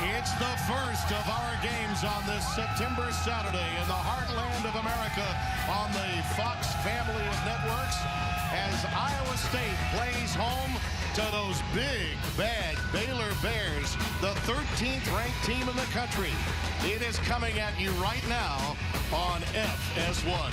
It's the first of our games on this September Saturday in the heartland of America on the Fox family of networks as Iowa State plays home to those big, bad Baylor Bears, the 13th ranked team in the country. It is coming at you right now on FS1.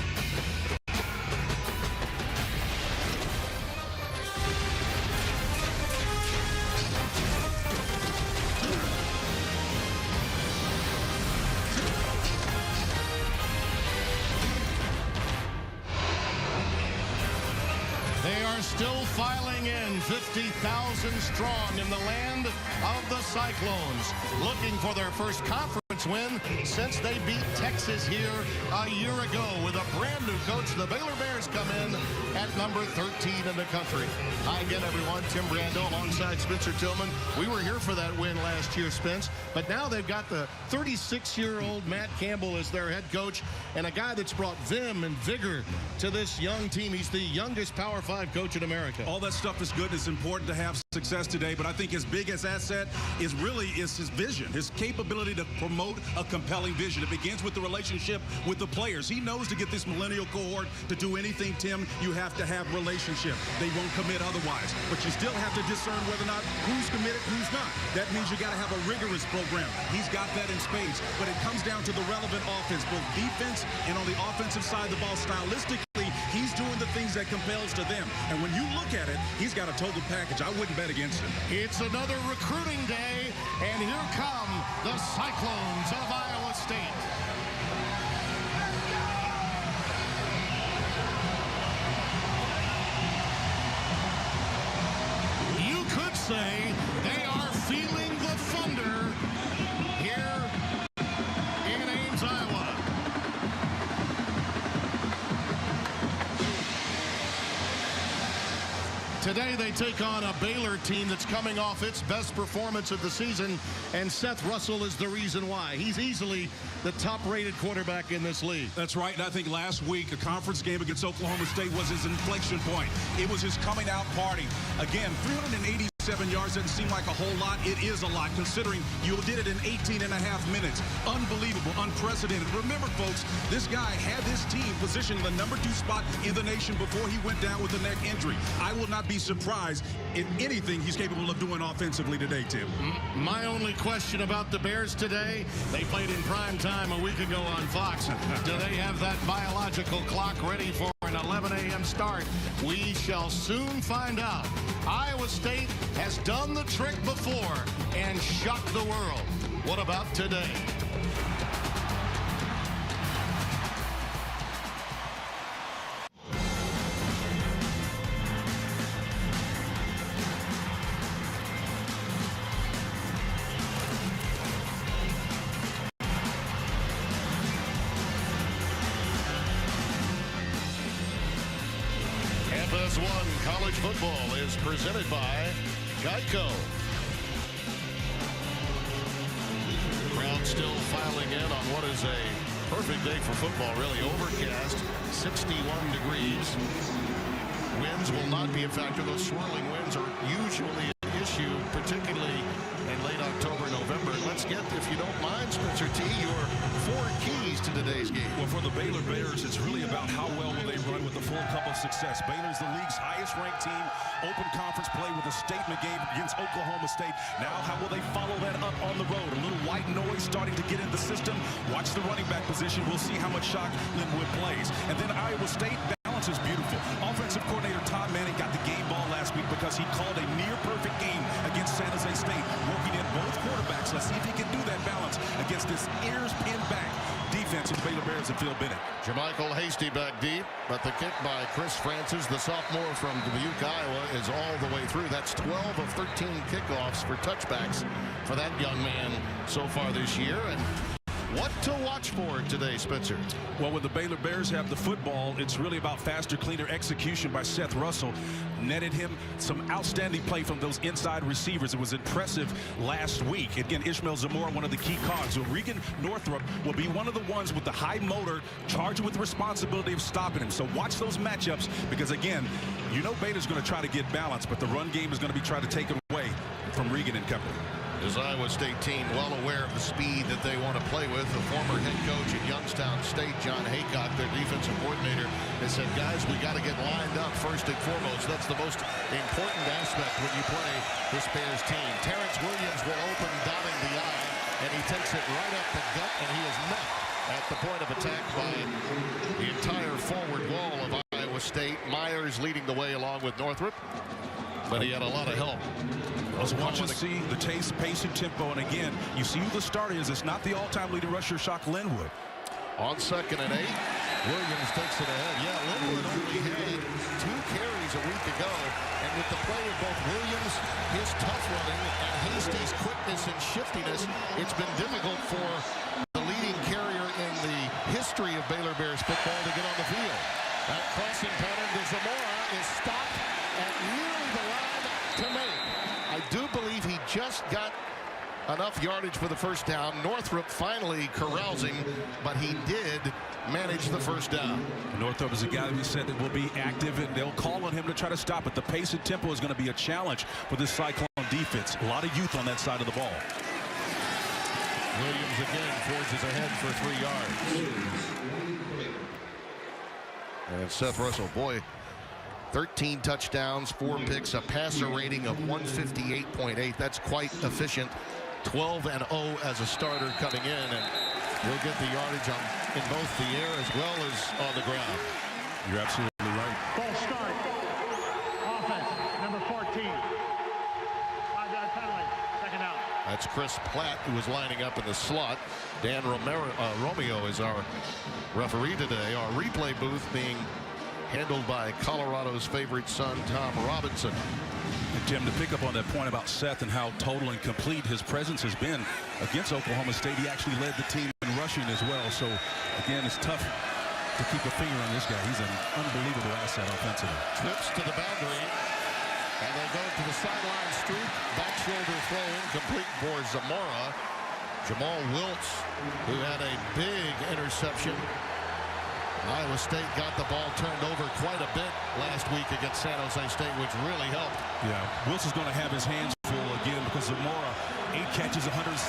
They are still filing in 50,000 strong in the land of the Cyclones, looking for their first conference win since they beat Texas here a year ago. With a brand new coach, the Baylor Bears come in at number 13 in the country. Hi again, everyone. Tim Brando alongside Spencer Tillman. We were here for that win last year, Spence, but now they've got the 36-year-old Matt Campbell as their head coach and a guy that's brought vim and vigor to this young team. He's the youngest Power 5 coach in America. All that stuff is good. It's important to have success today, but I think his biggest asset is his vision, his capability to promote a compelling vision. It begins with the relationship with the players. He knows to get this millennial cohort to do anything, Tim, you have to have relationship. They won't commit otherwise, but you still have to discern whether or not who's committed, who's not. That means you got to have a rigorous program. He's got that in spades, but it comes down to the relevant offense, both defense and on the offensive side of the ball. Stylistically, he's doing the things that compels to them. And when you look at it, he's got a total package. I wouldn't bet against him. It's another recruiting day, and here come the Cyclones of Iowa State. You could say they are feeling the thunder here in Ames, Iowa. Today they take on a Baylor team that's coming off its best performance of the season, and Seth Russell is the reason why. He's easily the top-rated quarterback in this league. That's right, and I think last week a conference game against Oklahoma State was his inflection point. It was his coming-out party. Again, 387 yards doesn't seem like a whole lot. It is a lot, considering you did it in 18 and a half minutes. Unbelievable, unprecedented. Remember, folks, this guy had this team positioned in the number 2 spot in the nation before he went down with a neck injury. I will not be surprised in anything he's capable of doing offensively today, Tim. My only question about the Bears today, they played in prime time a week ago on Fox. Do they have that biological clock ready for an 11 a.m. start? We shall soon find out. Iowa State has done the trick before and shocked the world. What about today? FS1 College Football is presented by Geico. Crowd still filing in on what is a perfect day for football, really. Overcast, 61 degrees. Winds will not be a factor. Those swirling winds are usually an issue, particularly in late October, November. Let's get, if you don't mind, Spencer T., your 4 keys to today's game. Well, for the Baylor Bears, it's really about how well will they run with the full cup of success. Baylor's the league's highest-ranked team. Open conference play with a statement game against Oklahoma State. Now, how will they follow that up on the road? A little white noise starting to get in the system. Watch the running back position. We'll see how much shock Linwood plays. And then Iowa State, balance is beautiful. Offensive coordinator Todd Manning got the game ball last week because he called a near-perfect game against San Jose State, working in both quarterbacks. Let's see if he can do that balance against this ears pinned back defense of the Baylor Bears and Phil Bennett. Jermichael Hasty back deep, but the kick by Chris Francis, the sophomore from Dubuque, Iowa, is all the way through. That's 12 of 13 kickoffs for touchbacks for that young man so far this year. And what to watch for today, Spencer? Well, when the Baylor Bears have the football, it's really about faster, cleaner execution by Seth Russell. Netted him some outstanding play from those inside receivers. It was impressive last week. Again, Ishmael Zamora, one of the key cogs. So Regan Northrup will be one of the ones with the high motor, charged with the responsibility of stopping him. So watch those matchups because, again, you know Baylor's going to try to get balance, but the run game is going to be trying to take it away from Regan and company. This Iowa State team well aware of the speed that they want to play with. The former head coach at Youngstown State, John Haycock, their defensive coordinator, has said, guys, we got to get lined up first and foremost. That's the most important aspect when you play this Bears team. Terrence Williams will open, dotting the I, and he takes it right up the gut, and he is met at the point of attack by the entire forward wall of Iowa State. Myers leading the way along with Northrop, but he had a lot of help. Let's watch and see the pace and tempo. And again, you see who the starter is. It's not the all-time leading rusher, Shock Linwood. On 2nd and 8, Williams takes it ahead. Yeah, Linwood only had 2 carries a week ago. And with the play of both Williams, his tough running, and Hasty's quickness and shiftiness, it's been difficult for the leading carrier in the history of Baylor Bears football to get on the field. That crossing pattern to Zamora is stopped at nearly the line to make. I do believe he just got enough yardage for the first down. Northrop finally carousing, but he did manage the first down. Northrop is a guy that we said that will be active, and they'll call on him to try to stop it. The pace and tempo is going to be a challenge for this Cyclone defense. A lot of youth on that side of the ball. Williams again forges ahead for 3 yards. And Seth Russell, boy, 13 touchdowns, 4 picks, a passer rating of 158.8. That's quite efficient. 12-0 as a starter coming in, and he'll get the yardage in both the air as well as on the ground. You're absolutely right. Full start. Offense, number 14. 5-yard penalty. Second out. That's Chris Platt, who was lining up in the slot. Dan Romeo is our referee today. Our replay booth being handled by Colorado's favorite son, Tom Robinson. And Tim, to pick up on that point about Seth and how total and complete his presence has been against Oklahoma State, he actually led the team in rushing as well. So, again, it's tough to keep a finger on this guy. He's an unbelievable asset offensively. Trips to the boundary, and they go to the sideline streak. Back shoulder throw incomplete for Zamora. Jamal Wiltz, who had a big interception. Iowa State got the ball turned over quite a bit last week against San Jose State, which really helped. Yeah, Wiltz is going to have his hands full again because Zamora, 8 catches, 175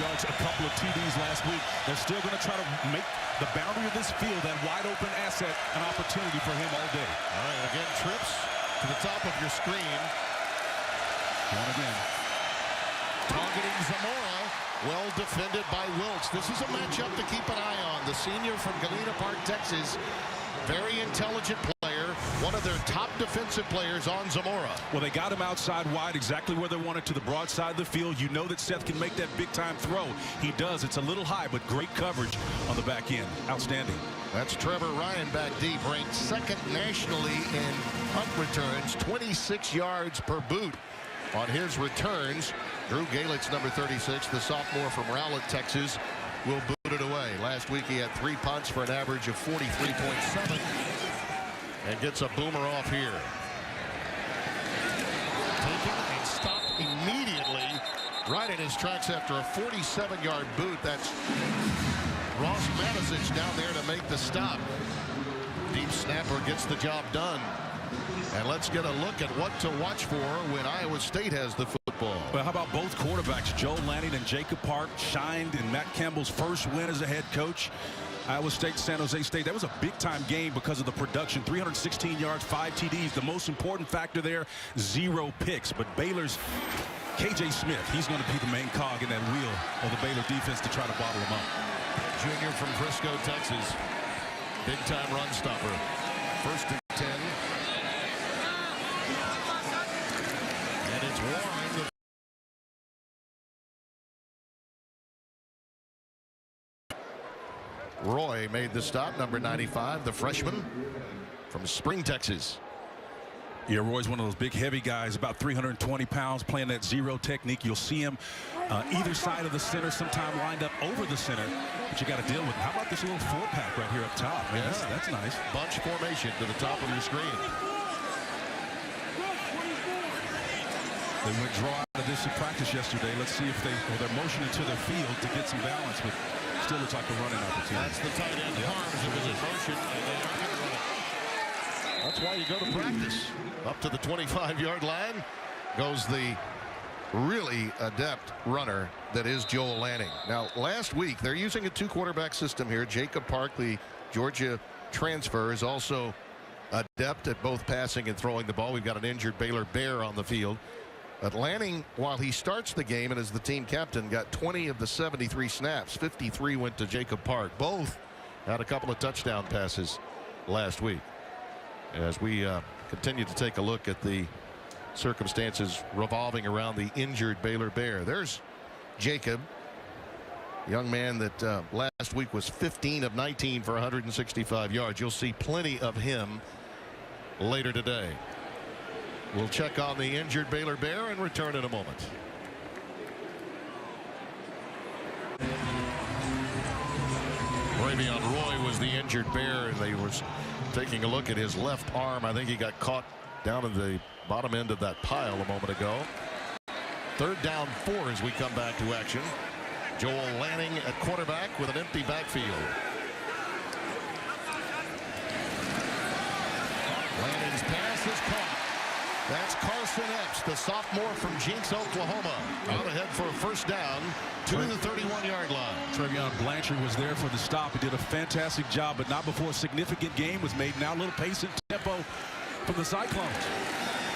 yards, a couple of TDs last week. They're still going to try to make the boundary of this field, that wide open asset, an opportunity for him all day. All right, again, trips to the top of your screen. And again, targeting Zamora. Well defended by Wiltz. This is a matchup to keep an eye on. The senior from Galena Park, Texas. Very intelligent player. One of their top defensive players on Zamora. Well, they got him outside wide, exactly where they wanted, to the broad side of the field. You know that Seth can make that big-time throw. He does. It's a little high, but great coverage on the back end. Outstanding. That's Trevor Ryan back deep, ranked 2nd nationally in punt returns, 26 yards per boot on his returns. Drew Galitz, number 36, the sophomore from Rowlett, Texas, will boot it away. Last week he had 3 punts for an average of 43.7 and gets a boomer off here. Taken and stopped immediately right in his tracks after a 47-yard boot. That's Ross Matisich down there to make the stop. Deep snapper gets the job done. And let's get a look at what to watch for when Iowa State has the football. Well, how about both quarterbacks? Joe Lanning and Jacob Park shined in Matt Campbell's first win as a head coach. Iowa State, San Jose State. That was a big-time game because of the production. 316 yards, 5 TDs. The most important factor there, 0 picks. But Baylor's KJ Smith, he's going to be the main cog in that wheel of the Baylor defense to try to bottle him up. Junior from Frisco, Texas. Big-time run stopper. 1st and 10. And it's Warren. Roy made the stop, number 95, the freshman from Spring, Texas. Yeah, Roy's one of those big, heavy guys, about 320 pounds, playing that zero technique. You'll see him either side of the center, sometime lined up over the center, but you got to deal with him. How about this little 4-pack right here up top? Man, yeah, that's nice. Bunch formation to the top of your screen. They went draw out of this in practice yesterday. Let's see if they're motioning to their field to get some balance, but still looks like a running opportunity. That's the tight end arms. It was in motion, and they are going to run it. That's why you go to practice. Up to the 25-yard line goes the really adept runner that is Joel Lanning. Now, last week, they're using a 2-quarterback system here. Jacob Park, the Georgia transfer, is also adept at both passing and throwing the ball. We've got an injured Baylor Bear on the field. But Lanning, while he starts the game and is the team captain, got 20 of the 73 snaps. 53 went to Jacob Park. Both had a couple of touchdown passes last week. As we continue to take a look at the circumstances revolving around the injured Baylor Bear. There's Jacob, young man that last week was 15 of 19 for 165 yards. You'll see plenty of him later today. We'll check on the injured Baylor Bear and return in a moment. Ravion Roy was the injured Bear, and they was taking a look at his left arm. I think he got caught down in the bottom end of that pile a moment ago. 3rd down 4 as we come back to action. Joel Lanning at quarterback with an empty backfield. Lanning's pass is caught. That's Carson Epps, the sophomore from Jinx, Oklahoma, out ahead for a 1st down to the 31-yard line. Trevion Blanchard was there for the stop. He did a fantastic job, but not before a significant gain was made. Now a little pace and tempo from the Cyclones.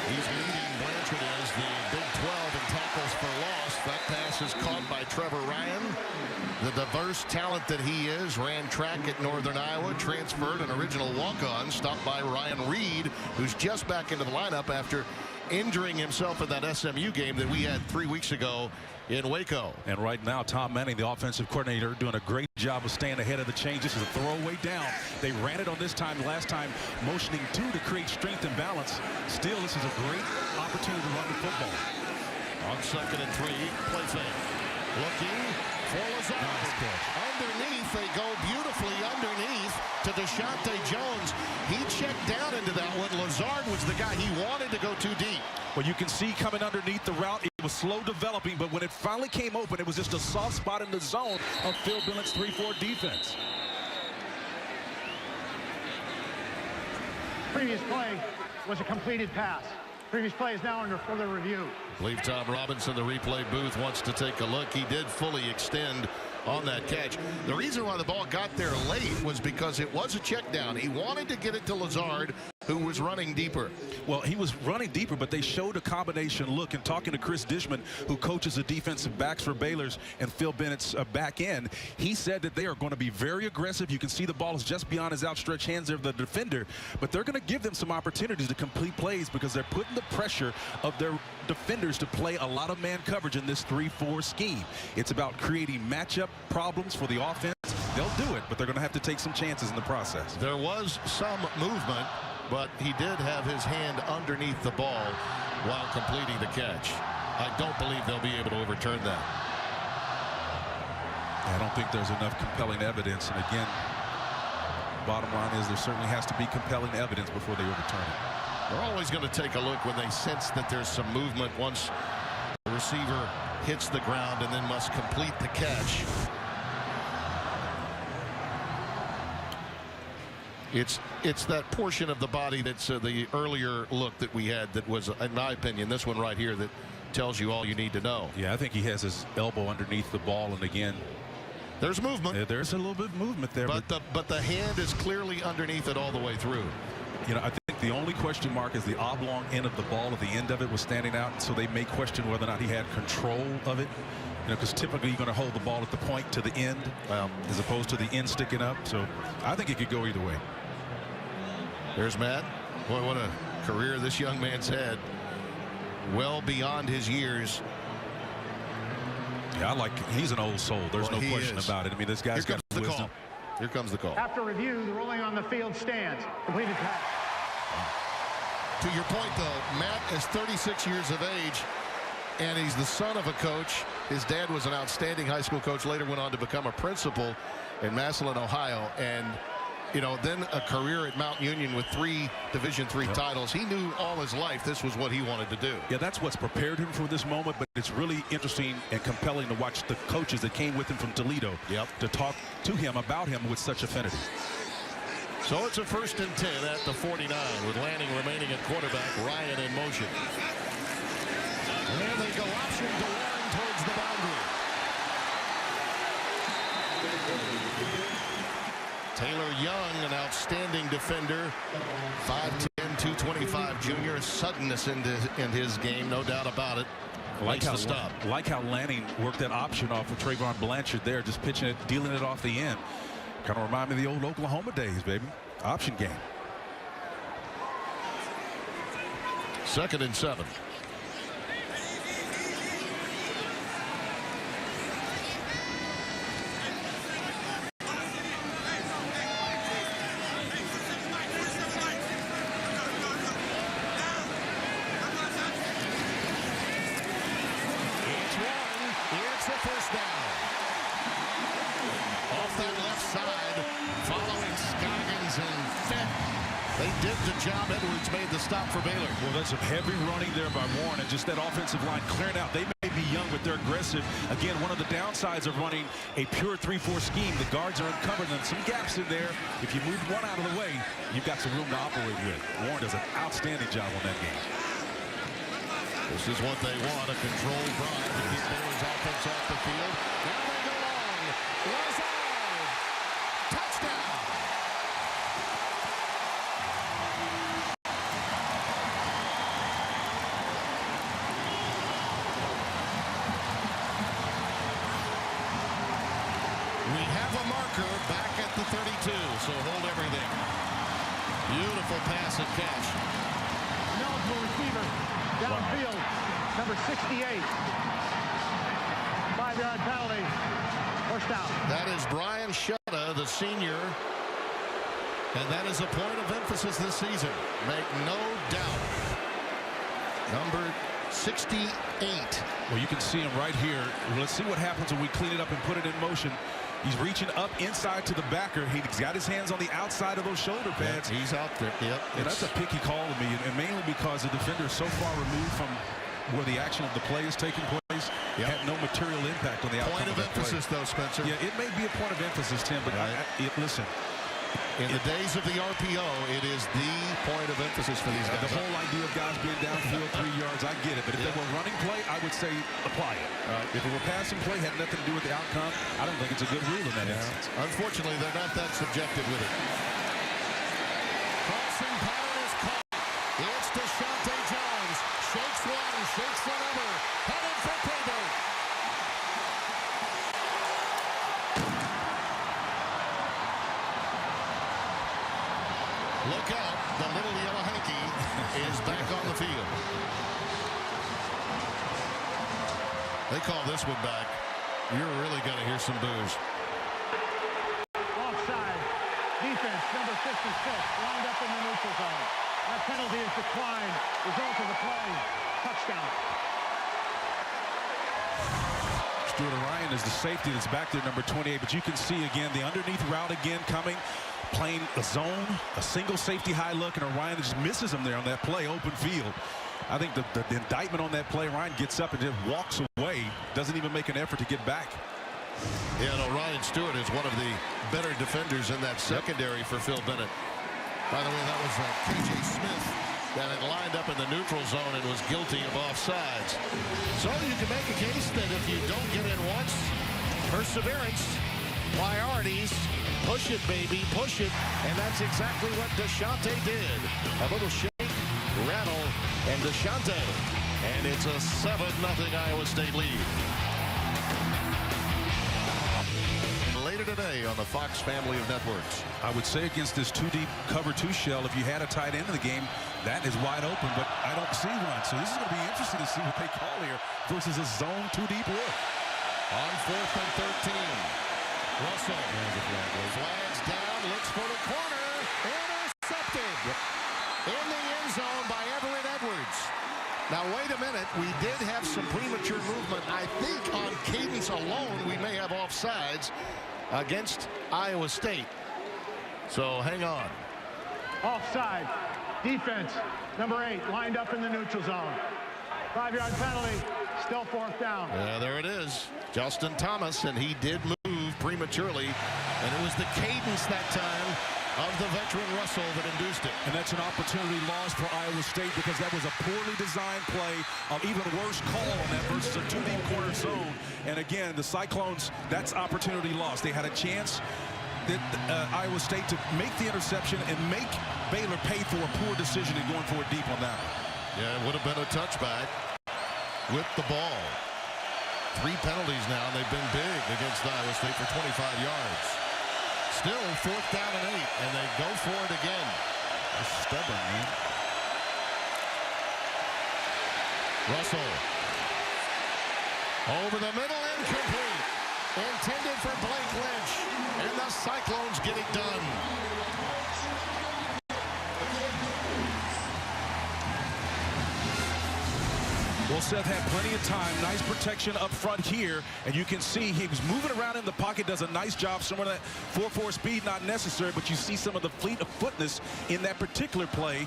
He's leading Blanchard as the Big 12 in tackles for loss. That pass is caught by Trevor Ryan. The diverse talent that he is, ran track at Northern Iowa, transferred, an original walk-on, stopped by Ryan Reed, who's just back into the lineup after injuring himself in that SMU game that we had 3 weeks ago in Waco. And right now, Tom Manning, the offensive coordinator, doing a great job of staying ahead of the change. This is a throwaway down. They ran it on this time, last time, motioning 2 to create strength and balance. Still, this is a great opportunity to run the football. On 2nd and 3, play fake. Looking for Lazard. Underneath, they go beautifully underneath to Deshaunte Jones. He checked down into that one. Lazard was the guy he wanted to go too deep. Well, you can see coming underneath the route, it was slow developing, but when it finally came open, it was just a soft spot in the zone of Phil Bennett's 3-4 defense. Previous play was a completed pass. Previous play is now under further review. I believe Tom Robinson, the replay booth, wants to take a look. He did fully extend on that catch. The reason why the ball got there late was because it was a check down. He wanted to get it to Lazard, who was running deeper. Well, he was running deeper, but they showed a combination look. And talking to Chris Dishman, who coaches the defensive backs for Baylor's and Phil Bennett's back end, he said that they are going to be very aggressive. You can see the ball is just beyond his outstretched hands of the defender, but they're going to give them some opportunities to complete plays because they're putting the pressure of their defenders to play a lot of man coverage in this 3-4 scheme. It's about creating matchup problems for the offense. They'll do it, but they're going to have to take some chances in the process. There was some movement, but he did have his hand underneath the ball while completing the catch. I don't believe they'll be able to overturn that. I don't think there's enough compelling evidence. And again, bottom line is there certainly has to be compelling evidence before they overturn it. They're always going to take a look when they sense that there's some movement once the receiver hits the ground and then must complete the catch. It's that portion of the body that's the earlier look that we had that was, in my opinion, this one right here that tells you all you need to know. Yeah, I think he has his elbow underneath the ball, and again, there's movement. There's a little bit of movement there. But the hand is clearly underneath it all the way through. You know, I think the only question mark is the oblong end of the ball. At the end of it was standing out, so they may question whether or not he had control of it. You know, because typically you're going to hold the ball at the point to the end, as opposed to the end sticking up. So I think it could go either way. There's Matt. Boy, what a career this young man's had. Well beyond his years. Yeah, he's an old soul. There's no question about it. I mean, this guy's got wisdom. Here comes the call. After review, the ruling on the field stands. Completed pass. To your point, though, Matt is 36 years of age, and he's the son of a coach. His dad was an outstanding high school coach, later went on to become a principal in Massillon, Ohio, and then a career at Mount Union with 3 Division III titles. He knew all his life this was what he wanted to do. Yeah, that's what's prepared him for this moment, but it's really interesting and compelling to watch the coaches that came with him from Toledo to talk to him about him with such affinity. So it's a 1st and 10 at the 49 with Lanning remaining at quarterback, Ryan in motion. And they go option to Warren towards the boundary. Taylor Young, an outstanding defender, 5'10", 225 junior. Suddenness in his game, no doubt about it. Like how Lanning worked that option off of Trayvon Blanchard there, just pitching it, dealing it off the end. Kind of remind me of the old Oklahoma days, baby. Option game. 2nd and 7. It's a first down. Off that left side, following Scoggins and Fett. They did the job. Edwards made the stop for Baylor. Well, that's some heavy running there by Warren, and just that offensive line clearing out. They may be young, but they're aggressive. Again, one of the downsides of running a pure 3-4 scheme, the guards are uncovered and some gaps in there. If you move one out of the way, you've got some room to operate with. Warren does an outstanding job on that game. This is what they want, a controlled drive to keep Baylor's offense off the field. Now they go long. Lazard. Touchdown. We have a marker back at the 32, so hold everything. Beautiful pass and catch. Eligible receiver. Downfield, number 68. 5-yard penalty. First down. That is Brian Shutta, the senior. And that is a point of emphasis this season. Make no doubt. Number 68. Well, you can see him right here. Let's see what happens when we clean it up and put it in motion. He's reaching up inside to the backer. He's got his hands on the outside of those shoulder pads. Yeah, he's out there. Yep. And that's a picky call to me, and mainly because the defender is so far removed from where the action of the play is taking place. Yep. Had no material impact on the outcome Point of emphasis, though, Spencer. Yeah, it may be a point of emphasis, Tim, but listen. In the days of the RPO, it is the point of emphasis for these guys. The whole idea of guys being downfield 3 yards, I get it. But if they were running play, I would say apply it. If it were passing play, had nothing to do with the outcome, I don't think it's a good rule in that instance. Unfortunately, they're not that subjective with it. Crossing pattern is caught. It's Deshante Jones. Shakes one, shakes another. Headed for Payburn. Look out, the little yellow hanky is back on the field. They call this one back. You're really going to hear some boos. Offside. Defense, number 56, lined up in the neutral zone. That penalty is declined. Result of the play, touchdown. Stuart Orion is the safety that's back there, number 28. But you can see, again, the underneath route again coming. Playing a zone, a single safety high look, and Orion just misses him there on that play, open field. I think the indictment on that play, Orion gets up and just walks away, doesn't even make an effort to get back. Yeah, no, Ryan Stewart is one of the better defenders in that secondary for Phil Bennett. By the way, that was K.J. Smith that had lined up in the neutral zone and was guilty of offsides. So you can make a case that if you don't get in once, perseverance, priorities, push it, baby, push it. And that's exactly what Deshante did. A little shake, rattle, and Deshante. And it's a 7-0 Iowa State lead. Later today on the Fox family of networks. I would say against this 2-deep cover 2 shell, if you had a tight end in the game, that is wide open, but I don't see one. So this is going to be interesting to see what they call here versus a zone 2-deep look. On 4th and 13. Russell. Flags down, looks for the corner. Intercepted. In the end zone by Everett Edwards. Now, wait a minute. We did have some premature movement. I think on cadence alone, we may have offsides against Iowa State. So, hang on. Offside. Defense, number 8, lined up in the neutral zone. 5-yard penalty. Still 4th down. Yeah, there it is. Justin Thomas, and he did move prematurely. And it was the cadence that time of the veteran Russell that induced it. And that's an opportunity lost for Iowa State because that was a poorly designed play, an even worse call on that versus a two-deep corner zone. And again, the Cyclones, that's opportunity lost. They had a chance that Iowa State to make the interception and make Baylor pay for a poor decision in going for it deep on that one. Yeah, it would have been a touchback with the ball. 3 penalties now, and they've been big against Iowa State for 25 yards. Still 4th down and 8, and they go for it again. They're stubborn, man. Russell. Over the middle, incomplete. Intended for Blake Lynch, and the Cyclones get it done. Well, Seth had plenty of time. Nice protection up front here. And you can see he was moving around in the pocket, does a nice job. Some of that 4-4 speed not necessary, but you see some of the fleet of footness in that particular play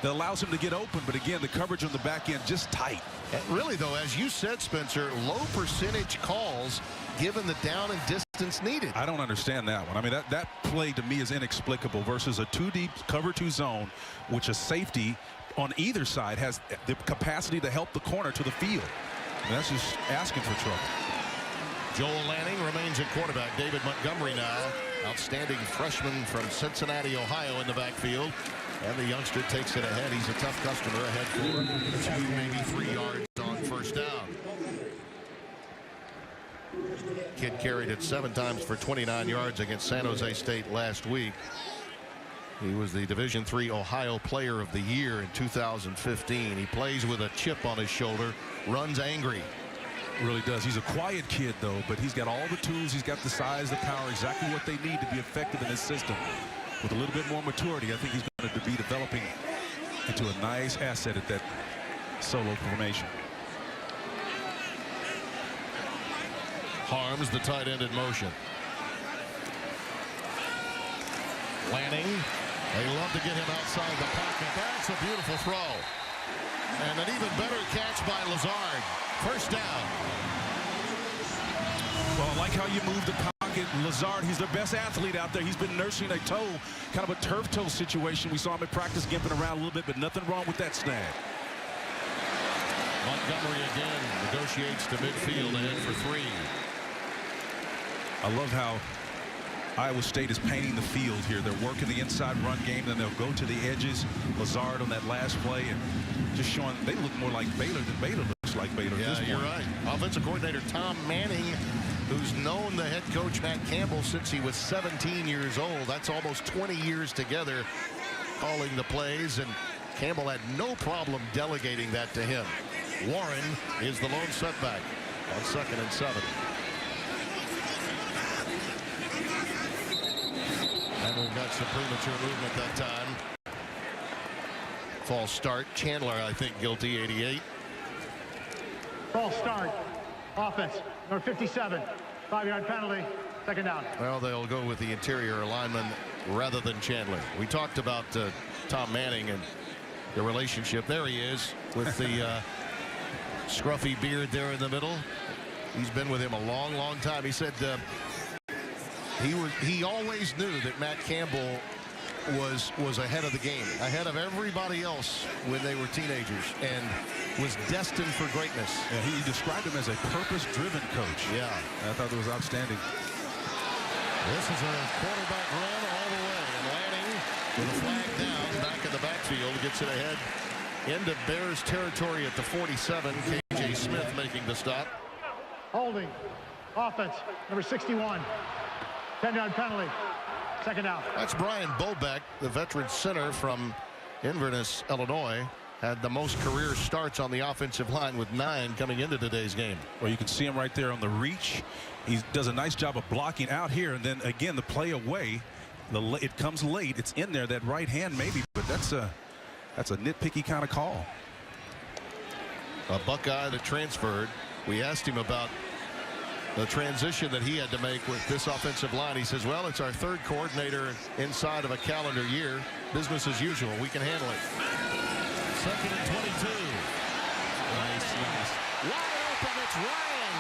that allows him to get open. But again, the coverage on the back end just tight. And really, though, as you said, Spencer, low percentage calls given the down and distance needed. I don't understand that one. I mean, that play to me is inexplicable versus a 2-deep cover 2 zone, which a safety on either side has the capacity to help the corner to the field. And that's just asking for trouble. Joel Lanning remains at quarterback. David Montgomery now, outstanding freshman from Cincinnati, Ohio, in the backfield. And the youngster takes it ahead. He's a tough customer, ahead for 2, maybe 3 yards on first down. Kid carried it 7 times for 29 yards against San Jose State last week. He was the Division III Ohio Player of the Year in 2015. He plays with a chip on his shoulder, runs angry. Really does. He's a quiet kid, though, but he's got all the tools. He's got the size, the power, exactly what they need to be effective in this system. With a little bit more maturity, I think he's going to be developing into a nice asset at that solo formation. Harms, the tight end in motion. Lanning. They love to get him outside the pocket. That's a beautiful throw. And an even better catch by Lazard. First down. Well, I like how you move the pocket. Lazard, he's their best athlete out there. He's been nursing a toe, kind of a turf toe situation. We saw him at practice gimping around a little bit, but nothing wrong with that snag. Montgomery again negotiates to midfield ahead for 3. I love how Iowa State is painting the field here. They're working the inside run game, then they'll go to the edges. Lazard on that last play, and just showing they look more like Baylor than Baylor looks like Baylor. Yeah, you're right. Offensive coordinator Tom Manning, who's known the head coach Matt Campbell since he was 17 years old. That's almost 20 years together calling the plays, and Campbell had no problem delegating that to him. Warren is the lone setback on 2nd and 7. And we've got some premature movement that time. False start. Chandler, I think, guilty, 88. False start. Offense, number 57. 5-yard penalty. 2nd down. Well, they'll go with the interior lineman rather than Chandler. We talked about Tom Manning and the relationship. There he is with the scruffy beard there in the middle. He's been with him a long, long time. He said he always knew that Matt Campbell was ahead of the game, ahead of everybody else when they were teenagers, and was destined for greatness. Yeah, he described him as a purpose-driven coach. Yeah. I thought that was outstanding. This is a quarterback run all the way, and Lanning with a flag down back in the backfield gets it ahead into Bears territory at the 47. KJ Smith making the stop. Holding. Offense, number 61. 10-yard penalty. 2nd down. That's Brian Bobeck, the veteran center from Inverness, Illinois. Had the most career starts on the offensive line with 9 coming into today's game. Well, you can see him right there on the reach. He does a nice job of blocking out here, and then again the play away. It comes late. It's in there, that right hand maybe, but that's a nitpicky kind of call. A Buckeye that transferred. We asked him about the transition that he had to make with this offensive line. He says, well, it's our 3rd coordinator inside of a calendar year. Business as usual. We can handle it. 2nd and 22. Nice. Wide open. It's Ryan.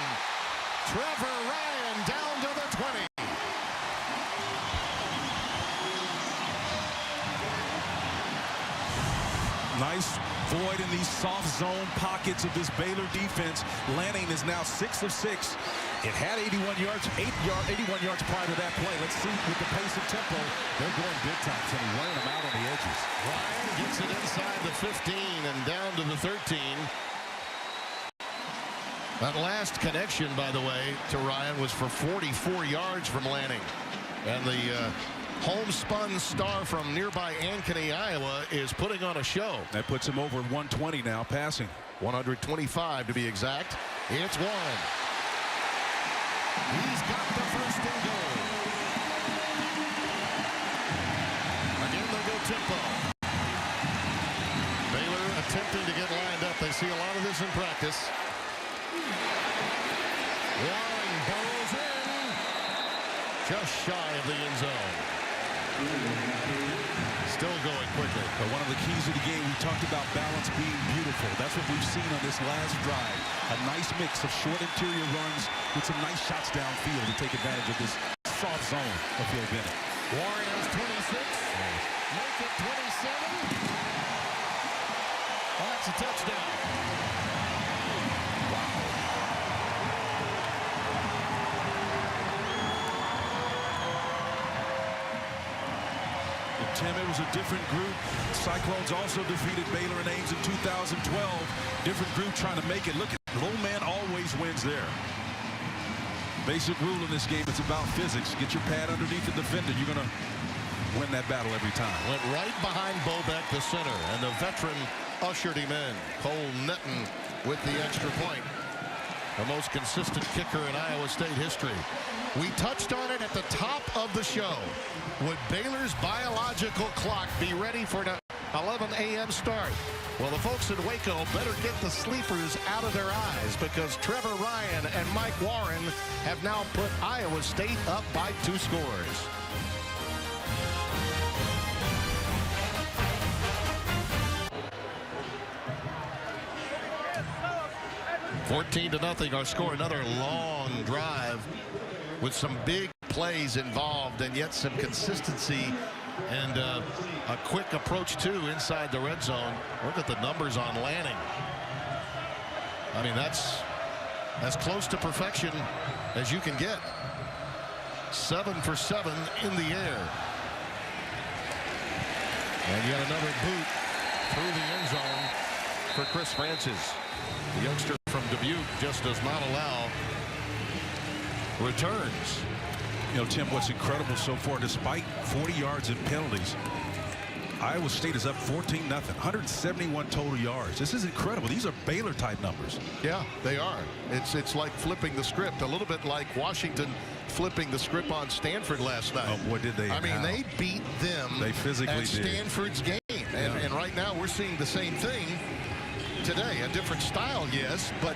Trevor Ryan down to the 20. Nice void in these soft zone pockets of this Baylor defense. Lanning is now 6 of 6. It had 81 yards prior to that play. Let's see with the pace and tempo. They're going big time, and wearing them out on the edges. Ryan gets it inside the 15 and down to the 13. That last connection, by the way, to Ryan was for 44 yards from Lanning. And the homespun star from nearby Ankeny, Iowa, is putting on a show. That puts him over 120 now passing. 125 to be exact. It's Warren. He's got the first and goal. Again, they go tempo. Baylor attempting to get lined up. They see a lot of this in practice. Warren burrows in. Just shy of the end zone. Still going quickly. But one of the keys of the game, we talked about balance being beautiful. That's what we've seen on this last drive. A nice mix of short interior runs with some nice shots downfield to take advantage of this soft zone of Phil Bennett. Warren has 26. Make it 27. Oh, that's a touchdown. Tim, it was a different group. Cyclones also defeated Baylor and Ames in 2012. Different group trying to make it. Look, low man always wins there. Basic rule in this game, it's about physics. Get your pad underneath the defender. You're going to win that battle every time. Went right behind Bobeck, the center, and the veteran ushered him in. Cole Netton with the extra point. The most consistent kicker in Iowa State history. We touched on it at the top of the show. Would Baylor's biological clock be ready for an 11 a.m. start? Well, the folks in Waco better get the sleepers out of their eyes, because Trevor Ryan and Mike Warren have now put Iowa State up by 2 scores. (14-0) our score. Another long drive with some big plays involved, and yet some consistency and a quick approach too inside the red zone. Look at the numbers on Lanning. I mean, that's as close to perfection as you can get. 7 for 7 in the air, and yet another boot through the end zone for Chris Francis. The youngster from Dubuque just does not allow returns. You know, Tim, what's incredible so far, despite 40 yards and penalties, Iowa State is up 14-0, 171 total yards. This is incredible. These are Baylor-type numbers. Yeah, they are. It's like flipping the script, a little bit like Washington flipping the script on Stanford last night. Oh, boy, did they. I mean, they beat them. They physically at Stanford's game. And right now we're seeing the same thing today. A different style, yes, but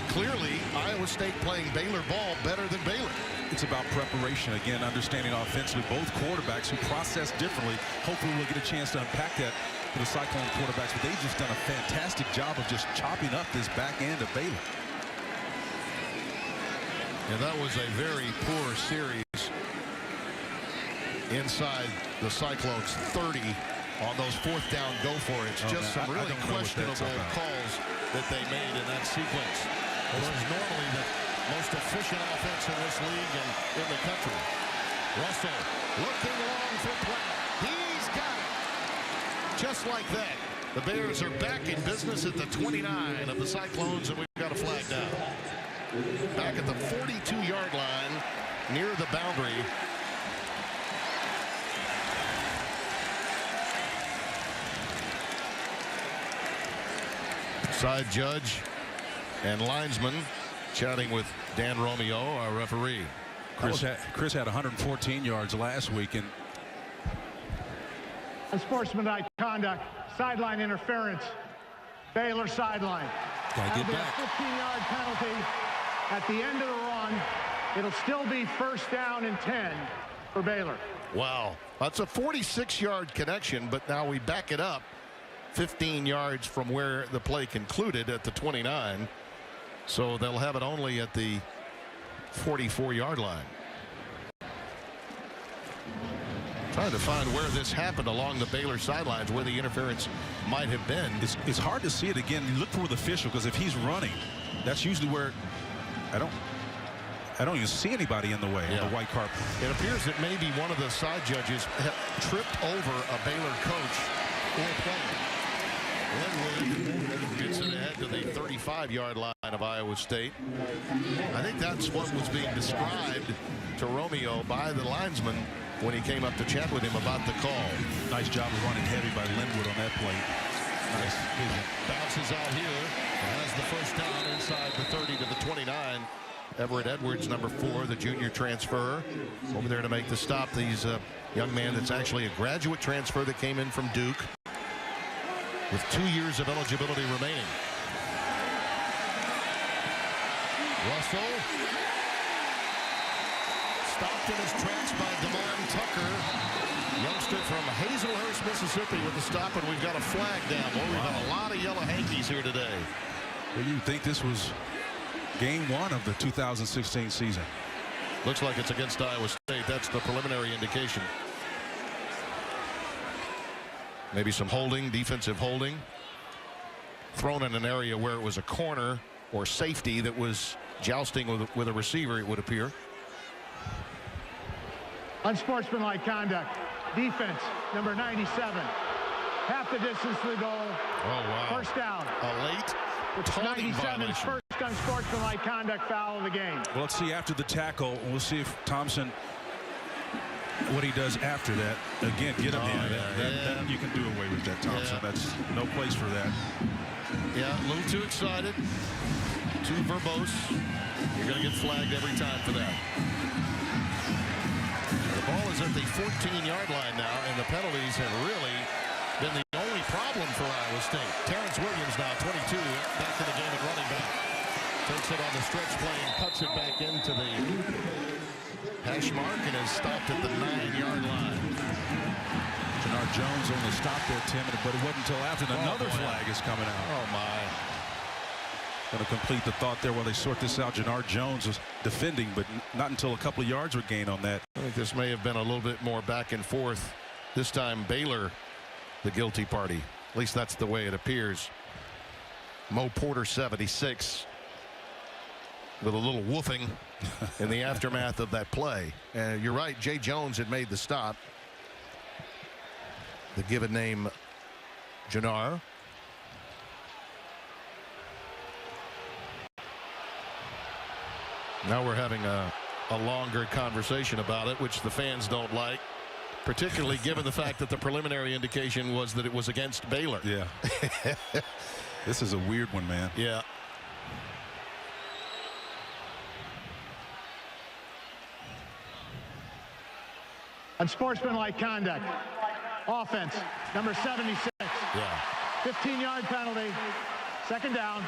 clearly Iowa State playing Baylor ball better than Baylor. It's about preparation. Again, understanding offensively both quarterbacks who process differently. Hopefully we'll get a chance to unpack that for the Cyclone quarterbacks, but they've just done a fantastic job of just chopping up this back end of Baylor. And that was a very poor series inside the Cyclones 30 on those 4th down go for it. It's just some really questionable calls that they made in that sequence. This is normally the most efficient offense in this league and in the country. Russell looking long for play. He's got it. Just like that. The Bears are back in business at the 29 of the Cyclones, and we've got a flag down. Back at the 42-yard line near the boundary. Side judge and linesman chatting with Dan Romeo, our referee. Chris had 114 yards last week. And unsportsmanlike conduct, sideline interference, Baylor sideline. Gotta get back. A 15-yard penalty at the end of the run. It'll still be 1st down and 10 for Baylor. Wow, that's a 46-yard connection, but now we back it up 15 yards from where the play concluded at the 29. So they'll have it only at the 44-yard line. Trying to find where this happened along the Baylor sidelines, where the interference might have been. It's hard to see it again. You look for the official, because if he's running, that's usually where I don't even see anybody in the way on the white carpet. It appears that maybe one of the side judges tripped over a Baylor coach or player. Linwood gets it ahead to the 35-yard line of Iowa State. I think that's what was being described to Romeo by the linesman when he came up to chat with him about the call. Nice job of running heavy by Linwood on that play. Nice vision. Bounces out here. Has the first down inside the 30 to the 29. Everett Edwards, number 4, the junior transfer, over there to make the stop. He's a young man that's actually a graduate transfer that came in from Duke with 2 years of eligibility remaining. Russell stopped in his tracks by Damon Tucker, youngster from Hazelhurst, Mississippi, with the stop, and we've got a flag down. Well, we've got a lot of yellow hankies here today. Well, you think this was game 1 of the 2016 season? Looks like it's against Iowa State. That's the preliminary indication. Maybe some holding, defensive holding. Thrown in an area where it was a corner or safety that was jousting with a receiver, it would appear. Unsportsmanlike conduct. Defense, number 97. Half the distance to the goal. Oh, wow. First down. A late taunting 97's violation. first unsportsmanlike conduct foul of the game. Well, let's see after the tackle. We'll see if Thompson, what he does after that. Again, get him in. That you can do away with that, Thompson. Yeah. That's no place for that. Yeah, a little too excited. Too verbose. You're going to get flagged every time for that. The ball is at the 14-yard line now, and the penalties have really been the only problem for Iowa State. Terrence Williams now, 22, back in the game at running back. Takes it on the stretch play and cuts it back into the hash mark and is stopped at the 9-yard line. Jannard Jones only stopped there, Tim, but it wasn't until after another flag is coming out. Oh, my. Going to complete the thought there while they sort this out. Jannard Jones was defending, but not until a couple of yards were gained on that. I think this may have been a little bit more back and forth. This time, Baylor, the guilty party. At least that's the way it appears. Mo Porter, 76, with a little woofing in the aftermath of that play. And you're right, Jay Jones had made the stop. The given name, Jannard. Now we're having a longer conversation about it, which the fans don't like, particularly given the fact that the preliminary indication was that it was against Baylor. Yeah. This is a weird one, man. Yeah. Unsportsmanlike conduct. Offense, number 76. Yeah. 15-yard penalty. Second down.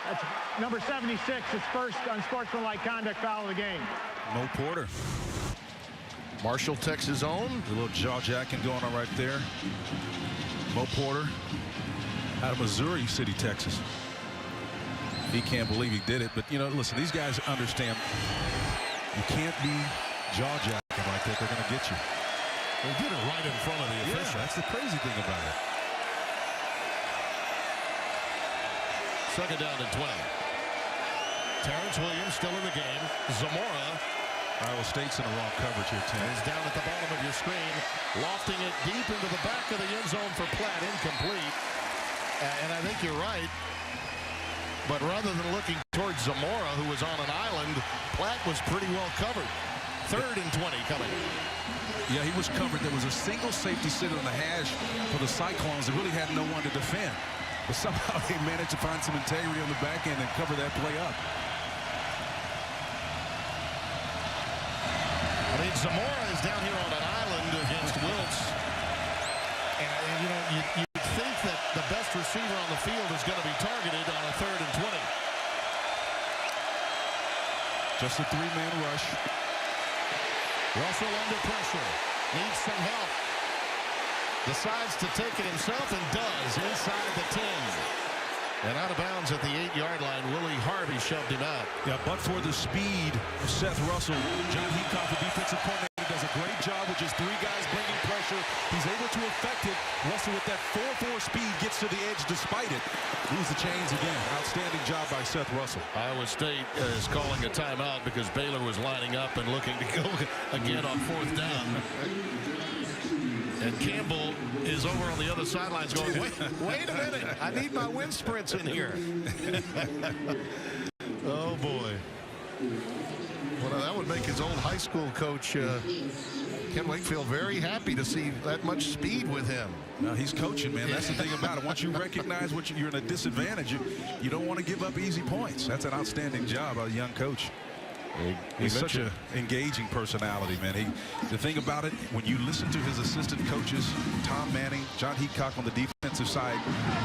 That's number 76. His first unsportsmanlike conduct foul of the game. Mo Porter. Marshall, Texas own. A little jaw jacking going on right there. Mo Porter out of Missouri City, Texas. He can't believe he did it. But, you know, listen, these guys understand you can't be jaw jacking like that. They're going to get you. They did it right in front of the official. That's the crazy thing about it. Second down and 12. Terrence Williams still in the game. Zamora. Iowa State's in the wrong coverage here, Tim. Is down at the bottom of your screen, lofting it deep into the back of the end zone for Platt, incomplete. And I think you're right. But rather than looking towards Zamora, who was on an island, Platt was pretty well covered. Third and 20 coming. Yeah, he was covered. There was a single safety sitting on the hash for the Cyclones that really had no one to defend. But somehow they managed to find some integrity on the back end and cover that play up. I mean, Zamora is down here on an island against Wiltz. And you know, you'd think that the best receiver on the field is going to be targeted on a 3rd and 20. Just a 3-man rush. Russell under pressure. Needs some help. Decides to take it himself and does inside the 10. And out of bounds at the 8-yard line, Willie Harvey shoved him out. Yeah, but for the speed of Seth Russell, John Heacock, the defensive coordinator, does a great job with just 3 guys bringing pressure. He's able to affect it. Russell with that 4-4 speed gets to the edge despite it. Moves the chains again. Outstanding job by Seth Russell. Iowa State is calling a timeout because Baylor was lining up and looking to go again on 4th down. And Campbell is over on the other sidelines going, wait a minute. I need my wind sprints in here. Oh, boy. Well, that would make his old high school coach, Ken Wakefield, very happy to see that much speed with him. Now he's coaching, man. That's the thing about it. Once you recognize you're in a disadvantage, you don't want to give up easy points. That's an outstanding job by a young coach. He's such an engaging personality, man. The thing about it, when you listen to his assistant coaches, Tom Manning, John Heacock on the defensive side,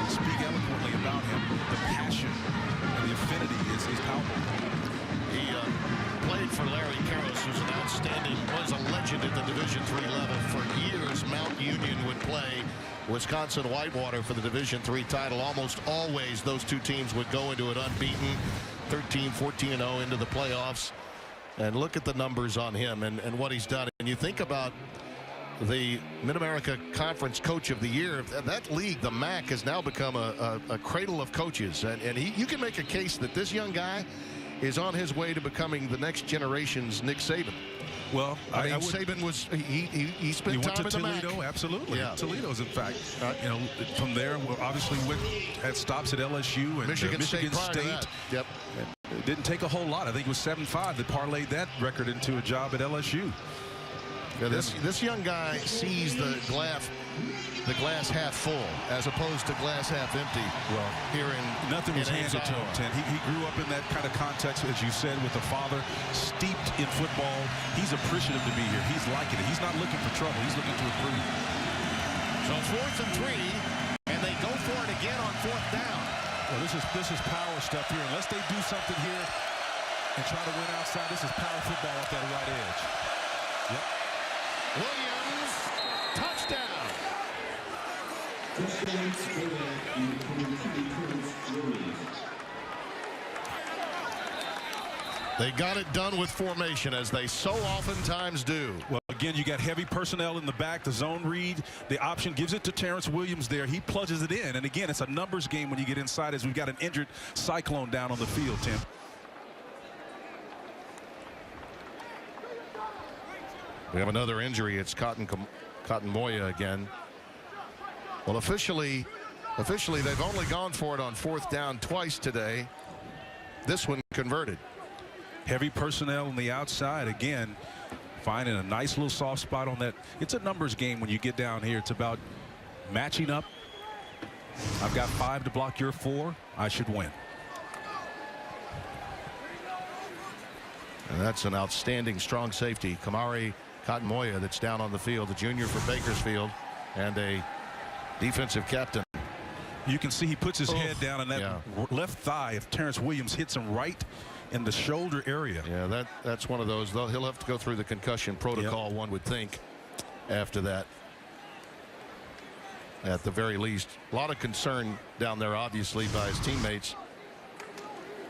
speak eloquently about him, the passion and the affinity is palpable. He played for Larry Karros, who's an outstanding, was a legend at the Division III level. For years, Mount Union would play Wisconsin Whitewater for the Division III title. Almost always those two teams would go into it unbeaten, 13, 14-0 into the playoffs. And look at the numbers on him and what he's done. And you think about the Mid-America Conference Coach of the Year. That league, the MAC, has now become a cradle of coaches. And you can make a case that this young guy is on his way to becoming the next generation's Nick Saban. Well, I mean, Saban was he spent time at Toledo. MAC. Absolutely. Yeah. Toledo's, in fact. You know, from there, obviously had stops at LSU and Michigan State. Yep. It didn't take a whole lot. I think it was 7-5 that parlayed that record into a job at LSU. Yeah, this young guy sees the glass half full as opposed to glass half empty. Well, here in nothing was handed to him. He grew up in that kind of context, as you said, with a father steeped in football. He's appreciative to be here. He's liking it. He's not looking for trouble. He's looking to improve. So 4th and 3, and they go for it again on 4th down. Well, this is power stuff here. Unless they do something here and try to win outside, this is power football off that right edge. Yep. Williams, touchdown. They got it done with formation, as they so oftentimes do. Well, again, you got heavy personnel in the back. The zone read, the option gives it to Terrence Williams there. He plunges it in. And again, it's a numbers game when you get inside, as we've got an injured Cyclone down on the field, Tim. We have another injury. It's Cotton Moya again. Well, officially, they've only gone for it on 4th down twice today. This one converted. Heavy personnel on the outside again, finding a nice little soft spot on that. It's a numbers game when you get down here. It's about matching up. I've got 5 to block your 4. I should win. And that's an outstanding strong safety, Kamari Cotton-Moya, that's down on the field, the junior for Bakersfield, and a defensive captain. You can see he puts his head down, and that left thigh of Terrence Williams hits him right in the shoulder area. Yeah, that's one of those. Though he'll have to go through the concussion protocol, one would think, after that. At the very least, a lot of concern down there, obviously, by his teammates.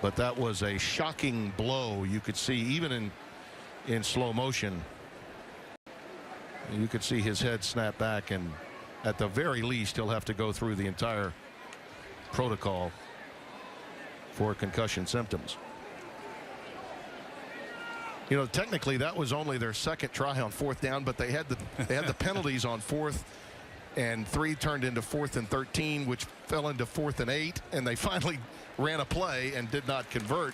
But that was a shocking blow. You could see, even in slow motion, you could see his head snap back, and at the very least, he'll have to go through the entire protocol for concussion symptoms. You know, technically that was only their second try on 4th down, but they had the penalties on 4th and 3 turned into 4th and 13, which fell into 4th and 8, and they finally ran a play and did not convert.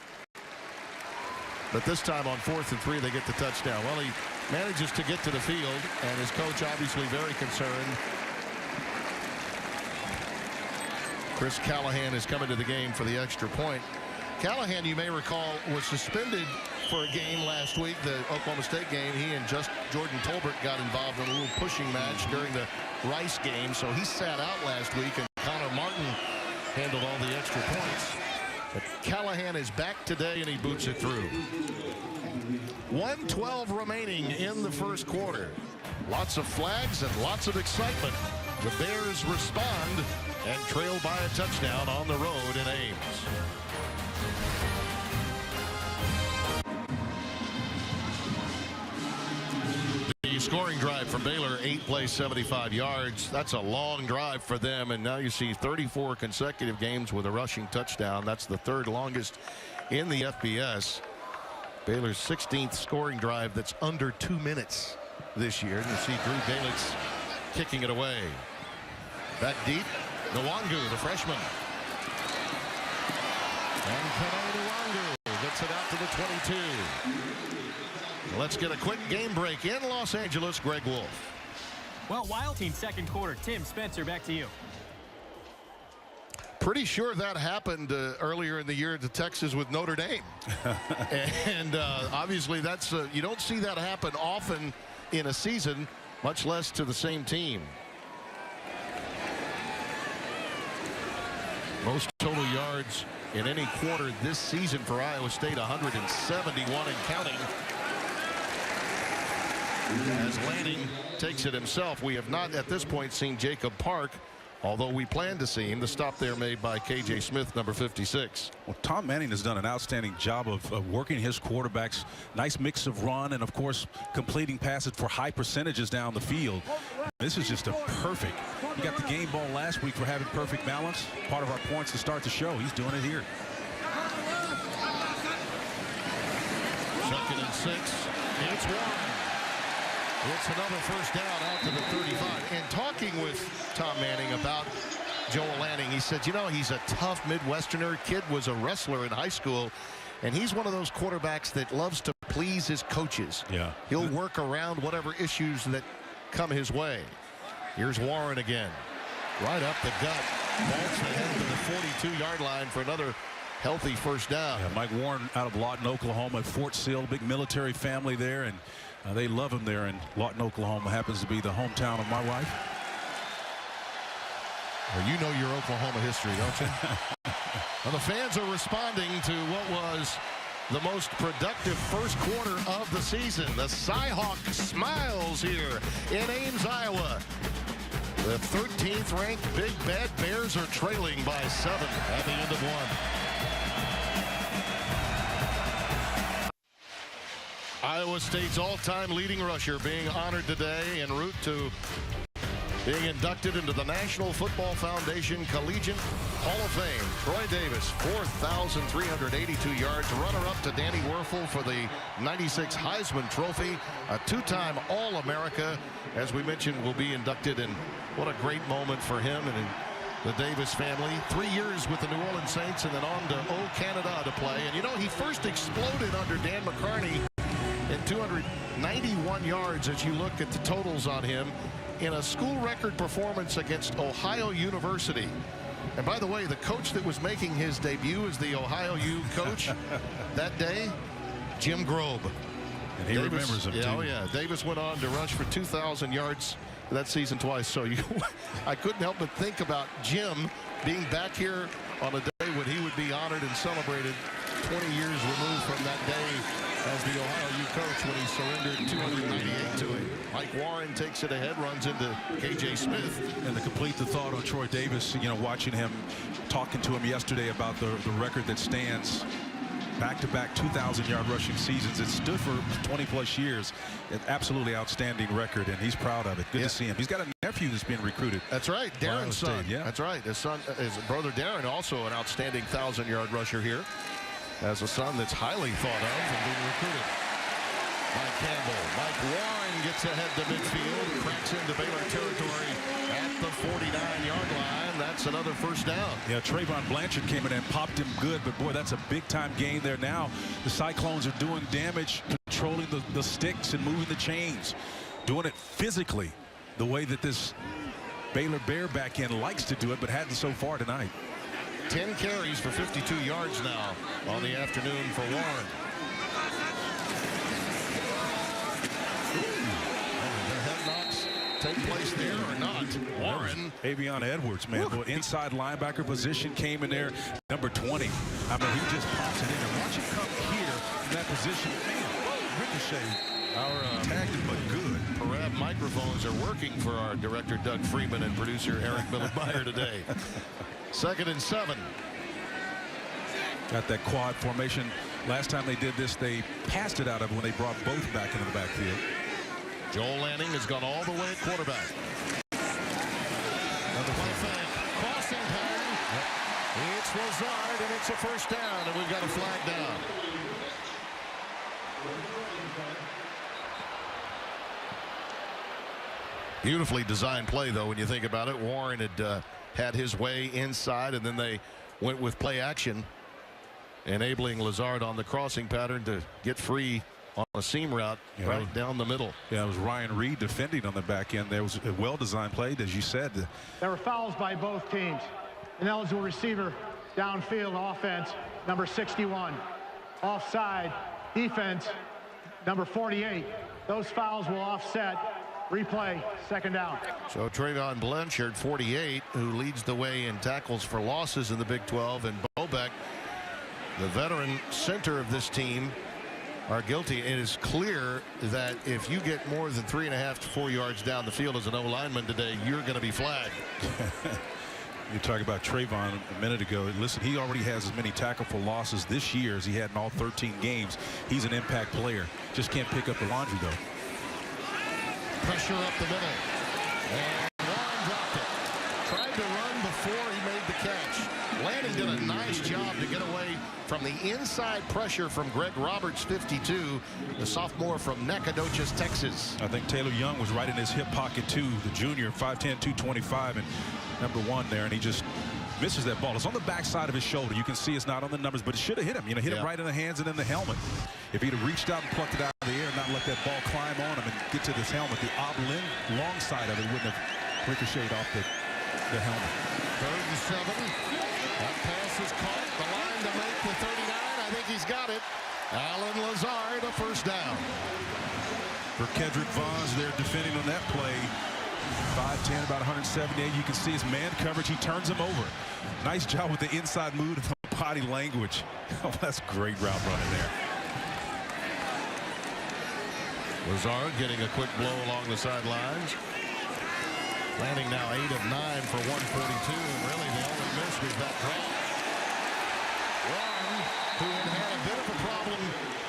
But this time on 4th and 3, they get the touchdown. Well, he manages to get to the field, and his coach obviously very concerned. Chris Callahan is coming to the game for the extra point. Callahan, you may recall, was suspended for a game last week, the Oklahoma State game. He and Jordan Tolbert got involved in a little pushing match during the Rice game, so he sat out last week, and Connor Martin handled all the extra points. But Callahan is back today, and he boots it through. 1:12 remaining in the first quarter. Lots of flags and lots of excitement. The Bears respond and trail by a touchdown on the road in Ames. scoring drive for Baylor, 8 plays, 75 yards. That's a long drive for them, and now you see 34 consecutive games with a rushing touchdown. That's the 3rd longest in the FBS. Baylor's 16th scoring drive that's under 2 minutes this year. And you see Drew Galix kicking it away. Back deep, Nwangu, the freshman. And Kene Nwangu gets it out to the 22. Let's get a quick game break in Los Angeles. Greg Wolf. Well, Wild Team second quarter. Tim Spencer, back to you. Pretty sure that happened earlier in the year to Texas with Notre Dame. And obviously that's you don't see that happen often in a season, much less to the same team. Most total yards in any quarter this season for Iowa State, 171 and counting. As Lanning takes it himself, we have not at this point seen Jacob Park, although we plan to see him. The stop there made by K.J. Smith, number 56. Well, Tom Manning has done an outstanding job of working his quarterbacks. Nice mix of run and, of course, completing passes for high percentages down the field. This is just a perfect. He got the game ball last week for having perfect balance. Part of our points to start the show. He's doing it here. 2nd and 6. It's Warren. It's another first down out to the 35. And talking with Tom Manning about Joel Lanning, he said, you know, he's a tough Midwesterner. Kid was a wrestler in high school, and he's one of those quarterbacks that loves to please his coaches. Yeah. He'll work around whatever issues that come his way. Here's Warren again. Right up the gut. Vaults ahead to the 42-yard line for another healthy first down. Yeah, Mike Warren out of Lawton, Oklahoma, Fort Sill, big military family there, and they love him there in Lawton, Oklahoma. Happens to be the hometown of my wife. Well, you know your Oklahoma history, don't you? Well, the fans are responding to what was the most productive first quarter of the season. The Cyhawk smiles here in Ames, Iowa. The 13th ranked Big Bad Bears are trailing by 7 at the end of 1. Iowa State's all-time leading rusher being honored today en route to being inducted into the National Football Foundation Collegiate Hall of Fame. Troy Davis, 4,382 yards, runner-up to Danny Werfel for the 96 Heisman Trophy, a 2-time All-America, as we mentioned, will be inducted, and what a great moment for him and the Davis family. 3 years with the New Orleans Saints and then on to Canada to play. And you know, he first exploded under Dan McCarney at 291 yards as you look at the totals on him in a school record performance against Ohio University. And by the way, the coach that was making his debut as the Ohio U coach that day, Jim Grobe. And he remembers him too. Oh yeah, Davis went on to rush for 2,000 yards that season twice. So I couldn't help but think about Jim being back here on a day when he would be honored and celebrated 20 years removed from that day as the Ohio U coach when he surrendered 298 to him. Mike Warren takes it ahead, runs into K.J. Smith. And to complete the thought on Troy Davis, you know, watching him, talking to him yesterday about the record that stands, back-to-back 2,000-yard rushing seasons. It stood for 20-plus years. An absolutely outstanding record, and he's proud of it. Good to see him. He's got a nephew that's being recruited. That's right, Darren's son. Yeah, that's right. His son, his brother Darren, also an outstanding 1,000-yard rusher here. Has a son that's highly thought of and being recruited. Mike Campbell. Mike Warren gets ahead to midfield, cracks into Baylor territory at the 49-yard line. That's another first down. Yeah, Trayvon Blanchard came in and popped him good, but boy, that's a big-time gain there now. The Cyclones are doing damage, controlling the sticks and moving the chains, doing it physically, the way that this Baylor Bear back end likes to do it, but hadn't so far tonight. 10 carries for 52 yards now on the afternoon for Warren. The head knocks take place there or not. Warren. Avion Edwards, man. Boy, inside linebacker position came in there. Number 20. I mean, he just pops it in there. Watch him come here in that position. Man, ricochet. Our tagged him, but good. Parab microphones are working for our director, Doug Freeman, and producer, Eric Millemeyer today. 2nd and 7. Got that quad formation. Last time they did this, they passed it out of when they brought both back into the backfield. Joel Lanning has gone all the way at quarterback. Another play fake. Crossing pattern. It's Lazard, and it's a first down, and we've got a flag down. Beautifully designed play, though, when you think about it. Warren had had his way inside, and then they went with play action, enabling Lazard on the crossing pattern to get free on a seam route right down the middle. Yeah, it was Ryan Reed defending on the back end. There was a well-designed play, as you said. There were fouls by both teams. An eligible receiver downfield offense, number 61. Offside defense, number 48. Those fouls will offset. Replay, second down. So Trayvon Blanchard, 48, who leads the way in tackles for losses in the Big 12, and Bobeck, the veteran center of this team, are guilty. It is clear that if you get more than 3.5 to 4 yards down the field as an O-lineman today, you're going to be flagged. You talk about Trayvon a minute ago. Listen, he already has as many tackle for losses this year as he had in all 13 games. He's an impact player. Just can't pick up the laundry, though. Pressure up the middle. And Warren dropped it. Tried to run before he made the catch. Lanning did a nice job to get away from the inside pressure from Greg Roberts, 52, the sophomore from Nacogdoches, Texas. I think Taylor Young was right in his hip pocket, too, the junior, 5'10", 225, and number 1 there, and he just misses that ball. It's on the backside of his shoulder. You can see it's not on the numbers, but it should have hit him. You know, hit him right in the hands and in the helmet. If he'd have reached out and plucked it out of the air and not let that ball climb on him and get to this helmet, the long side of it wouldn't have ricocheted off the helmet. 3rd and 7. That pass is caught. The line to make the 39. I think he's got it. Alan Lazard, a first down. For Kedrick Vaughns there defending on that play. 5'10", about 178. You can see his man coverage. He turns him over. Nice job with the inside move and the body language. Oh, that's great route running there. Lazard getting a quick blow along the sidelines. Landing now 8 of 9 for 142, and really the only miss was that drop. Warren, who had a bit of a problem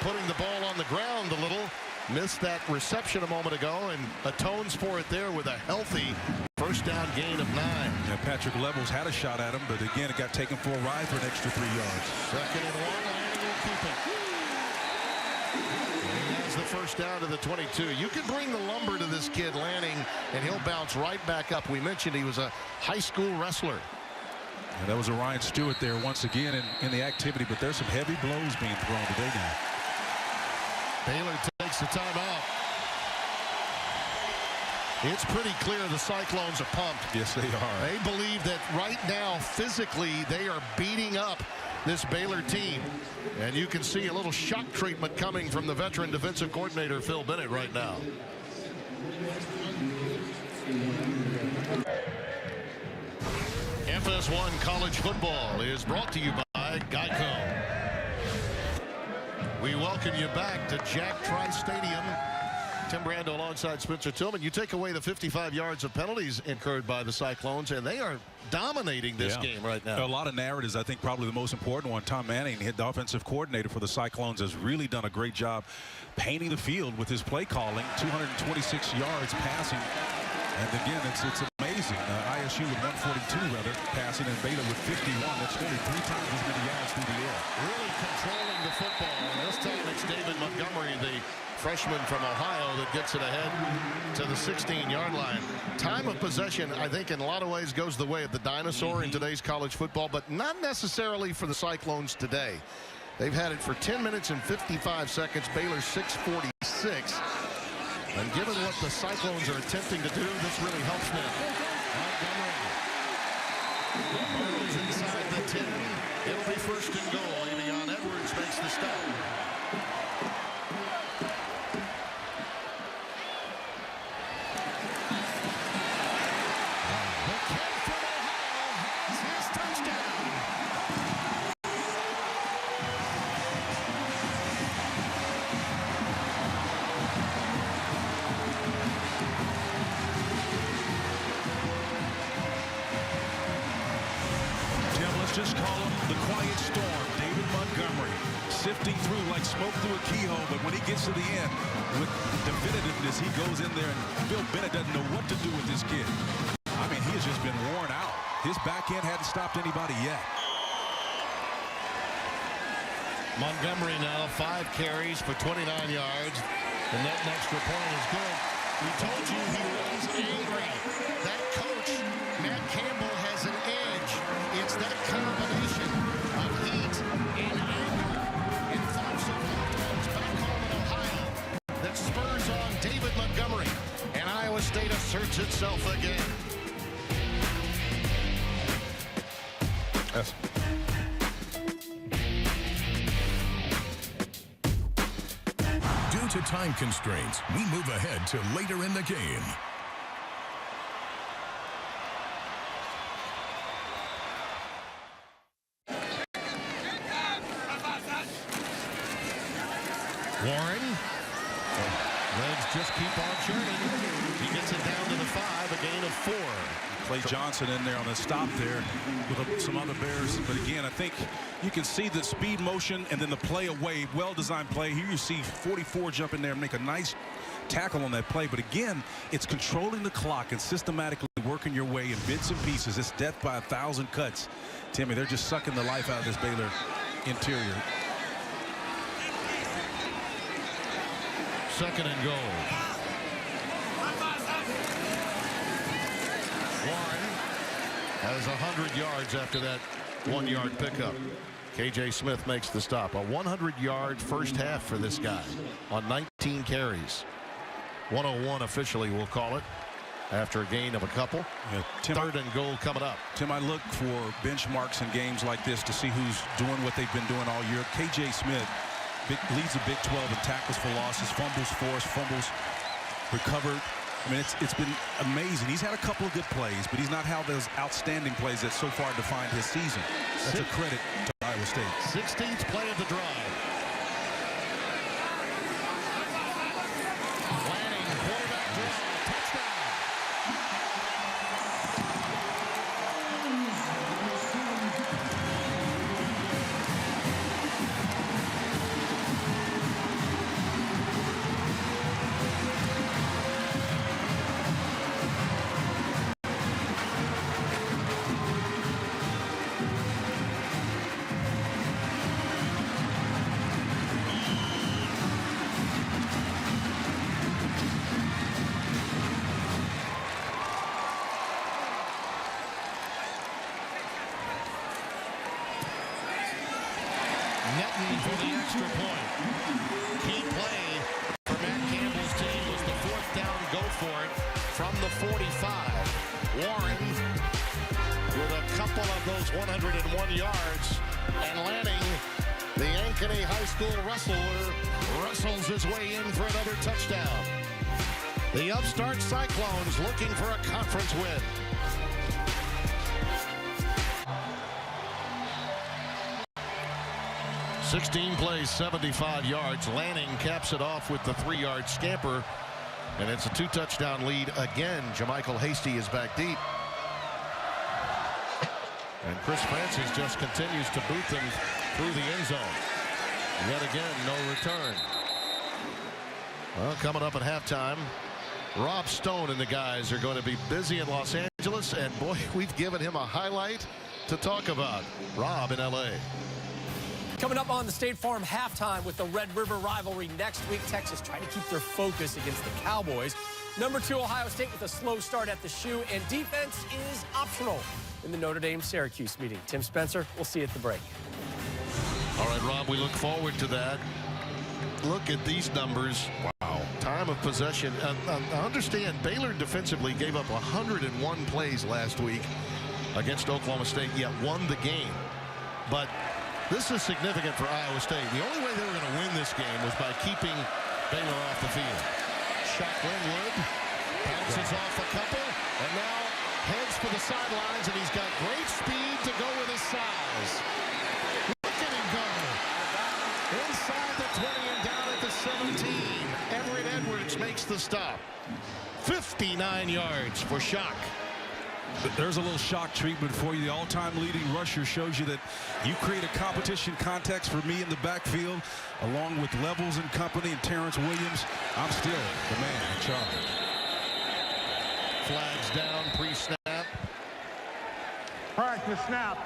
putting the ball on the ground a little, missed that reception a moment ago and atones for it there with a healthy first down gain of 9. Yeah, Patrick Levels had a shot at him, but again it got taken for a ride for an extra 3 yards. 2nd and 1, Lanning will keep it. And he has the first down to the 22. You can bring the lumber to this kid, Lanning, and he'll bounce right back up. We mentioned he was a high school wrestler. And that was a Ryan Stewart there once again in the activity, but there's some heavy blows being thrown today now. Baylor takes the timeout. It's pretty clear the Cyclones are pumped. Yes, they are. They believe that right now, physically, they are beating up this Baylor team. And you can see a little shock treatment coming from the veteran defensive coordinator, Phil Bennett, right now. FS1 College Football is brought to you by Geico. We welcome you back to Jack Trice Stadium. Tim Brando alongside Spencer Tillman. You take away the 55 yards of penalties incurred by the Cyclones, and they are dominating this game right now. A lot of narratives. I think probably the most important one, Tom Manning, the offensive coordinator for the Cyclones, has really done a great job painting the field with his play calling. 226 yards passing. And again, it's amazing. ISU with 142 rather passing, and Baylor with 51. That's nearly 3 times as many yards through the air. Really controlling the football. And this time it's David Montgomery, the freshman from Ohio, that gets it ahead to the 16-yard line. Time of possession, I think, in a lot of ways goes the way of the dinosaur in today's college football, but not necessarily for the Cyclones today. They've had it for 10 minutes and 55 seconds. Baylor 6:46. And given what the Cyclones are attempting to do, this really helps them. Montgomery is inside the 10. It'll be 1st and goal. Avion Edwards makes the stop. The kid from Ohio has his touchdown. Just call him the quiet storm. David Montgomery, sifting through like smoke through a keyhole, but when he gets to the end with definitiveness, he goes in there, and Bill Bennett doesn't know what to do with this kid. I mean, he has just been worn out. His backhand hadn't stopped anybody yet. Montgomery now 5 carries for 29 yards. The net extra point is good. We told you he runs angry. That coach, Matt Campbell, has an edge. It's that combination of heat and anger in thoughts of loved ones back home in Ohio that spurs on David Montgomery. And Iowa State asserts itself again. Yes. Due to time constraints, we move ahead to later in the game. Warren. Legs just keep on churning. He gets it down to the 5, a gain of 4. Clay Johnson in there on the stop there with some other Bears. But again, I think you can see the speed motion and then the play away. Well-designed play. Here you see 44 jump in there and make a nice tackle on that play. But again, it's controlling the clock and systematically working your way in bits and pieces. It's death by 1,000 cuts. Timmy, they're just sucking the life out of this Baylor interior. 2nd and goal. Warren has 100 yards after that 1-yard pickup. KJ Smith makes the stop. A 100-yard first half for this guy on 19 carries. 101 officially, we'll call it, after a gain of a couple. Yeah, Tim, 3rd and goal coming up. Tim, I look for benchmarks in games like this to see who's doing what they've been doing all year. KJ Smith leads the Big 12 in tackles for losses, fumbles forced, fumbles recovered. I mean, it's been amazing. He's had a couple of good plays, but he's not had those outstanding plays that so far defined his season. That's a credit to Iowa State. 16th play of the drive. Lanning, quarterback draw, touchdown. Netton for the extra point. Key play for Matt Campbell's team was the 4th down go for it from the 45. Warren with a couple of those 101 yards. And Lanning, the Ankeny High School wrestler, wrestles his way in for another touchdown. The upstart Cyclones looking for a conference win. $16 plays, 75 yards. Lanning caps it off with the 3-yard scamper. And it's a 2-touchdown lead again. Jermichael Hasty is back deep. And Chris Francis just continues to boot them through the end zone. Yet again, no return. Well, coming up at halftime, Rob Stone and the guys are going to be busy in Los Angeles. And boy, we've given him a highlight to talk about. Rob in L.A. Coming up on the State Farm halftime with the Red River rivalry next week, Texas trying to keep their focus against the Cowboys. Number 2, Ohio State with a slow start at the shoe, and defense is optional in the Notre Dame-Syracuse meeting. Tim Spencer, we'll see you at the break. All right, Rob, we look forward to that. Look at these numbers. Wow. Time of possession. I understand Baylor defensively gave up 101 plays last week against Oklahoma State, yet won the game. But this is significant for Iowa State. The only way they were going to win this game was by keeping Baylor off the field. Shaq Linwood bounces off a couple and now heads for the sidelines, and he's got great speed to go with his size. Look at him go. Inside the 20 and down at the 17. Everett Edwards makes the stop. 59 yards for Shaq. There's a little shock treatment for you. The all-time leading rusher shows you that you create a competition context for me in the backfield, along with Levels and company and Terrence Williams. I'm still the man in charge. Flags down, pre-snap. Prior to the snap,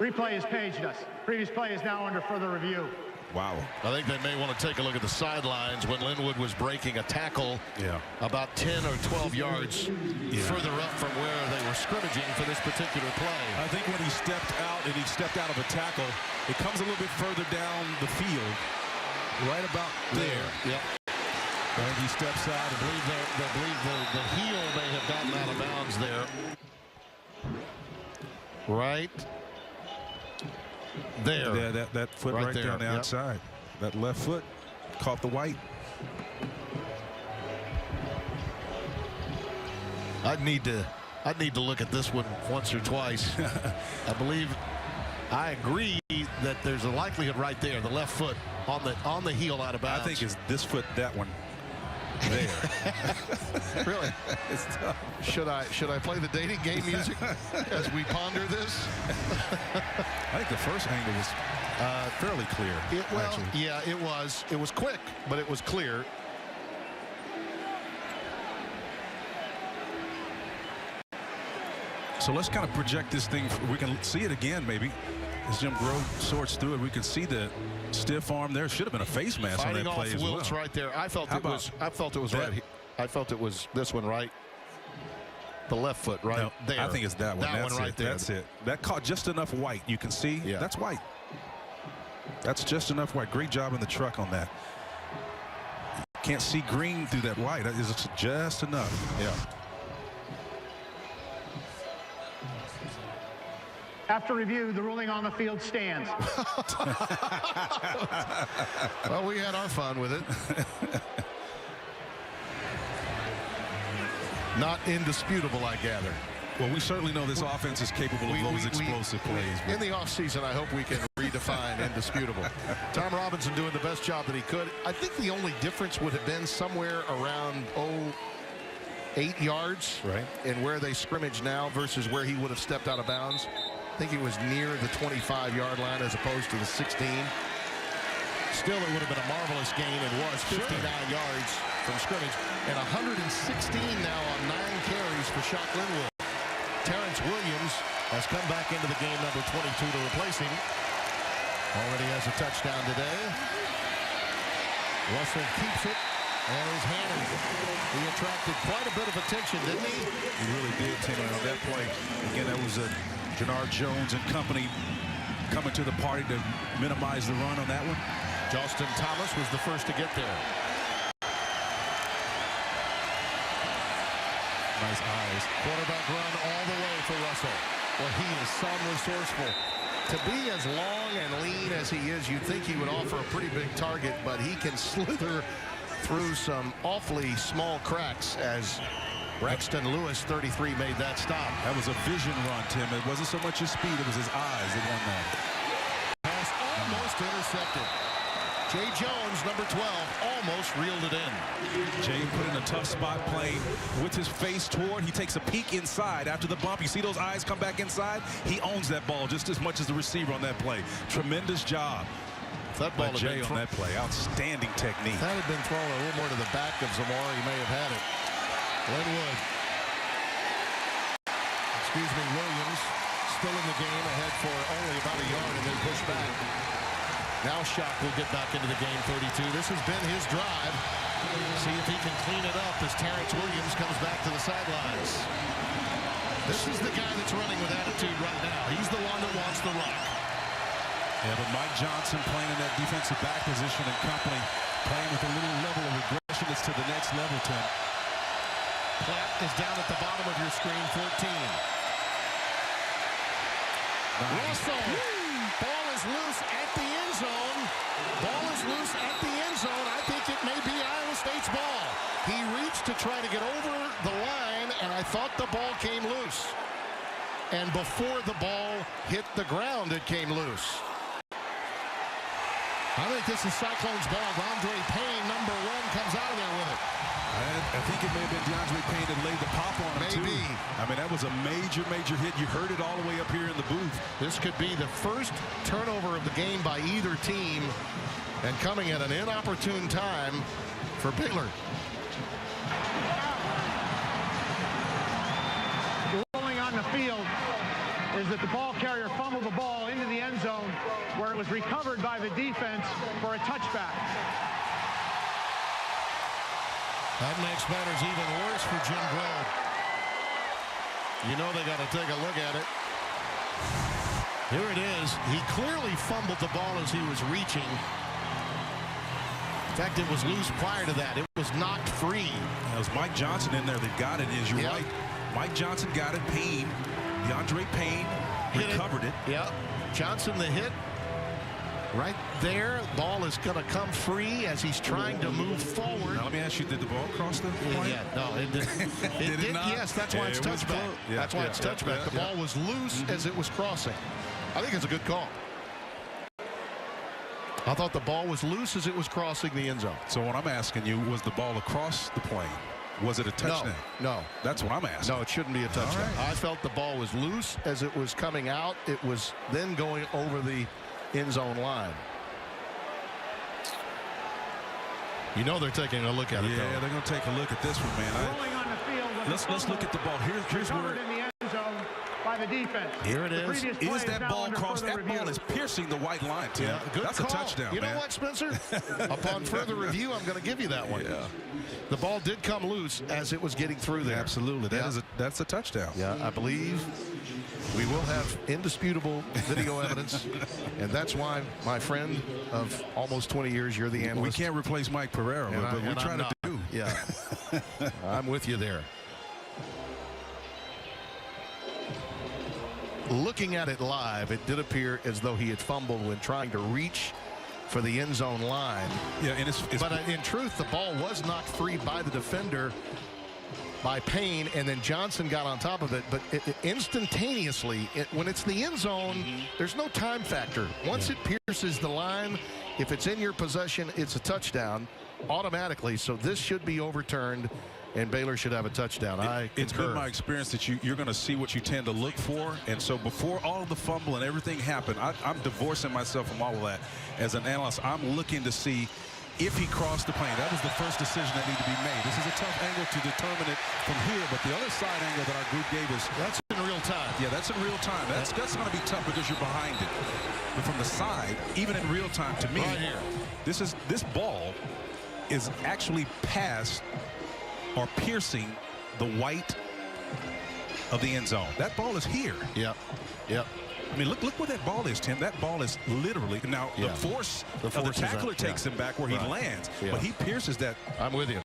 replay has paged us. Previous play is now under further review. Wow. I think they may want to take a look at the sidelines when Linwood was breaking a tackle about 10 or 12 yards further up from where they were scrimmaging for this particular play. I think when he stepped out of a tackle, it comes a little bit further down the field, right about there. Yep. And he steps out. I believe the heel may have gotten out of bounds there. Right there. Yeah, that foot right there on the outside. That left foot caught the white. I'd need to look at this one once or twice. I agree that there's a likelihood right there, the left foot on the heel out of bounds. I think it's this foot, that one. There. Really? It's tough. Should I play the dating game music as we ponder this? I think the first angle was fairly clear. Yeah, it was. It was quick, but it was clear. So let's kind of project this thing. We can see it again, maybe. As Jim Grove sorts through it, we can see the stiff arm there. Should have been a face mask on that play as well. Wiltz right there. I felt it was right. I felt it was this one right. The left foot right there. I think it's that one. That one right there. That's it. That caught just enough white. You can see that's white. That's just enough white. Great job in the truck on that. Can't see green through that white. That is just enough. Yeah. After review, the ruling on the field stands. Well, we had our fun with it. Not indisputable, I gather. Well, we certainly know this offense is capable of those explosive plays. In the offseason, I hope we can redefine indisputable. Tom Robinson doing the best job that he could. I think the only difference would have been somewhere around 8 yards in where they scrimmage now versus where he would have stepped out of bounds. I think he was near the 25-yard line as opposed to the 16. Still, it would have been a marvelous gain. It was 59 yards from scrimmage and 116 now on 9 carries for Shock Linwood. Terrence Williams has come back into the game, number 22, to replace him. Already has a touchdown today. Russell keeps it and is handed. He attracted quite a bit of attention, didn't he? He really did, Tim, on that play. Again, that was Jannard Jones and company coming to the party to minimize the run on that one. Justin Thomas was the first to get there. Nice eyes. Quarterback run all the way for Russell. Well, he is some resourceful. To be as long and lean as he is, you'd think he would offer a pretty big target, but he can slither through some awfully small cracks as Braxton Lewis, 33, made that stop. That was a vision run, Tim. It wasn't so much his speed, it was his eyes that won that. Pass almost intercepted. Jay Jones, number 12, almost reeled it in. Jay put in a tough spot playing with his face toward. He takes a peek inside after the bump. You see those eyes come back inside? He owns that ball just as much as the receiver on that play. Tremendous job. That ball by Jay on that play. Outstanding technique. If that had been thrown a little more to the back of Zamora, he may have had it. Linwood. Williams still in the game, ahead for only about a yard and then pushed back. Now Shock will get back into the game, 32. This has been his drive. See if he can clean it up as Terrence Williams comes back to the sidelines. This is the guy that's running with attitude right now. He's the one that wants the rock. Yeah, but Mike Johnson playing in that defensive back position and company, playing with a little level of aggression that's to the next level, Tim. Platt is down at the bottom of your screen, 14. Russell, ball is loose at the end zone. Ball is loose at the end zone. I think it may be Iowa State's ball. He reached to try to get over the line, and I thought the ball came loose. And before the ball hit the ground, it came loose. I think this is Cyclones ball. Andre Payne, number 1, comes out of there with it. At think it may have been DeAndre Payne that laid the pop on him, Maybe. too. I mean, that was a major, major hit. You heard it all the way up here in the booth. This could be the first turnover of the game by either team, and coming at an inopportune time for Baylor. Rolling on the field is that the ball carrier fumbled the ball into the end zone, where it was recovered by the defense for a touchback. That makes matters even worse for Jim Grove. You know they got to take a look at it. Here it is. He clearly fumbled the ball as he was reaching. In fact, it was loose prior to that. It was knocked free. That was Mike Johnson in there that got it, as you're right. Mike Johnson got it. Payne, DeAndre Payne recovered it. Yeah. Johnson the hit. Right there. Ball is going to come free as he's trying to move forward. Now, let me ask you, did the ball cross the plane? Yeah, no, it didn't. It did not? Yes, that's why it's touchback. Yeah, that's why it's touchback. The ball was loose as it was crossing. I think it's a good call. I thought the ball was loose as it was crossing the end zone. So what I'm asking you, was the ball across the plane? Was it a touchdown? No. That's what I'm asking. No, it shouldn't be a touchdown. Right. I felt the ball was loose as it was coming out. It was then going over the end zone line. You know they're taking a look at it. Yeah, they're going to take a look at this one, man. Rolling on the field. Let's look at the ball. Here's where in the end zone by the defense. Here it is. Is that ball crossed? That ball is piercing the white line, Tim. Yeah, good That's call. a touchdown, You know man. what, Spencer? Upon further review, I'm going to give you that one. Yeah. The ball did come loose as it was getting through there. Absolutely. That's a touchdown. Yeah, I believe we will have indisputable video evidence, and that's why, my friend of almost 20 years, you're the analyst. We can't replace Mike Pereira, but we're trying to do. Yeah, I'm with you there. Looking at it live, it did appear as though he had fumbled when trying to reach for the end zone line. Yeah, and it's but in truth, the ball was knocked free by the defender, by Payne, and then Johnson got on top of it. But instantaneously, when it's the end zone, there's no time factor. Once it pierces the line, if it's in your possession, it's a touchdown automatically. So this should be overturned, and Baylor should have a touchdown. It's been my experience that you're going to see what you tend to look for. And so before all of the fumble and everything happened, I'm divorcing myself from all of that. As an analyst, I'm looking to see if he crossed the plane. That was the first decision that needed to be made. This is a tough angle to determine it from here, but the other side angle that our group gave us, that's in real time. Yeah, that's in real time. That's going to be tough because you're behind it. But from the side, even in real time, to me, right here, this ball is actually past or piercing the white of the end zone. That ball is here. Yep. Yep. I mean, look where that ball is, Tim. That ball is literally now the force of the tackler takes him back where he lands, but he pierces that. I'm with you.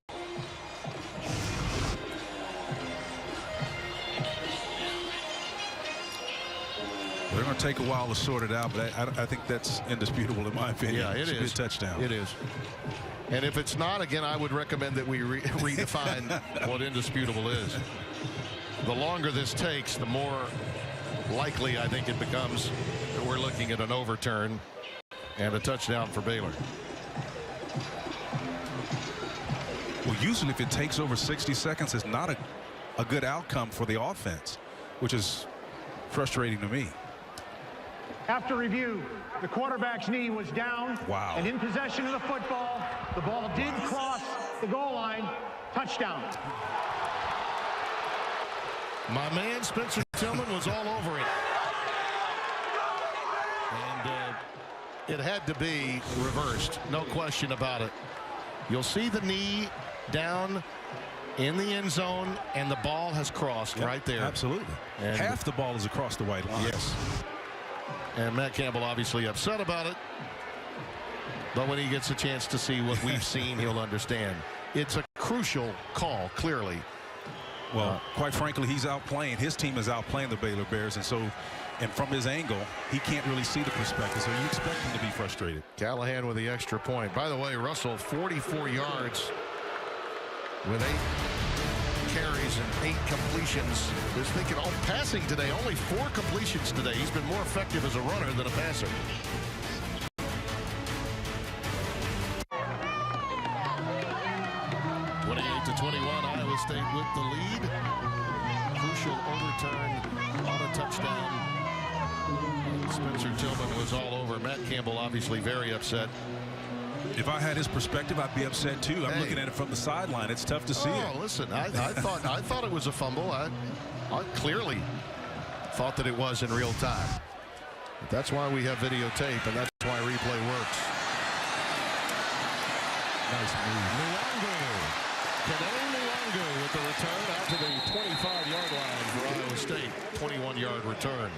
They're going to take a while to sort it out, but I think that's indisputable in my opinion. Yeah, it's a good touchdown. It is. And if it's not, again, I would recommend that we redefine what indisputable is. The longer this takes, the more likely I think it becomes that we're looking at an overturn and a touchdown for Baylor. Well, usually if it takes over 60 seconds, it's not a good outcome for the offense, which is frustrating to me. After review, the quarterback's knee was down. Wow. And in possession of the football. The ball did cross the goal line. Touchdown. My man Spencer Tillman was all over it. And it had to be reversed. No question about it. You'll see the knee down in the end zone, and the ball has crossed right there. Absolutely. And half the ball is across the white line. Yes. And Matt Campbell obviously upset about it. But when he gets a chance to see what we've seen, he'll understand. It's a crucial call, clearly. Well, quite frankly, he's outplaying. His team is outplaying the Baylor Bears. And from his angle, he can't really see the perspective. So you expect him to be frustrated. Callahan with the extra point. By the way, Russell, 44 yards with 8 carries and 8 completions. Just thinking, passing today, only 4 completions today. He's been more effective as a runner than a passer. 28-21, Iowa State with the lead. Crucial overturn on a touchdown. Spencer Tillman was all over. Matt Campbell obviously very upset. If I had his perspective, I'd be upset too. I'm looking at it from the sideline. It's tough to see it. Listen, I thought it was a fumble. I clearly thought that it was in real time. But that's why we have videotape, and that's why replay works. Nice move. Luongo with the return out to the 25-yard line for Iowa State. 21-yard return.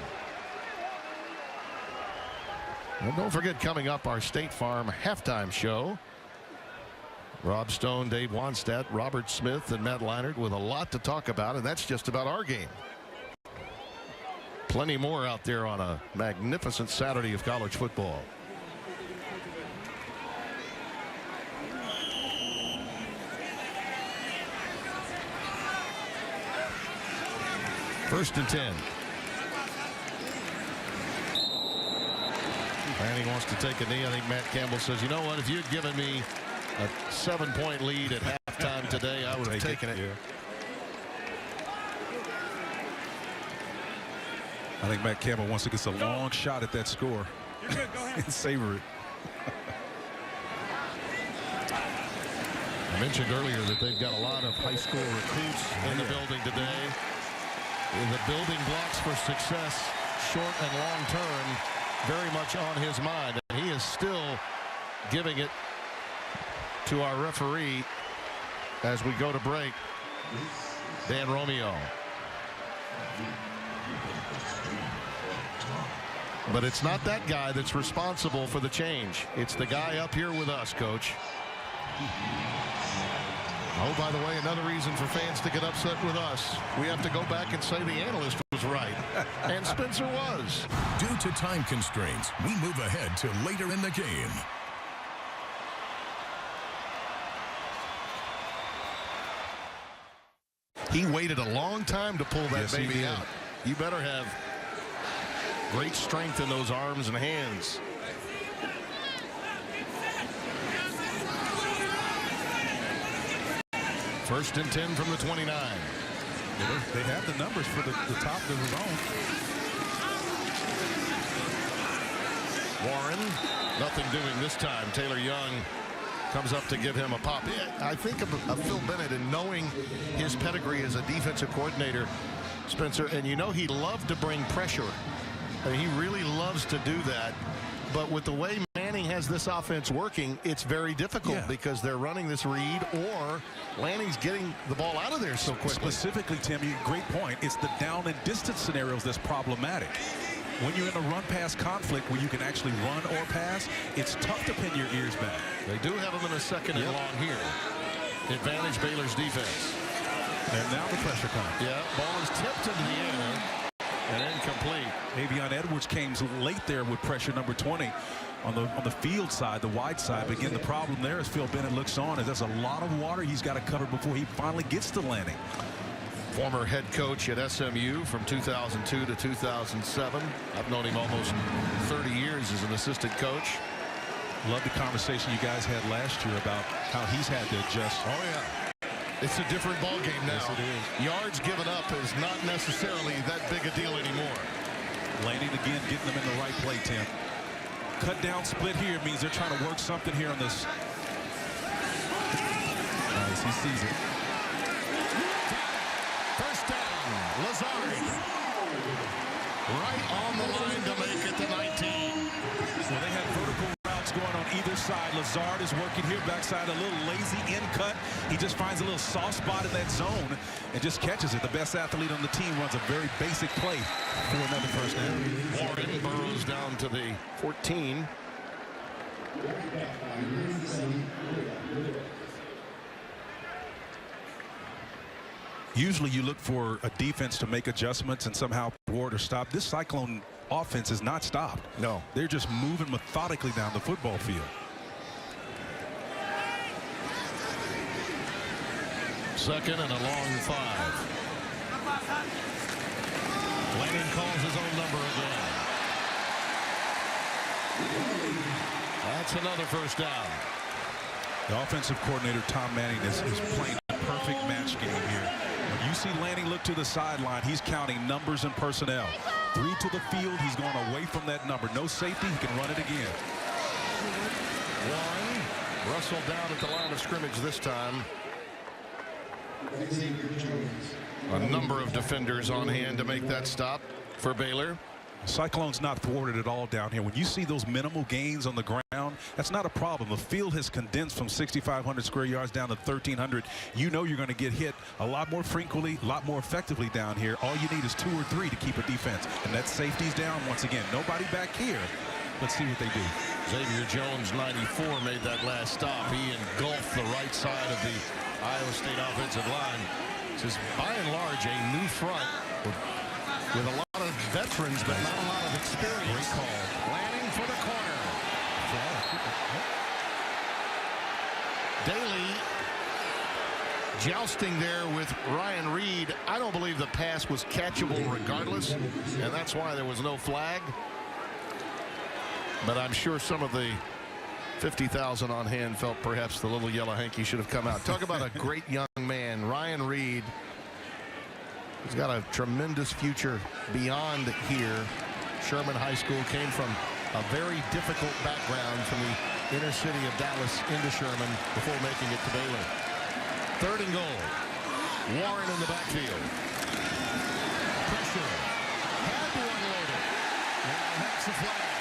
And don't forget, coming up, our State Farm halftime show. Rob Stone, Dave Wanstadt, Robert Smith, and Matt Leinart with a lot to talk about, and that's just about our game. Plenty more out there on a magnificent Saturday of college football. First and 10. Manning wants to take a knee. I think Matt Campbell says, you know what, if you'd given me a 7-point lead at halftime today, I would have taken it. Yeah. I think Matt Campbell wants to get a long shot at that score. You're good, go ahead. And savor it. I mentioned earlier that they've got a lot of high school recruits in the building today. The building blocks for success, short and long term, very much on his mind, and he is still giving it to our referee as we go to break, Dan Romeo. But it's not that guy that's responsible for the change. It's the guy up here with us, Coach. Oh, by the way, another reason for fans to get upset with us. We have to go back and say the analyst was right. And Spencer was. Due to time constraints, we move ahead to later in the game. He waited a long time to pull that baby out. You better have great strength in those arms and hands. First and 10 from the 29. They have the numbers for the top of the zone. Warren, nothing doing this time. Taylor Young comes up to give him a pop. I think of Phil Bennett and knowing his pedigree as a defensive coordinator, Spencer, and you know he loved to bring pressure. I mean, he really loves to do that. But with the way Manning has this offense working, it's very difficult because they're running this read or Lanning's getting the ball out of there so quickly. Specifically, Tim, great point. It's the down and distance scenarios that's problematic. When you're in a run-pass conflict where you can actually run or pass, it's tough to pin your ears back. They do have him in a second and long here. Advantage Baylor's defense. And now the pressure comes. Yeah, ball is tipped into the air and incomplete. Avion Edwards came late there with pressure number 20 on the field side, the wide side. But again, the problem there is Phil Bennett looks on as there's a lot of water he's got to cover before he finally gets to Lanning. Former head coach at SMU from 2002 to 2007. I've known him almost 30 years as an assistant coach. Love the conversation you guys had last year about how he's had to adjust. Oh, yeah. It's a different ball game now. Yes, it is. Yards given up is not necessarily that big a deal anymore. Lanning again getting them in the right play, Tim. Cut down split here means they're trying to work something here on this. Nice, he sees it. First down, Lazard. Right on the line to make it to 19. Well, they have vertical routes going on either side. Lazard is working here backside, a little lazy in cut. He just finds a little soft spot in that zone and just catches it. The best athlete on the team runs a very basic play for another first down. Warren burrows down to the 14. Usually you look for a defense to make adjustments and somehow thwart or stop. This Cyclone offense is not stopped. No. They're just moving methodically down the football field. Second and a long 5. Lanning calls his own number again. That's another first down. The offensive coordinator, Tom Manning, is playing perfect match game here. When you see Lanning look to the sideline, he's counting numbers and personnel. 3 to the field, he's going away from that number. No safety, he can run it again. Warren, Russell down at the line of scrimmage this time. A number of defenders on hand to make that stop for Baylor. Cyclones not thwarted at all down here. When you see those minimal gains on the ground, that's not a problem. The field has condensed from 6,500 square yards down to 1,300. You know you're going to get hit a lot more frequently, a lot more effectively down here. All you need is 2 or 3 to keep a defense. And that safety's down once again. Nobody back here. Let's see what they do. Xavier Jones, 94, made that last stop. He engulfed the right side of the Iowa State offensive line. This is, by and large, a new front with a lot of veterans, but not a lot of experience. Great call. Lanning for the corner. Daly jousting there with Ryan Reed. I don't believe the pass was catchable regardless, and that's why there was no flag. But I'm sure some of the 50,000 on hand felt perhaps the little yellow hanky should have come out. Talk about a great young man, Ryan Reed. He's got a tremendous future beyond here. Sherman High School, came from a very difficult background from the inner city of Dallas into Sherman before making it to Baylor. 3rd and goal. Warren in the backfield. Pressure. Had to unload it. And that's the flag.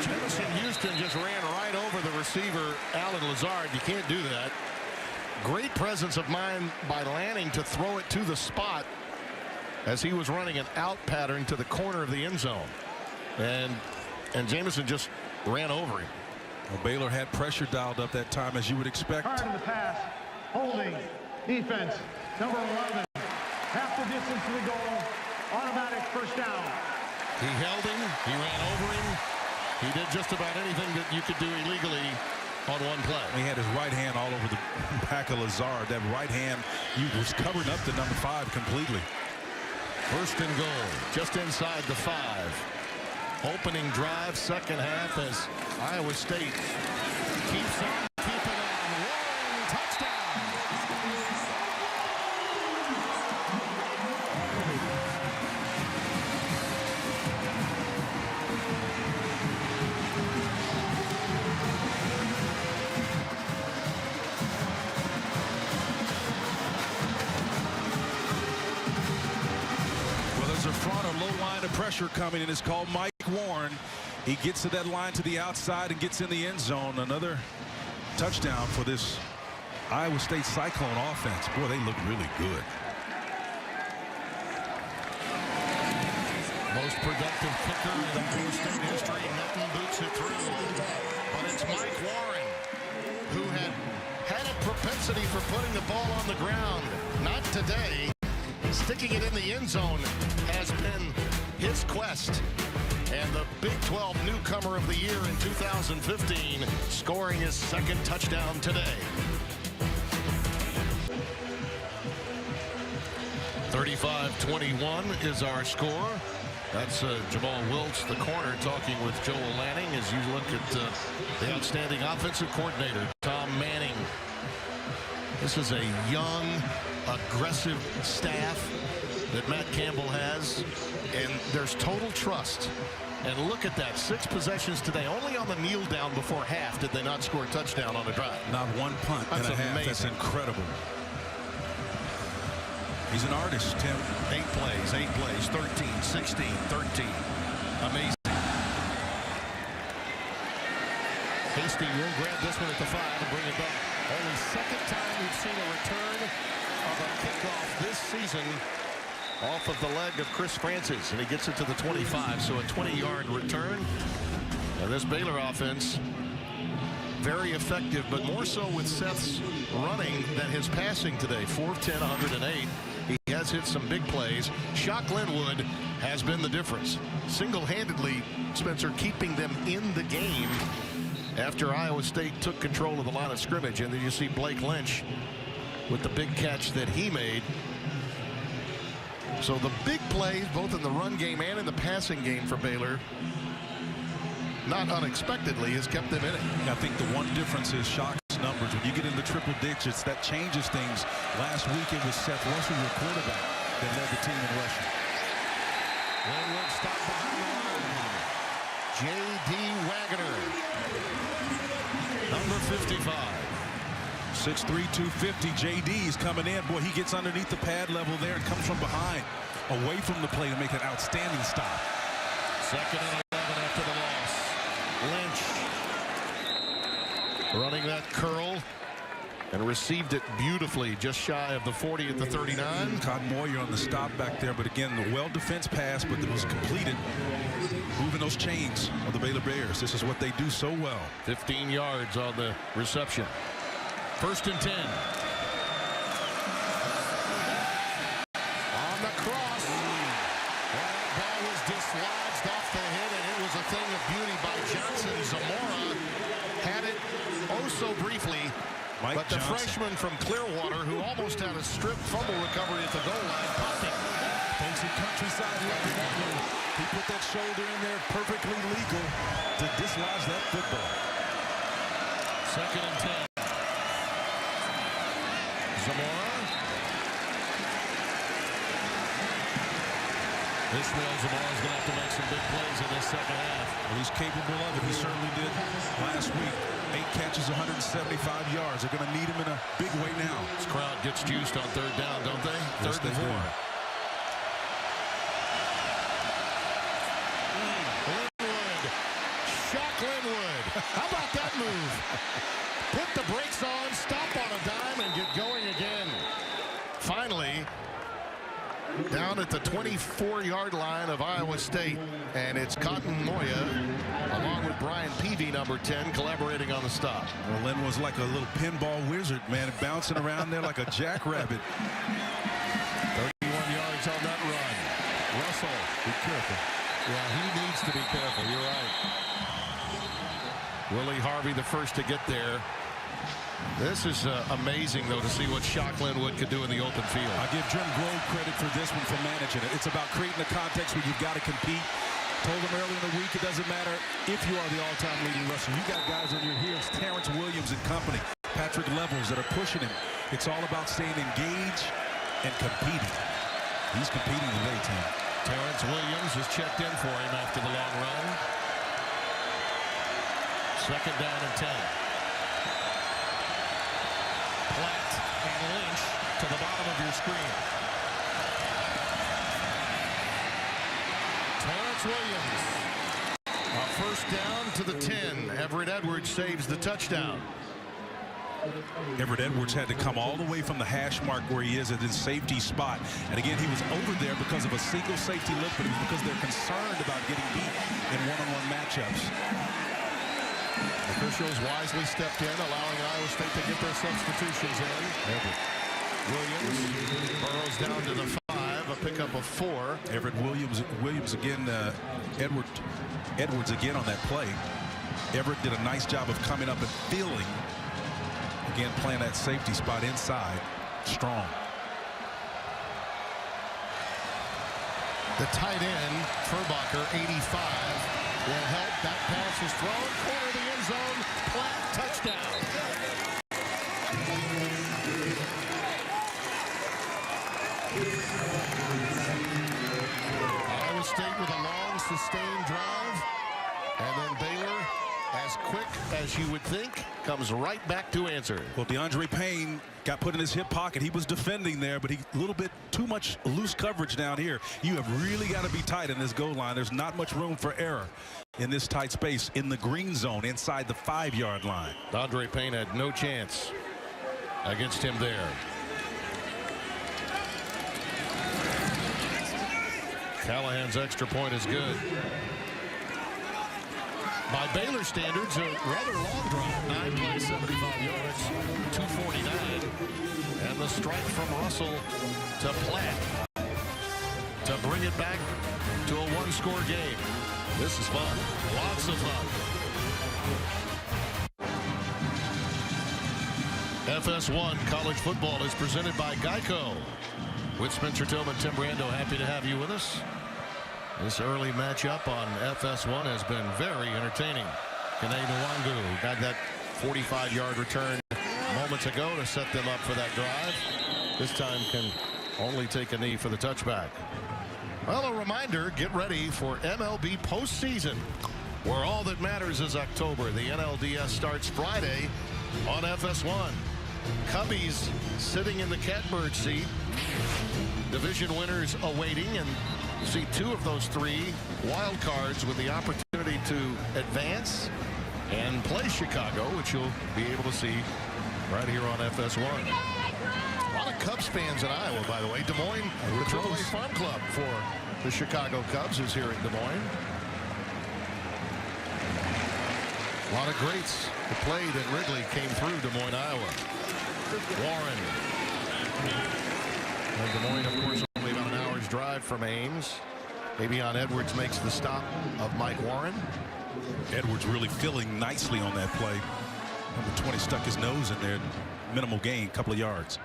Jamison Houston just ran right over the receiver, Alan Lazard. You can't do that. Great presence of mind by Lanning to throw it to the spot as he was running an out pattern to the corner of the end zone. And Jamison just ran over him. Well, Baylor had pressure dialed up that time, as you would expect. Prior to the pass, holding, defense, number 11. Half the distance to the goal, automatic first down. He held him, he ran over him. He did just about anything that you could do illegally on one play. He had his right hand all over the back of Lazard. That right hand was covering up the number 5 completely. 1st and goal, just inside the 5. Opening drive, second half, as Iowa State keeps on keeping on. Warren, touchdown. A front or low line of pressure coming, and it's called Mike Warren. He gets to that line to the outside and gets in the end zone. Another touchdown for this Iowa State Cyclone offense. Boy, they look really good. Most productive kicker in Iowa State history. Nothing boots it through. But it's Mike Warren, who had a propensity for putting the ball on the ground. Not today. Sticking it in the end zone has been his quest. And the Big 12 newcomer of the year in 2015, scoring his 2nd touchdown today. 35-21 is our score. That's Jamal Wiltz, the corner, talking with Joel Lanning as you look at the outstanding offensive coordinator, Tom Manning. This is a young, aggressive staff that Matt Campbell has, and there's total trust. And look at that, 6 possessions today. Only on the kneel down before half did they not score a touchdown on a drive. Not one punt and a half. Amazing. That's incredible. He's an artist, Tim. 8 plays, 13, 16, 13. Amazing. Hasty will grab this one at the 5 and bring it back. Only 2nd time we've seen a return of a kickoff this season off of the leg of Chris Francis, and he gets it to the 25, so a 20-yard return. And this Baylor offense, very effective, but more so with Seth's running than his passing today. 4 of 10, 108. He has hit some big plays. Shock Linwood has been the difference. Single-handedly, Spencer, keeping them in the game after Iowa State took control of the line of scrimmage. And then you see Blake Lynch with the big catch that he made. So the big plays, both in the run game and in the passing game for Baylor, not unexpectedly, has kept them in it. I think the one difference is Shock's numbers. When you get into triple digits, that changes things. Last week it was Seth Russell, your quarterback, that led the team in rushing. Linwood stopped behind the line. J.D. Wagner, number 55. 6'3", 250. JD's coming in. Boy, he gets underneath the pad level there and comes from behind, away from the play to make an outstanding stop. 2nd and 11 after the loss. Lynch running that curl and received it beautifully, just shy of the 40 at the 39. Caught Moyer on the stop back there, but again, the well-defense pass, but it was completed, moving those chains of the Baylor Bears. This is what they do so well. 15 yards on the reception. 1st and 10. On the cross. That ball was dislodged off the head, and it was a thing of beauty by Johnson. Zamora had it oh so briefly. But the freshman from Clearwater, who almost had a strip fumble recovery at the goal line, popping. Thanks to Countryside loving that one. He put that shoulder in there, perfectly legal to dislodge that football. 2nd and 10. Zamora. This means Zamora's going to have to make some big plays in this second half. Well, he's capable of it. He certainly did last week. 8 catches, 175 yards. They're going to need him in a big way now. This crowd gets juiced on 3rd down, don't they? Yes, 3rd and 4. Linwood. Shock Linwood. How about that move? Put the brakes on, stop on a dime, and get going again. Finally, down at the 24-yard line of Iowa State, and it's Cotton Moya along with Brian Peavy, number 10, collaborating on the stop. Well, Lynn was like a little pinball wizard, man, bouncing around there like a jackrabbit. 31 yards on that run. Russell, be careful. Yeah, he needs to be careful. You're right. Willie Harvey, the first to get there. This is amazing, though, to see what Shock Linwood could do in the open field. I give Jim Grove credit for this one, for managing it. It's about creating a context where you've got to compete. Told him earlier in the week, it doesn't matter if you are the all-time leading rusher. You got guys on your heels, Terrence Williams and company, Patrick Levels, that are pushing him. It's all about staying engaged and competing. He's competing today, Tim. Terrence Williams was checked in for him after the long run. 2nd down and 10. Platt and Lynch to the bottom of your screen. Terrence Williams. A 1st down to the 10. Everett Edwards saves the touchdown. Everett Edwards had to come all the way from the hash mark where he is at his safety spot. And again, he was over there because of a single safety look, but it was because they're concerned about getting beat in one-on-one matchups. Officials wisely stepped in, allowing Iowa State to get their substitutions in. Williams burrows down to the 5, a pickup of 4. Everett Williams again, Edwards again on that play. Everett did a nice job of coming up and feeling. Again, playing that safety spot inside. Strong. The tight end, Furbacher, 85, will help. That pass is thrown. Corner of the end zone. Platt, touchdown. Iowa State with a long, sustained drive. And then Baylor, as quick as you would think, comes right back to answer. Well, DeAndre Payne got put in his hip pocket. He was defending there, but he a little bit too much loose coverage down here. You have really got to be tight in this goal line. There's not much room for error in this tight space in the green zone inside the 5-yard line. DeAndre Payne had no chance against him there. Callahan's extra point is good. By Baylor standards, a rather long drive. 9 plays, 75 yards, 249. And the strike from Russell to Platt to bring it back to a 1-score game. This is fun. Lots of fun. FS1 College Football is presented by Geico. With Spencer Tillman, Tim Brando, happy to have you with us. This early matchup on FS1 has been very entertaining. Kene Nwangu got that 45-yard return moments ago to set them up for that drive. This time can only take a knee for the touchback. Well, a reminder, get ready for MLB postseason, where all that matters is October. The NLDS starts Friday on FS1. Cubbies sitting in the catbird seat. Division winners awaiting, and you see 2 of those 3 wild cards with the opportunity to advance and play Chicago, which you'll be able to see right here on FS1. A lot of Cubs fans in Iowa, by the way. Des Moines, the AAA Farm Club for the Chicago Cubs is here in Des Moines. A lot of greats who played at Wrigley came through Des Moines, Iowa. Warren. And Des Moines, of course, only about an hour's drive from Ames. Fabian Edwards makes the stop of Mike Warren. Edwards really filling nicely on that play. Number 20 stuck his nose in there. Minimal gain, couple of yards.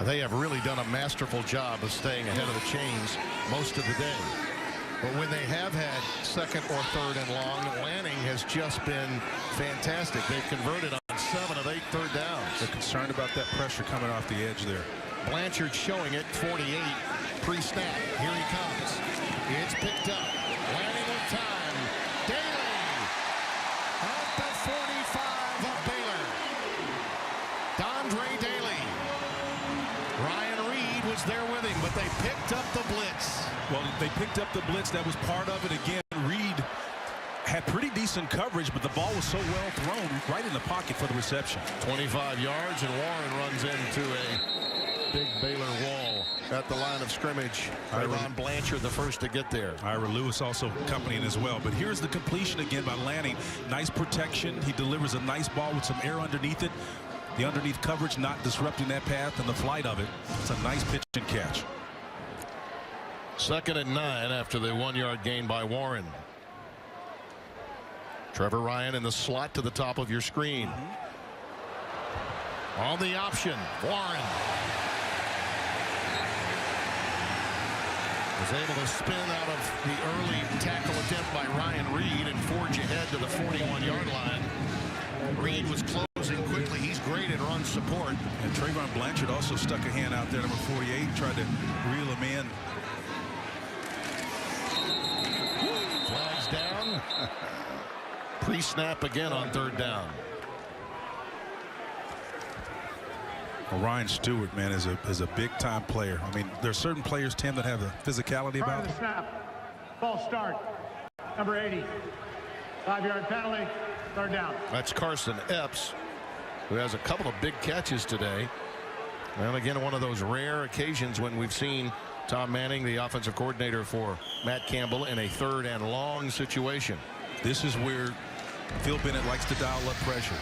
They have really done a masterful job of staying ahead of the chains most of the day. But when they have had second or third and long, Lanning has just been fantastic. They've converted on 7 of 8 third downs. They're concerned about that pressure coming off the edge there. Blanchard showing it, 48, pre-snap. Here he comes. It's picked up. Lanning with time. Daly at the 45 of Baylor. Dondre Daly. Ryan Reed was there with him, but they picked up the blitz. Well, they picked up the blitz. That was part of it. Again, Reed had pretty decent coverage, but the ball was so well thrown right in the pocket for the reception. 25 yards, and Warren runs into a big Baylor wall at the line of scrimmage. Ron Blanchard, the first to get there. Ira Lewis also accompanying as well. But here's the completion again by Lanning. Nice protection. He delivers a nice ball with some air underneath it. The underneath coverage not disrupting that path and the flight of it. It's a nice pitch and catch. 2nd and 9 after the 1-yard gain by Warren. Trevor Ryan in the slot to the top of your screen. On the option, Warren was able to spin out of the early tackle attempt by Ryan Reed and forge ahead to the 41-yard line. Reed was closing quickly. He's great at run support. And Trayvon Blanchard also stuck a hand out there, number 48, tried to reel him in. Flags down. Pre-snap again on 3rd down. Well, Ryan Stewart, man, is a big-time player. I mean, there are certain players, Tim, that have a physicality about them. Snap. Ball start. Number 80. 5-yard penalty. 3rd down. That's Carson Epps, who has a couple of big catches today. And again, one of those rare occasions when we've seen Tom Manning, the offensive coordinator for Matt Campbell, in a 3rd and long situation. This is where Phil Bennett likes to dial up pressure.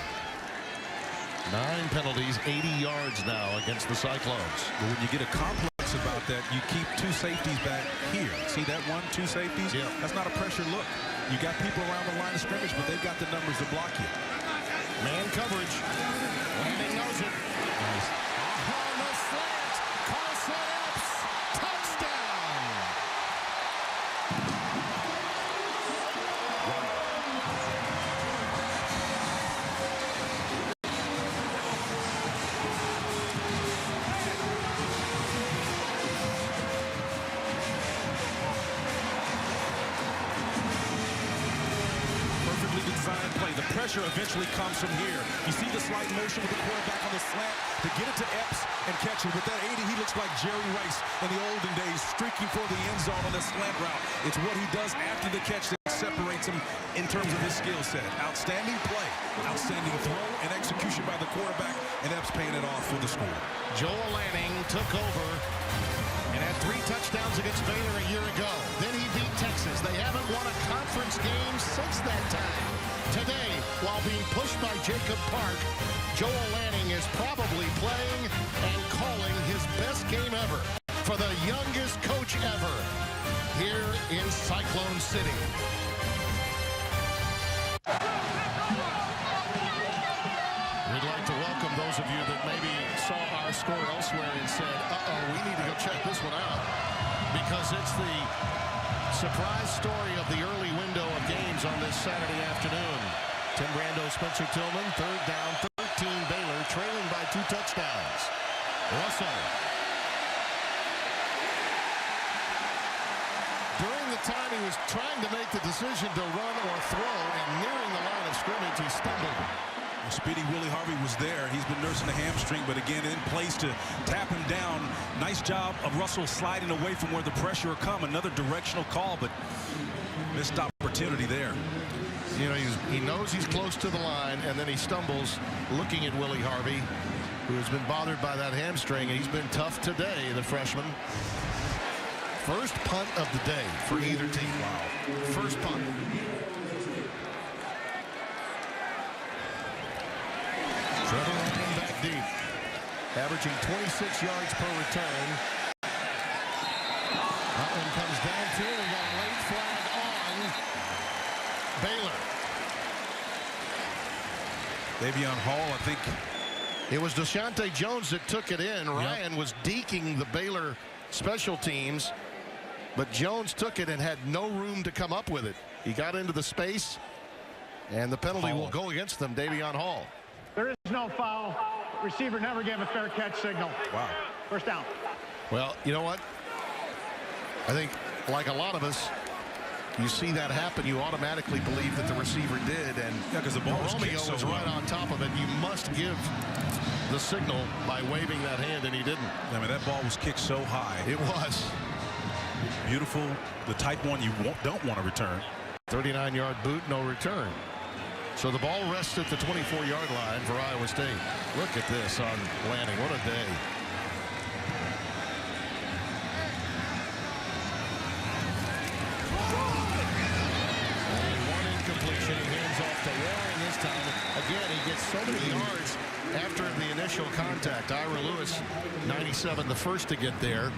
9 penalties, 80 yards now against the Cyclones. But when you get a complex about that, you keep 2 safeties back here. See that 1-2 safeties? Yeah. That's not a pressure look. You got people around the line of scrimmage, but they've got the numbers to block you. Man coverage. Lanning knows it. Nice. On the slant. Carson Epps. Touchdown. Designed play. The pressure eventually comes from here. You see the slight motion with the quarterback on the slant to get it to Epps and catch it. With that 80, he looks like Jerry Rice in the olden days, streaking for the end zone on the slant route. It's what he does after the catch that separates him in terms of his skill set. Outstanding play, outstanding throw and execution by the quarterback, and Epps paying it off for the score. Joel Lanning took over and had 3 touchdowns against Baylor a year ago. Then he beat Texas. They haven't won a conference game since that time. Today, while being pushed by Jacob Park, Joel Lanning is probably playing and calling his best game ever for the youngest coach ever here in Cyclone City. We'd like to welcome those of you that maybe saw our score elsewhere and said, uh-oh, we need to go check this one out. because it's the surprise story of the early window of games on this Saturday afternoon. Tim Brando, Spencer Tillman, third down, 13 Baylor, trailing by 2 touchdowns. Russell. During the time he was trying to make the decision to run or throw and nearing the line of scrimmage, he stumbled. Speedy Willie Harvey was there. He's been nursing a hamstring, but again in place to tap him down. Nice job of Russell sliding away from where the pressure will come. Another directional call, but missed opportunity there. You know, he knows he's close to the line, and then he stumbles looking at Willie Harvey, who has been bothered by that hamstring, and he's been tough today, the freshman. First punt of the day for either team. Wow. First punt. Trevor running back deep, averaging 26 yards per return. That one comes downfield and got a late flag on Baylor. Davion Hall, I think. It was Deshante Jones that took it in. Ryan was deking the Baylor special teams, but Jones took it and had no room to come up with it. He got into the space, and the penalty will go against them. Davion Hall. There is no foul. Receiver never gave a fair catch signal. Wow. First down. Well, you know what? I think, like a lot of us, you see that happen, you automatically believe that the receiver did, and because the ball was Romeo right on top of it. You must give the signal by waving that hand, and he didn't. I mean, that ball was kicked so high. It was. Beautiful. The type one you don't want to return. 39-yard boot, no return. So the ball rests at the 24-yard line for Iowa State. Look at this on Lanning. What a day. Only one incompletion. He hands off to Warren this time. Again, he gets so many yards after the initial contact. Ira Lewis, 97, the first to get there.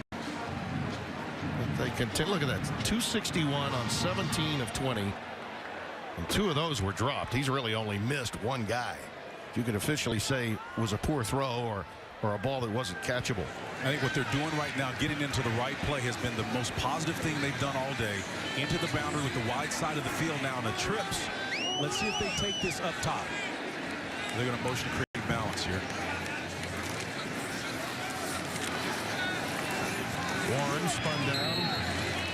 They continue. Look at that. 261 on 17 of 20. And 2 of those were dropped. He's really only missed 1 guy. You could officially say was a poor throw or a ball that wasn't catchable. I think what they're doing right now, getting into the right play, has been the most positive thing they've done all day. Into the boundary with the wide side of the field now, and the trips. Let's see if they take this up top. They're going to motion create balance here. Warren spun down.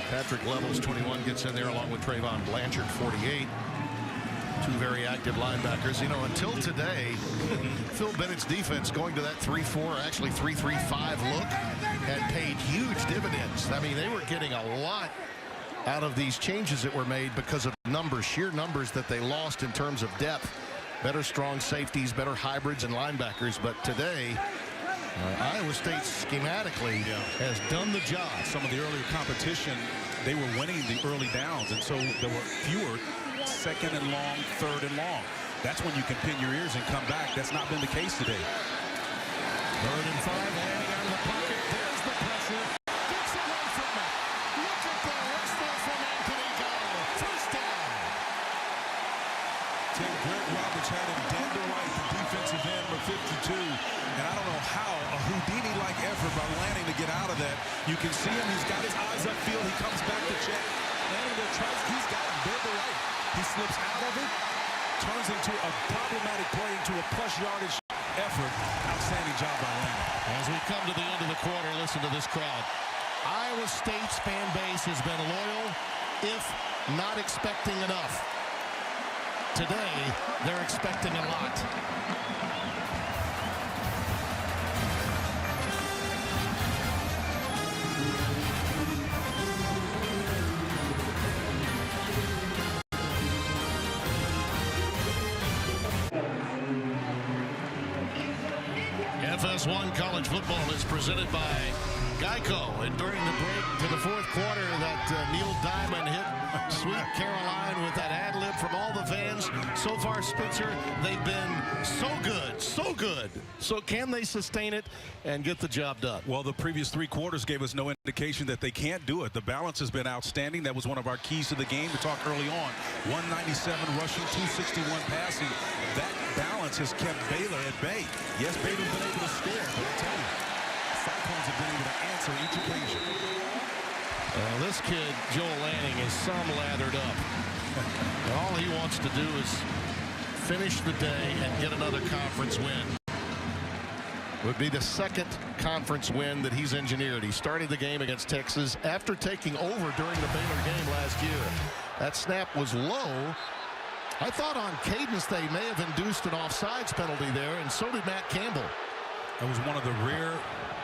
Patrick Levels, 21, gets in there along with Trayvon Blanchard, 48. 2 very active linebackers. You know, until today, Phil Bennett's defense going to that 3-4, actually 3-3-5 look had paid huge dividends. I mean, they were getting a lot out of these changes that were made because of numbers, sheer numbers that they lost in terms of depth. Better strong safeties, better hybrids and linebackers. But today, Iowa State schematically has done the job. Some of the earlier competition, they were winning the early downs, and so there were fewer second and long, third and long. That's when you can pin your ears and come back. That's not been the case today. 3rd and 5, Lanning out of the pocket. There's the pressure. Gets away from it. Look at the wrestler from Anthony Gallo. First down. Greg Roberts had him dead to right, the defensive end for 52. And I don't know how a Houdini-like effort by Lanning to get out of that. You can see him. He's got his eyes upfield. He comes back to check. Lanning will try. He's got him dead to right. He slips out of it, turns into a problematic play, into a plus yardage effort. Outstanding job by Lanning. As we come to the end of the quarter, listen to this crowd. Iowa State's fan base has been loyal, if not expecting enough. Today, they're expecting a lot. FS1 College Football is presented by Geico. And during the break to the 4th quarter, that Neil Diamond hit Sweet Caroline with that ad-lib from all the fans. So far, Spencer, they've been so good, so good. So can they sustain it and get the job done? Well, the previous 3 quarters gave us no indication that they can't do it. The balance has been outstanding. That was one of our keys to the game. We talked early on. 197 rushing, 261 passing. That balance has kept Baylor at bay. Yes, Baylor's been able to score, but I tell you, Cyclones have been able to answer each occasion. Well, this kid, Joel Lanning, is some lathered up. And all he wants to do is finish the day and get another conference win. Would be the second conference win that he's engineered. He started the game against Texas after taking over during the Baylor game last year. That snap was low. I thought on cadence they may have induced an offsides penalty there, and so did Matt Campbell. That was one of the rare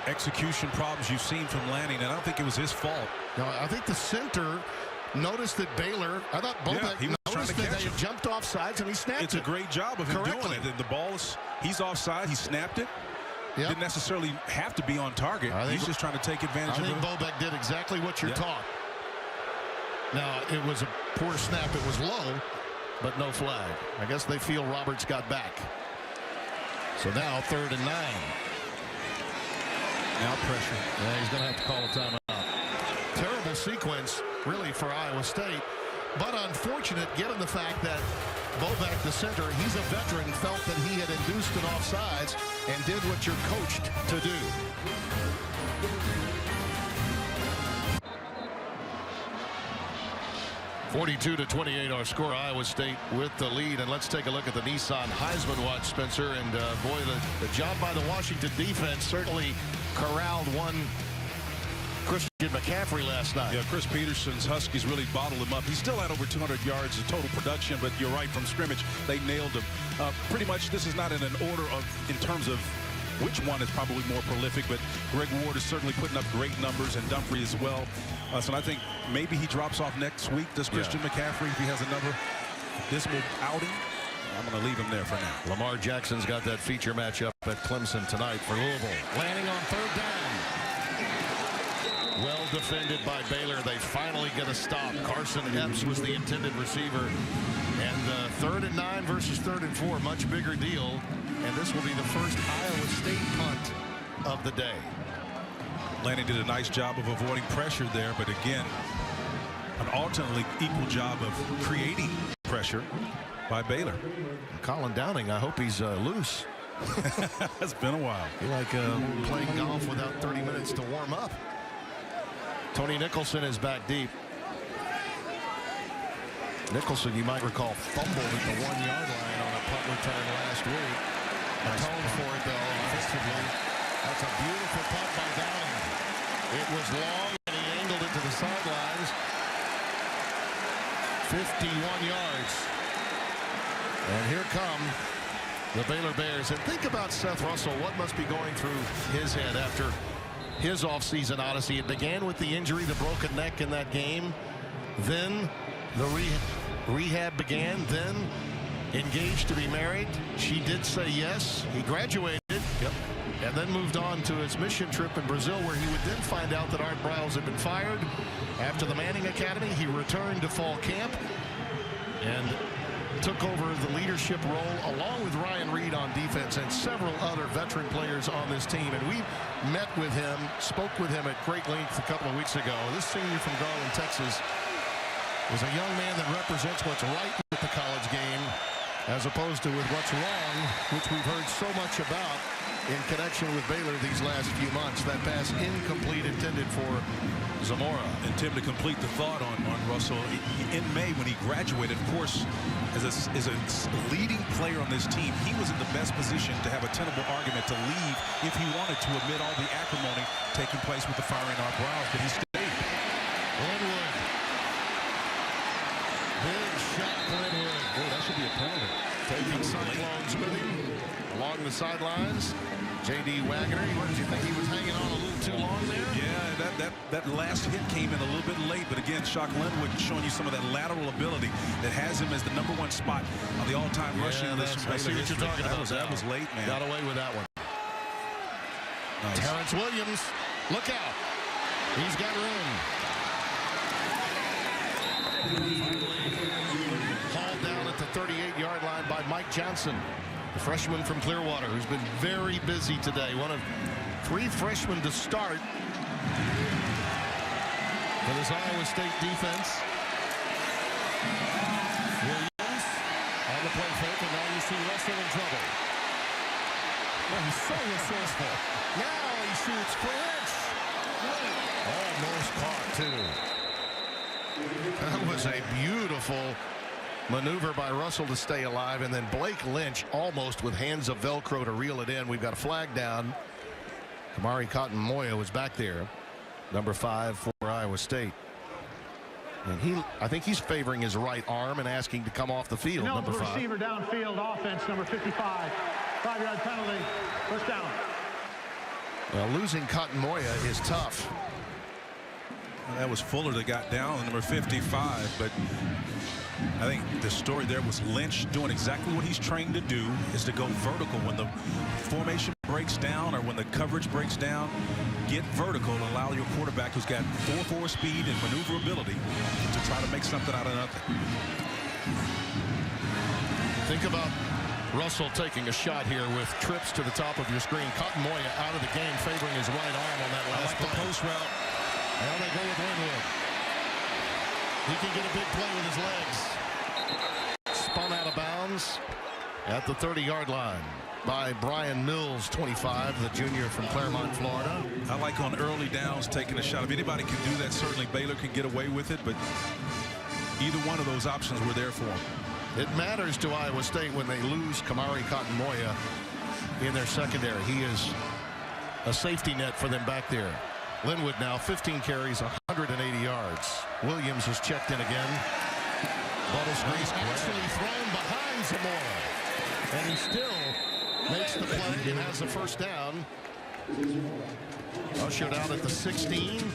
execution problems you've seen from Lanning, and I don't think it was his fault. No, I think the center noticed that Baylor, I thought Bobek noticed that they had jumped offsides, and he snapped it. It's a great job of him doing it. The ball is, he's offside, he snapped it. Yep. Didn't necessarily have to be on target. He's just trying to take advantage of it. I think Bobek did exactly what you're taught. Now, it was a poor snap. It was low, but no flag. I guess they feel Roberts got back. So now 3rd and 9. Now pressure. Yeah, he's going to have to call a timeout. Terrible sequence, really, for Iowa State. But unfortunate, given the fact that Bobek, the center, he's a veteran, felt that he had induced an offsides and did what you're coached to do. (42-28) our score. Iowa State with the lead. And let's take a look at the Nissan Heisman watch, Spencer. And boy, the job by the Washington defense certainly corralled one Christian McCaffrey last night. Yeah, Chris Peterson's Huskies really bottled him up. He still had over 200 yards of total production, but you're right, from scrimmage, they nailed him. Pretty much this is not in an order of, in terms of which one is probably more prolific, but Greg Ward is certainly putting up great numbers, and Dumfries as well. So I think maybe he drops off next week. Does Christian McCaffrey, if he has another dismal outing? I'm going to leave him there for now. Lamar Jackson's got that feature matchup at Clemson tonight for Louisville. Landing on 3rd down. Well defended by Baylor. They finally get a stop. Carson Epps was the intended receiver. And 3rd and 9 versus 3rd and 4, much bigger deal. And this will be the first Iowa State punt of the day. Lanning did a nice job of avoiding pressure there, but again, an alternately equal job of creating pressure by Baylor. Colin Downing, I hope he's loose. It's been a while. You're like playing golf without 30 minutes to warm up. Tony Nicholson is back deep. Nicholson, you might recall, fumbled at the 1-yard line on a punt return last week. Atoned for it, though, offensively. That's a beautiful punt by Downing. It was long, and he angled it to the sidelines. 51 yards. And here come the Baylor Bears. And think about Seth Russell, what must be going through his head after his offseason odyssey. It began with the injury, the broken neck in that game. Then the rehab began. Then engaged to be married. She did say yes. He graduated. Yep. And then moved on to his mission trip in Brazil, where he would then find out that Art Briles had been fired. After the Manning Academy, he returned to fall camp and took over the leadership role along with Ryan Reed on defense and several other veteran players on this team. And we met with him, spoke with him at great length a couple of weeks ago. This senior from Garland, Texas, is a young man that represents what's right with the college game as opposed to with what's wrong, which we've heard so much about in connection with Baylor these last few months. That pass incomplete, intended for Zamora. And Tim, to complete the thought on Russell, in May when he graduated, of course, as a leading player on this team, he was in the best position to have a tenable argument to leave if he wanted to, amid all the acrimony taking place with the firing Art Briles, but he stayed. Glenwood. Big shot, Glenwood. Boy, that should be a penalty. Taking Cyclones with him along the sidelines. J.D. Wagner, what did you think? He was hanging on a little too long there? Yeah, that last hit came in a little bit late, but again, Shock Glenwood showing you some of that lateral ability that has him as the #1 spot on the all-time rushing list. I see what you're talking about. That was late, man. Got away with that one. Nice. Terrence Williams, look out. He's got room. Hauled down at the 38-yard line by Mike Johnson, the freshman from Clearwater, who's been very busy today. One of 3 freshmen to start for this Iowa State defense. Williams on the play fake, and now you see Russell in trouble. Well, he's so resourceful. Now he shoots Prince. Almost caught, too. That was a beautiful maneuver by Russell to stay alive, and then Blake Lynch almost with hands of Velcro to reel it in. We've got a flag down. Kamari Cotton-Moya was back there, number 5 for Iowa State. And I think he's favoring his right arm and asking to come off the field, number 5. Receiver downfield, offense, number 55. 5-yard penalty, first down. Well, losing Cotton-Moya is tough. That was Fuller that got down, number 55, but I think the story there was Lynch doing exactly what he's trained to do, is to go vertical when the formation breaks down or when the coverage breaks down. Get vertical and allow your quarterback, who's got 4.4 speed and maneuverability, to try to make something out of nothing. Think about Russell taking a shot here with trips to the top of your screen. Cotton-Moya out of the game, favoring his right arm on that last play. The post route. Now they go with Linwood. He can get a big play with his legs. Spun out of bounds at the 30-yard line by Brian Mills, 25, the junior from Claremont, Florida. I like on early downs taking a shot. If anybody can do that, certainly Baylor can get away with it, but either one of those options were there for them. It matters to Iowa State when they lose Kamari Cotton-Moya in their secondary. He is a safety net for them back there. Linwood now 15 carries, 180 yards. Williams has checked in again. Bubble screen actually thrown behind Zamora. And he still makes the play and has a first down. Ushered out at the 16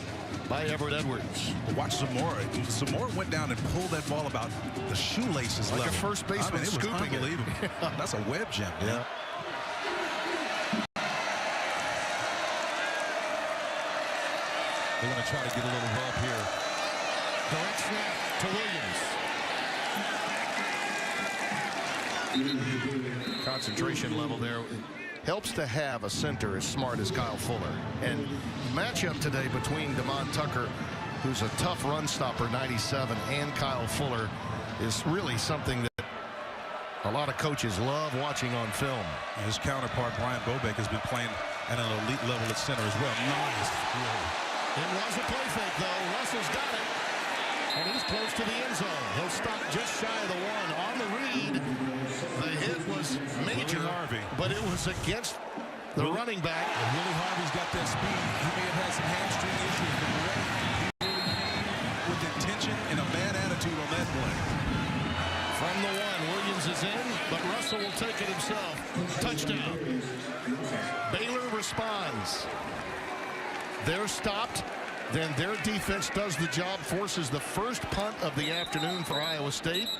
by Everett Edwards. Watch Zamora. Zamora went down and pulled that ball about the shoelaces like level. a first baseman, it was scooping unbelievable. it. That's a web gem. Yeah. They're going to try to get a little help here. Direct snap to Williams. Concentration level there. It helps to have a center as smart as Kyle Fuller. And matchup today between Damon Tucker, who's a tough run stopper, 97, and Kyle Fuller is really something that a lot of coaches love watching on film. His counterpart, Brian Bobeck, has been playing at an elite level at center as well. Nice. It was a play fake, though. Russell's got it. And he's close to the end zone. He'll stop just shy of the 1. On the read, the hit was major, but it was against the running back. And Willie Harvey's got that speed. He may have had some hamstring issues, but he really came with intention and a bad attitude on that play. From the 1, Williams is in, but Russell will take it himself. Touchdown. Baylor responds. They're stopped. Then their defense does the job, forces the first punt of the afternoon for Iowa State.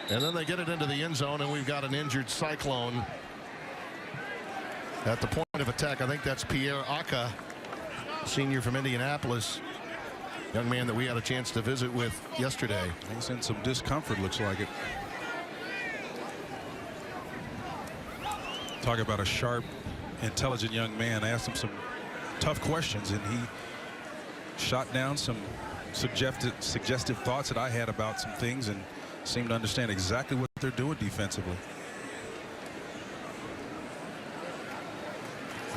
And then they get it into the end zone, and we've got an injured Cyclone at the point of attack. I think that's Pierre Aka, senior from Indianapolis. Young man that we had a chance to visit with yesterday. He's in some discomfort, looks like it. Talk about a sharp, intelligent young man. I asked him some tough questions, and he shot down some suggestive thoughts that I had about some things and seemed to understand exactly what they're doing defensively.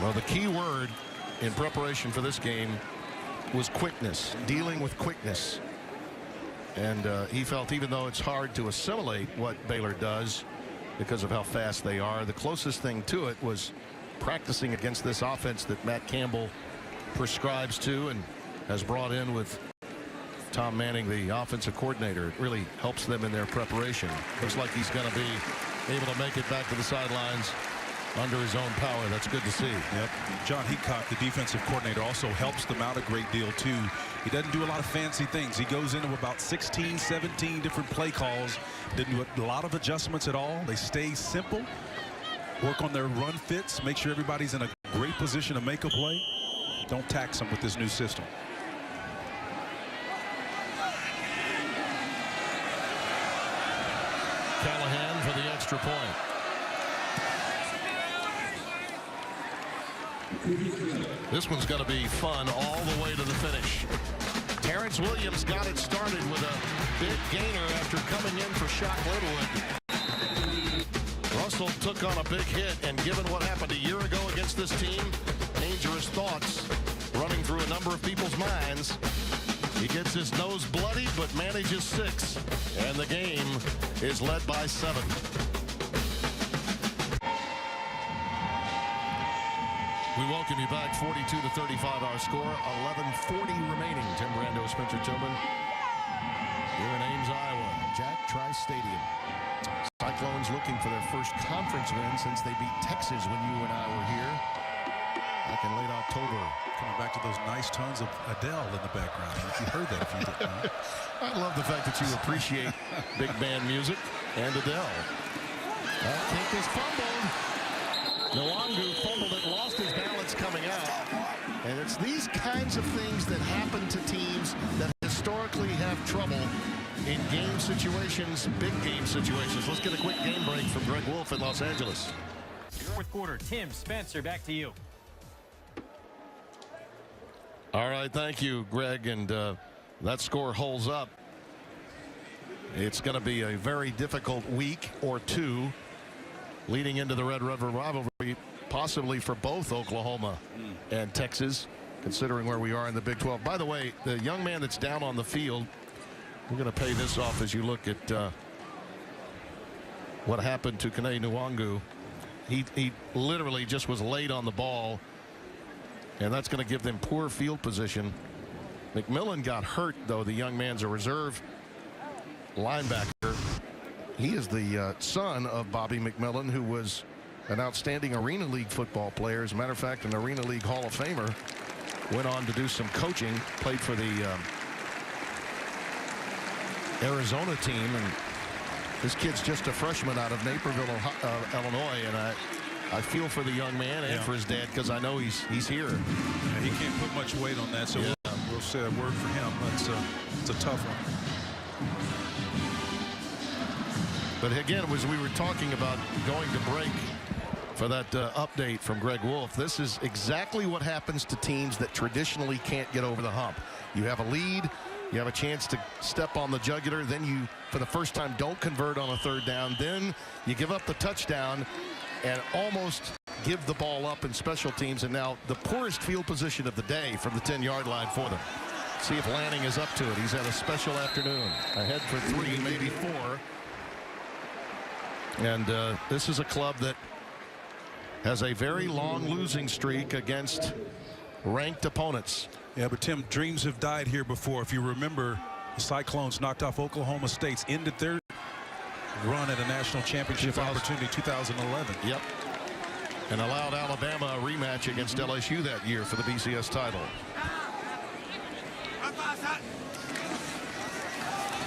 Well, the key word in preparation for this game was quickness, dealing with quickness. And he felt, even though it's hard to assimilate what Baylor does because of how fast they are, the closest thing to it was practicing against this offense that Matt Campbell prescribes to and has brought in with Tom Manning, the offensive coordinator. It really helps them in their preparation. Looks like he's going to be able to make it back to the sidelines under his own power. That's good to see. Yep. John Heacock, the defensive coordinator, also helps them out a great deal too. He doesn't do a lot of fancy things. He goes into about 16, 17 different play calls. Didn't do a lot of adjustments at all. They stay simple, work on their run fits, make sure everybody's in a great position to make a play. Don't tax them with this new system. Callahan for the extra point. This one's going to be fun all the way to the finish. Terrence Williams got it started with a big gainer after coming in for Shock Littlewood. Russell took on a big hit, and given what happened a year ago against this team, dangerous thoughts running through a number of people's minds. He gets his nose bloody, but manages 6. And the game is led by 7. We welcome you back. 42-35 our score. 11:40 remaining. Tim Brando, Spencer Tillman. Here in Ames, Iowa. Jack Trice Stadium. Cyclones looking for their first conference win since they beat Texas when you and I were here back in late October. Coming back to those nice tones of Adele in the background. If you heard that, if you didn't know. I love the fact that you appreciate big band music and Adele. That kick is fumbled. Nwangu fumbled it, lost his balance coming out. And it's these kinds of things that happen to teams that historically have trouble in game situations, big game situations. Let's get a quick game break from Greg Wolf in Los Angeles. Fourth quarter, Tim Spencer, back to you. All right, thank you, Greg. And that score holds up. It's going to be a very difficult week or two leading into the Red River rivalry, possibly for both Oklahoma and Texas, considering where we are in the Big 12. By the way, the young man that's down on the field, we're going to pay this off as you look at what happened to Kene Nwangu. He literally just was laid on the ball, and that's going to give them poor field position. McMillan got hurt, though. The young man's a reserve linebacker. He is the son of Bobby McMillan, who was an outstanding Arena League football player. As a matter of fact, an Arena League Hall of Famer. Went on to do some coaching, played for the Arizona team, and this kid's just a freshman out of Naperville, Illinois, and I feel for the young man and for his dad, because I know he's here. Yeah, he can't put much weight on that, so we'll say a word for him. It's a tough one. But again, as we were talking about going to break for that update from Greg Wolf, this is exactly what happens to teams that traditionally can't get over the hump. You have a lead, you have a chance to step on the jugular, then you, for the first time, don't convert on a 3rd down, then you give up the touchdown and almost give the ball up in special teams, and now the poorest field position of the day from the 10-yard line for them. See if Lanning is up to it. He's had a special afternoon. Ahead for 3, maybe 4. And this is a club that has a very long losing streak against ranked opponents. Yeah, but Tim, dreams have died here before. If you remember, the Cyclones knocked off Oklahoma State, ended their run at a national championship opportunity 2011. Yep. And allowed Alabama a rematch against LSU that year for the BCS title.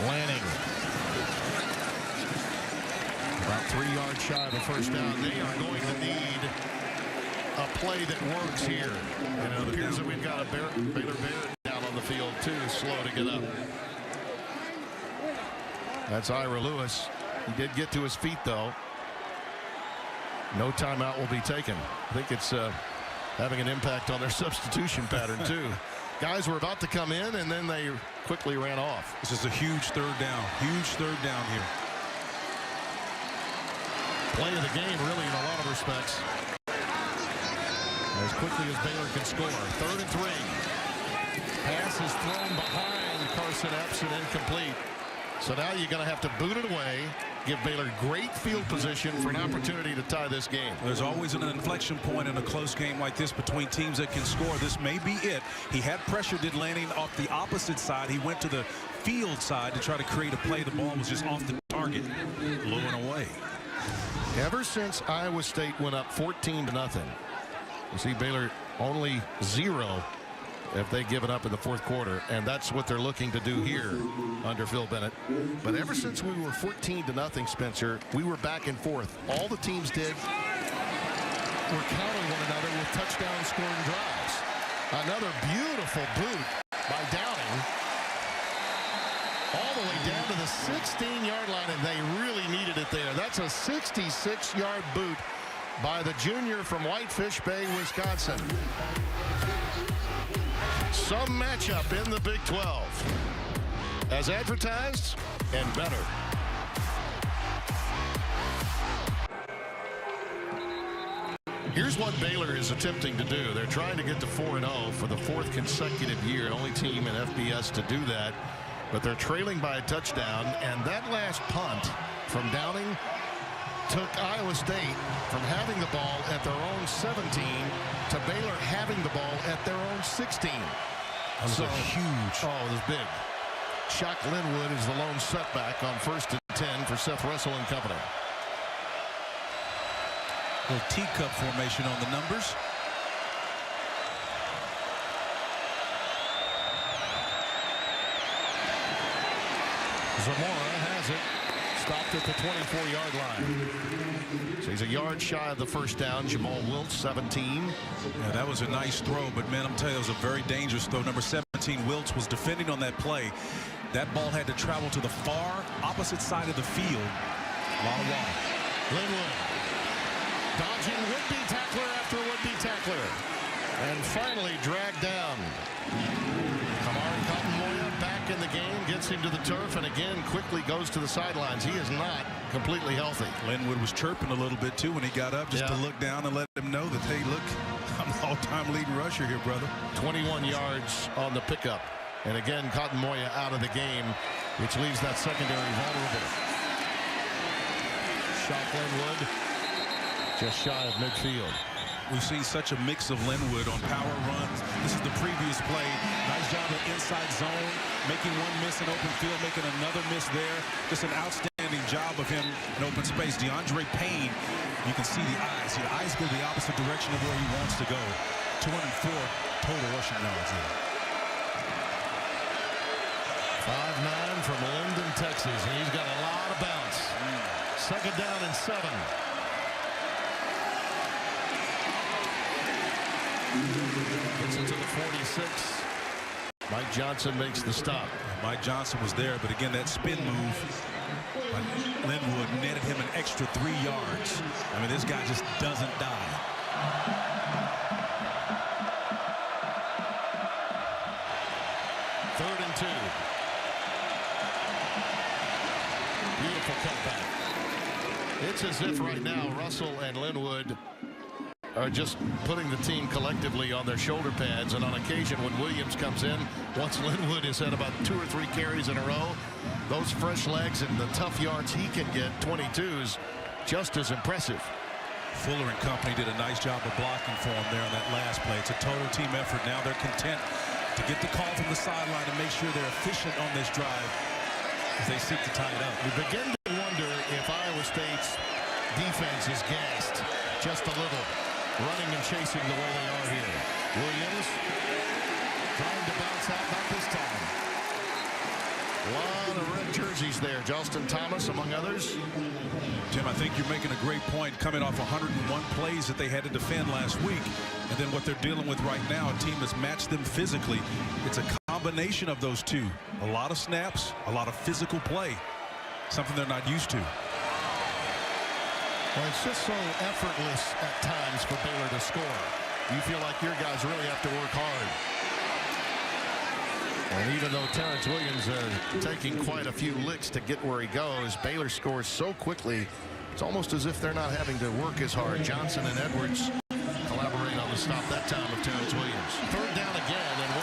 Lanning. About 3 yards shy of a first down. They are going to need a play that works here. And it appears that we've got a Baylor Barrett down on the field, too, slow to get up. That's Ira Lewis. He did get to his feet, though. No timeout will be taken. I think it's having an impact on their substitution pattern, too. Guys were about to come in, and then they quickly ran off. This is a huge 3rd down. Huge 3rd down here. Play of the game, really, in a lot of respects. As quickly as Baylor can score. 3rd and 3. Pass is thrown behind Carson Epps and incomplete. So now you're going to have to boot it away, give Baylor great field position for an opportunity to tie this game. There's always an inflection point in a close game like this between teams that can score. This may be it. He had pressure, did Lanning, off the opposite side. He went to the field side to try to create a play. The ball was just off the target, blowing away. Ever since Iowa State went up 14-0, you see Baylor only 0 if they give it up in the 4th quarter, and that's what they're looking to do here under Phil Bennett. But ever since we were 14-0, Spencer, we were back and forth. All the teams did were counting one another with touchdown scoring drives. Another beautiful boot by Downing, all the way down to the 16-yard line, and they really needed it there. That's a 66-yard boot by the junior from Whitefish Bay, Wisconsin. Some matchup in the Big 12. As advertised and better. Here's what Baylor is attempting to do. They're trying to get to 4-0 for the 4th consecutive year. Only team in FBS to do that. But they're trailing by a touchdown. And that last punt from Downing took Iowa State from having the ball at their own 17 to Baylor having the ball at their own 16. That was so huge. Oh, it was big. Chuck Linwood is the lone setback on 1st and 10 for Seth Russell and company. Little teacup formation on the numbers. Zamora has it. Stopped at the 24-yard line. So he's a yard shy of the first down. Jamal Wiltz, 17. Yeah, that was a nice throw, but man, I'm telling you, it was a very dangerous throw. Number 17, Wiltz, was defending on that play. That ball had to travel to the far opposite side of the field. Long. Linwood dodging would-be tackler after would-be tackler. And finally dragged down. Kamari Cotton-Moya back in the game, gets him to the turf, and again quickly goes to the sidelines. He is not completely healthy. Linwood was chirping a little bit too when he got up, just to look down and let him know that, hey, look, I'm the all-time leading rusher here, brother. 21 yards on the pickup. And again, Cotton-Moya out of the game, which leaves that secondary vulnerable. Shot Linwood just shy of midfield. We've seen such a mix of Linwood on power runs. This is the previous play. Nice job of inside zone, making one miss in open field, making another miss there. Just an outstanding job of him in open space. DeAndre Payne, you can see the eyes. The eyes go the opposite direction of where he wants to go. 204 total rushing yards there. 5'9" from Linden, Texas, and he's got a lot of bounce. 2nd down and 7. Gets into the 46. Mike Johnson makes the stop. Mike Johnson was there, but again, that spin move by Linwood netted him an extra 3 yards. I mean, this guy just doesn't die. Third and 2. Beautiful cutback. It's as if right now Russell and Linwood are just putting the team collectively on their shoulder pads, and on occasion when Williams comes in, once Linwood has had about 2 or 3 carries in a row, those fresh legs and the tough yards he can get, 22s, just as impressive. Fuller and company did a nice job of blocking for him there on that last play. It's a total team effort. Now they're content to get the call from the sideline and make sure they're efficient on this drive as they seek to tie it up. We begin to wonder if Iowa State's defense is gassed just a little, running and chasing the way they are here. Williams trying to bounce out, not this time. A lot of red jerseys there. Justin Thomas among others. Tim, I think you're making a great point, coming off 101 plays that they had to defend last week, and then what they're dealing with right now, a team that's matched them physically. It's a combination of those two. A lot of snaps, a lot of physical play, something they're not used to. Well, it's just so effortless at times for Baylor to score. You feel like your guys really have to work hard. And even though Terrence Williams taking quite a few licks to get where he goes, Baylor scores so quickly, it's almost as if they're not having to work as hard. Johnson and Edwards collaborate on the stop that time of Terrence Williams. 3rd down again and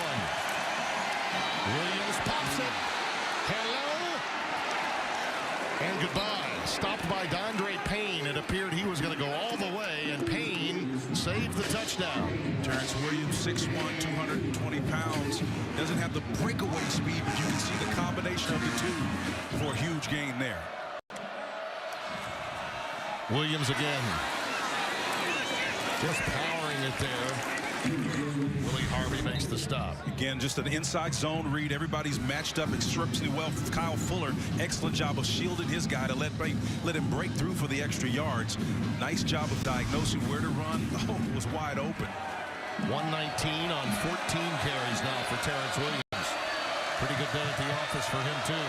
1. Williams pops it. Hello. And goodbye. Stopped by DeAndre Payne. It appeared he was going to go all the way, and Payne saved the touchdown. Terrence Williams, 6'1", 220 pounds. Doesn't have the breakaway speed, but you can see the combination of the two for a huge gain there. Williams again. Just powering it there. Willie Harvey makes the stop. Again, just an inside zone read. Everybody's matched up extremely well. Kyle Fuller, excellent job of shielding his guy to let him break through for the extra yards. Nice job of diagnosing where to run. Oh, it was wide open. 119 on 14 carries now for Terrence Williams. Pretty good day at the office for him, too.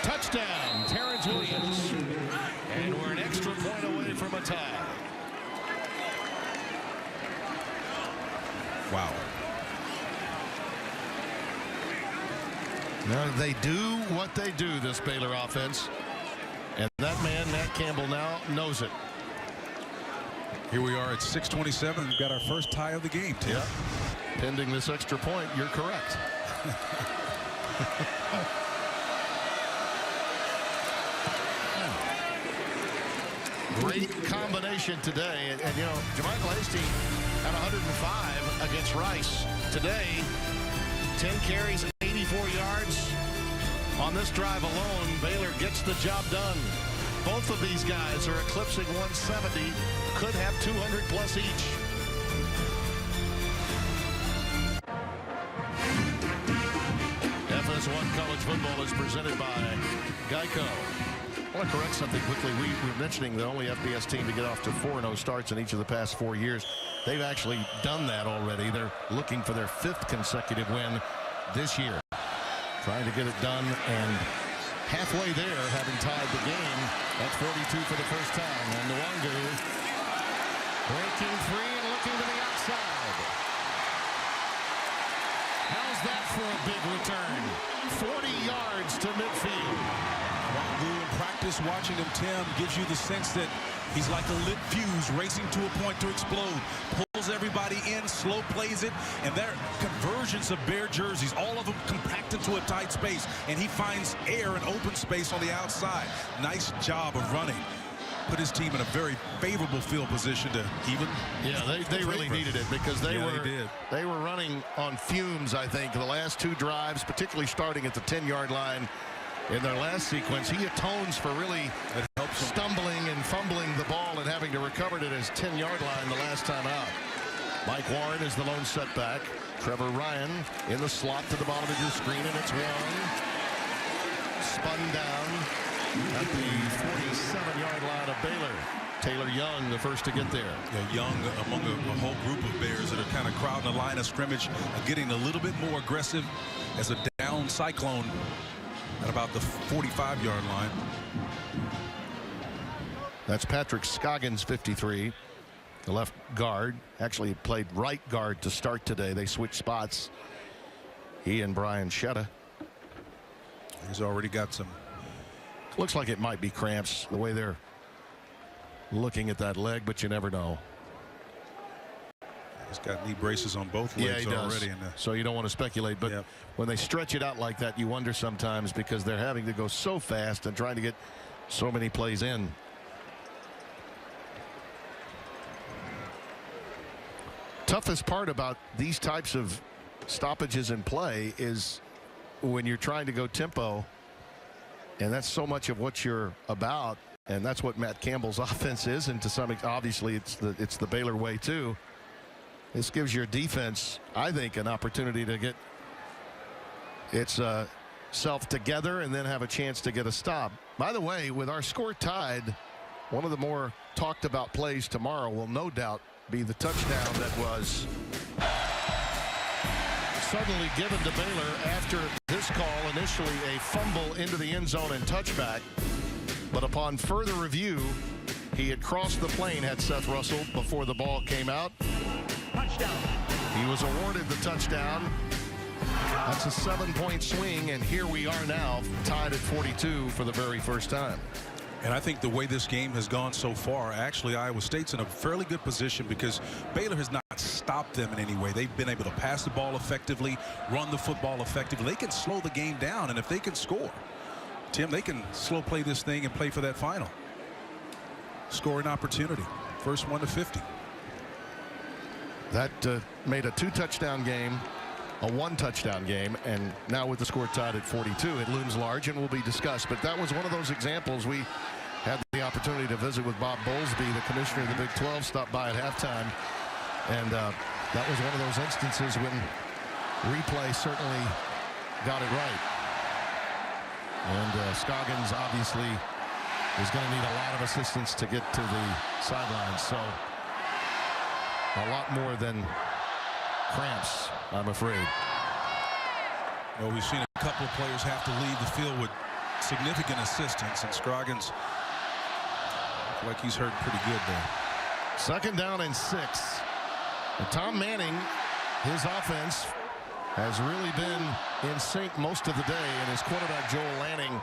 Touchdown, Terrence Williams. And we're an extra point away from a tie. Wow. Now they do what they do, this Baylor offense. And that man, Matt Campbell, now knows it. Here we are at 6:27. We've got our first tie of the game, Tim. Yeah. Pending this extra point, you're correct. Great combination today. And you know, Jermichael Hasty had 105 against Rice. Today, 10 carries, 84 yards. On this drive alone, Baylor gets the job done. Both of these guys are eclipsing 170. Could have 200 plus each. FS1 College Football is presented by Geico. I want to correct something quickly. We were mentioning the only FBS team to get off to 4-0 starts in each of the past 4 years. They've actually done that already. They're looking for their 5th consecutive win this year. Trying to get it done, and halfway there, having tied the game. That's 42 for the first time. And Nwangu breaking free and looking to the outside. How's that for a big return? 40 yards to midfield. In practice, watching him, Tim, gives you the sense that he's like a lit fuse racing to a point to explode. Pulls everybody in, slow plays it, and their conversions of bare jerseys, all of them compact into a tight space, and he finds air and open space on the outside. Nice job of running. Put his team in a very favorable field position to even. Yeah, they really needed it because they were running on fumes, I think, the last 2 drives, particularly starting at the 10-yard line. In their last sequence, he atones for really stumbling and fumbling the ball and having to recover it at his 10-yard line the last time out. Mike Warren is the lone setback. Trevor Ryan in the slot to the bottom of your screen, and it's one. Spun down at the 47-yard line of Baylor. Taylor Young, the first to get there. Yeah, Young among a whole group of Bears that are kind of crowding the line of scrimmage, getting a little bit more aggressive as a down Cyclone at about the 45-yard line. That's Patrick Scoggins, 53, the left guard. Actually played right guard to start today. They switched spots. He and Brian Shetta. He's already got some. Looks like it might be cramps the way they're looking at that leg, but you never know. He's got knee braces on both legs already. So you don't want to speculate, but when they stretch it out like that, you wonder sometimes because they're having to go so fast and trying to get so many plays in. Toughest part about these types of stoppages in play is when you're trying to go tempo, and that's so much of what you're about, and that's what Matt Campbell's offense is, and to some extent, obviously it's the Baylor way too. This gives your defense, I think, an opportunity to get its self together and then have a chance to get a stop. By the way, with our score tied, one of the more talked about plays tomorrow will no doubt be the touchdown that was suddenly given to Baylor after this call, initially a fumble into the end zone and touchback. But upon further review, he had crossed the plane, had Seth Russell, before the ball came out. Touchdown. He was awarded the touchdown. That's a 7-point swing, and here we are now, tied at 42 for the very first time. And I think the way this game has gone so far, actually Iowa State's in a fairly good position because Baylor has not stopped them in any way. They've been able to pass the ball effectively, run the football effectively. They can slow the game down, and if they can score, Tim, they can slow play this thing and play for that final scoring opportunity. First one to 50. That made a 2-touchdown game, a 1-touchdown game, and now with the score tied at 42, it looms large and will be discussed. But that was one of those examples. We had the opportunity to visit with Bob Bowlesby, the commissioner of the Big 12, stopped by at halftime, and that was one of those instances when replay certainly got it right. And Scoggins obviously is going to need a lot of assistance to get to the sidelines. So a lot more than cramps, I'm afraid. Well, we've seen a couple of players have to leave the field with significant assistance, and Scoggins looks like he's hurt pretty good there. 2nd down and 6. And Tom Manning, his offense has really been in sync most of the day, and his quarterback Joel Lanning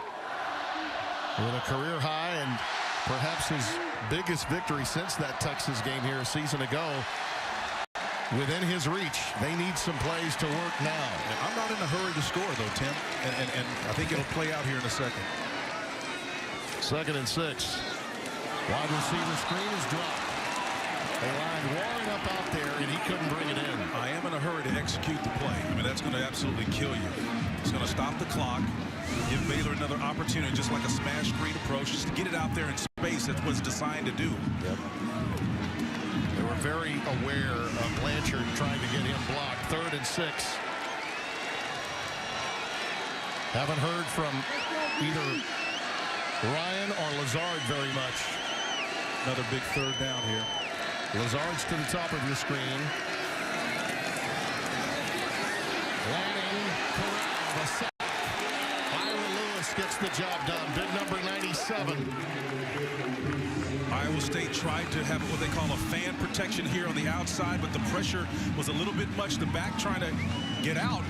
with a career high and perhaps his biggest victory since that Texas game here a season ago. Within his reach, they need some plays to work now. I'm not in a hurry to score, though, Tim, and I think it'll play out here in a second. 2nd and 6. Wide receiver screen is dropped. They lined Warren up out there, and he couldn't bring it in. I am in a hurry to execute the play. I mean, that's going to absolutely kill you. It's going to stop the clock, give Baylor another opportunity, just like a smash screen approach, just to get it out there in space. That's what it's designed to do. Yep. They were very aware of Blanchard trying to get him blocked. 3rd and 6. Haven't heard from either Ryan or Lazard very much. Another big 3rd down here. Lazard's to the top of your screen. Lanning, Corral, the sack. Ira Lewis gets the job done. Big number 97. Iowa State tried to have what they call a fan protection here on the outside, but the pressure was a little bit much. The back trying to get out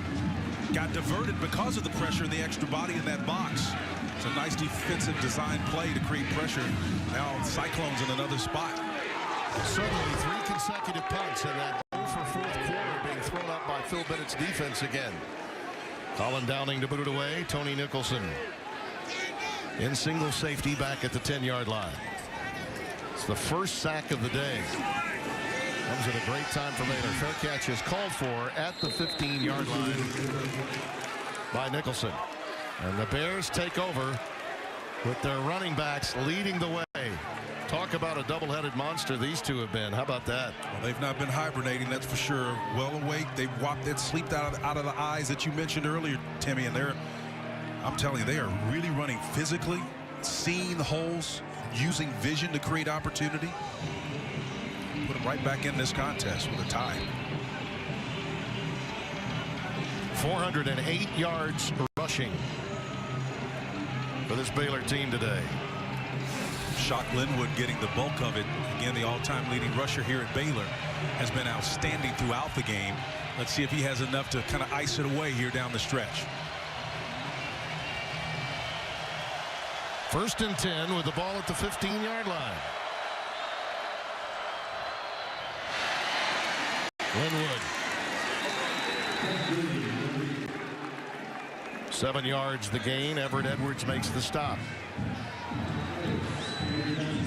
got diverted because of the pressure and the extra body in that box. It's a nice defensive design play to create pressure. Now Cyclones in another spot. Suddenly 3 consecutive punts and that 4th quarter being thrown up by Phil Bennett's defense again. Colin Downing to boot it away. Tony Nicholson in single safety back at the 10-yard line. It's the first sack of the day. Comes at a great time for Baylor. Fair catch is called for at the 15-yard line by Nicholson. And the Bears take over with their running backs leading the way. Talk about a double-headed monster these two have been. How about that? Well, they've not been hibernating, that's for sure. Well awake. They've walked that sleep out of the eyes that you mentioned earlier, Timmy. And I'm telling you, they are really running physically, seeing the holes, using vision to create opportunity. Put them right back in this contest with a tie. 408 yards rushing for this Baylor team today. Shock Linwood getting the bulk of it. Again, the all-time leading rusher here at Baylor has been outstanding throughout the game. Let's see if he has enough to kind of ice it away here down the stretch. 1st and 10 with the ball at the 15-yard line. Linwood. 7 yards the gain. Everett Edwards makes the stop.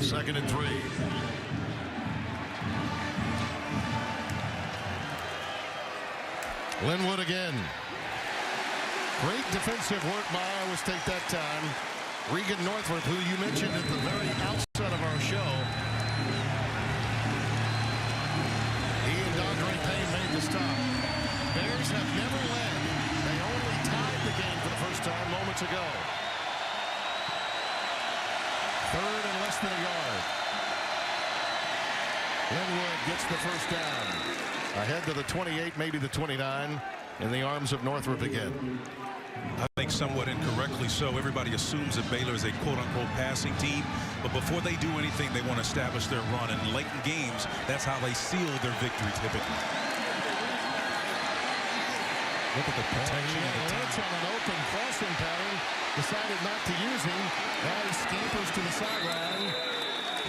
2nd and 3. Linwood again. Great defensive work by Iowa State that time. Regan Northrup, who you mentioned at the very outset of our show. He and Andre Payne made the stop. Bears have never led. They only tied the game for the first time moments ago. 3rd and less than a yard. Linwood gets the first down. Ahead to the 28, maybe the 29, in the arms of Northrup again. I think somewhat incorrectly so. Everybody assumes that Baylor is a quote-unquote passing team, but before they do anything, they want to establish their run. And late in games, that's how they seal their victory typically. Look at the protection of the Lynch on an open crossing pattern. Decided not to use him. Now he scampers to the sideline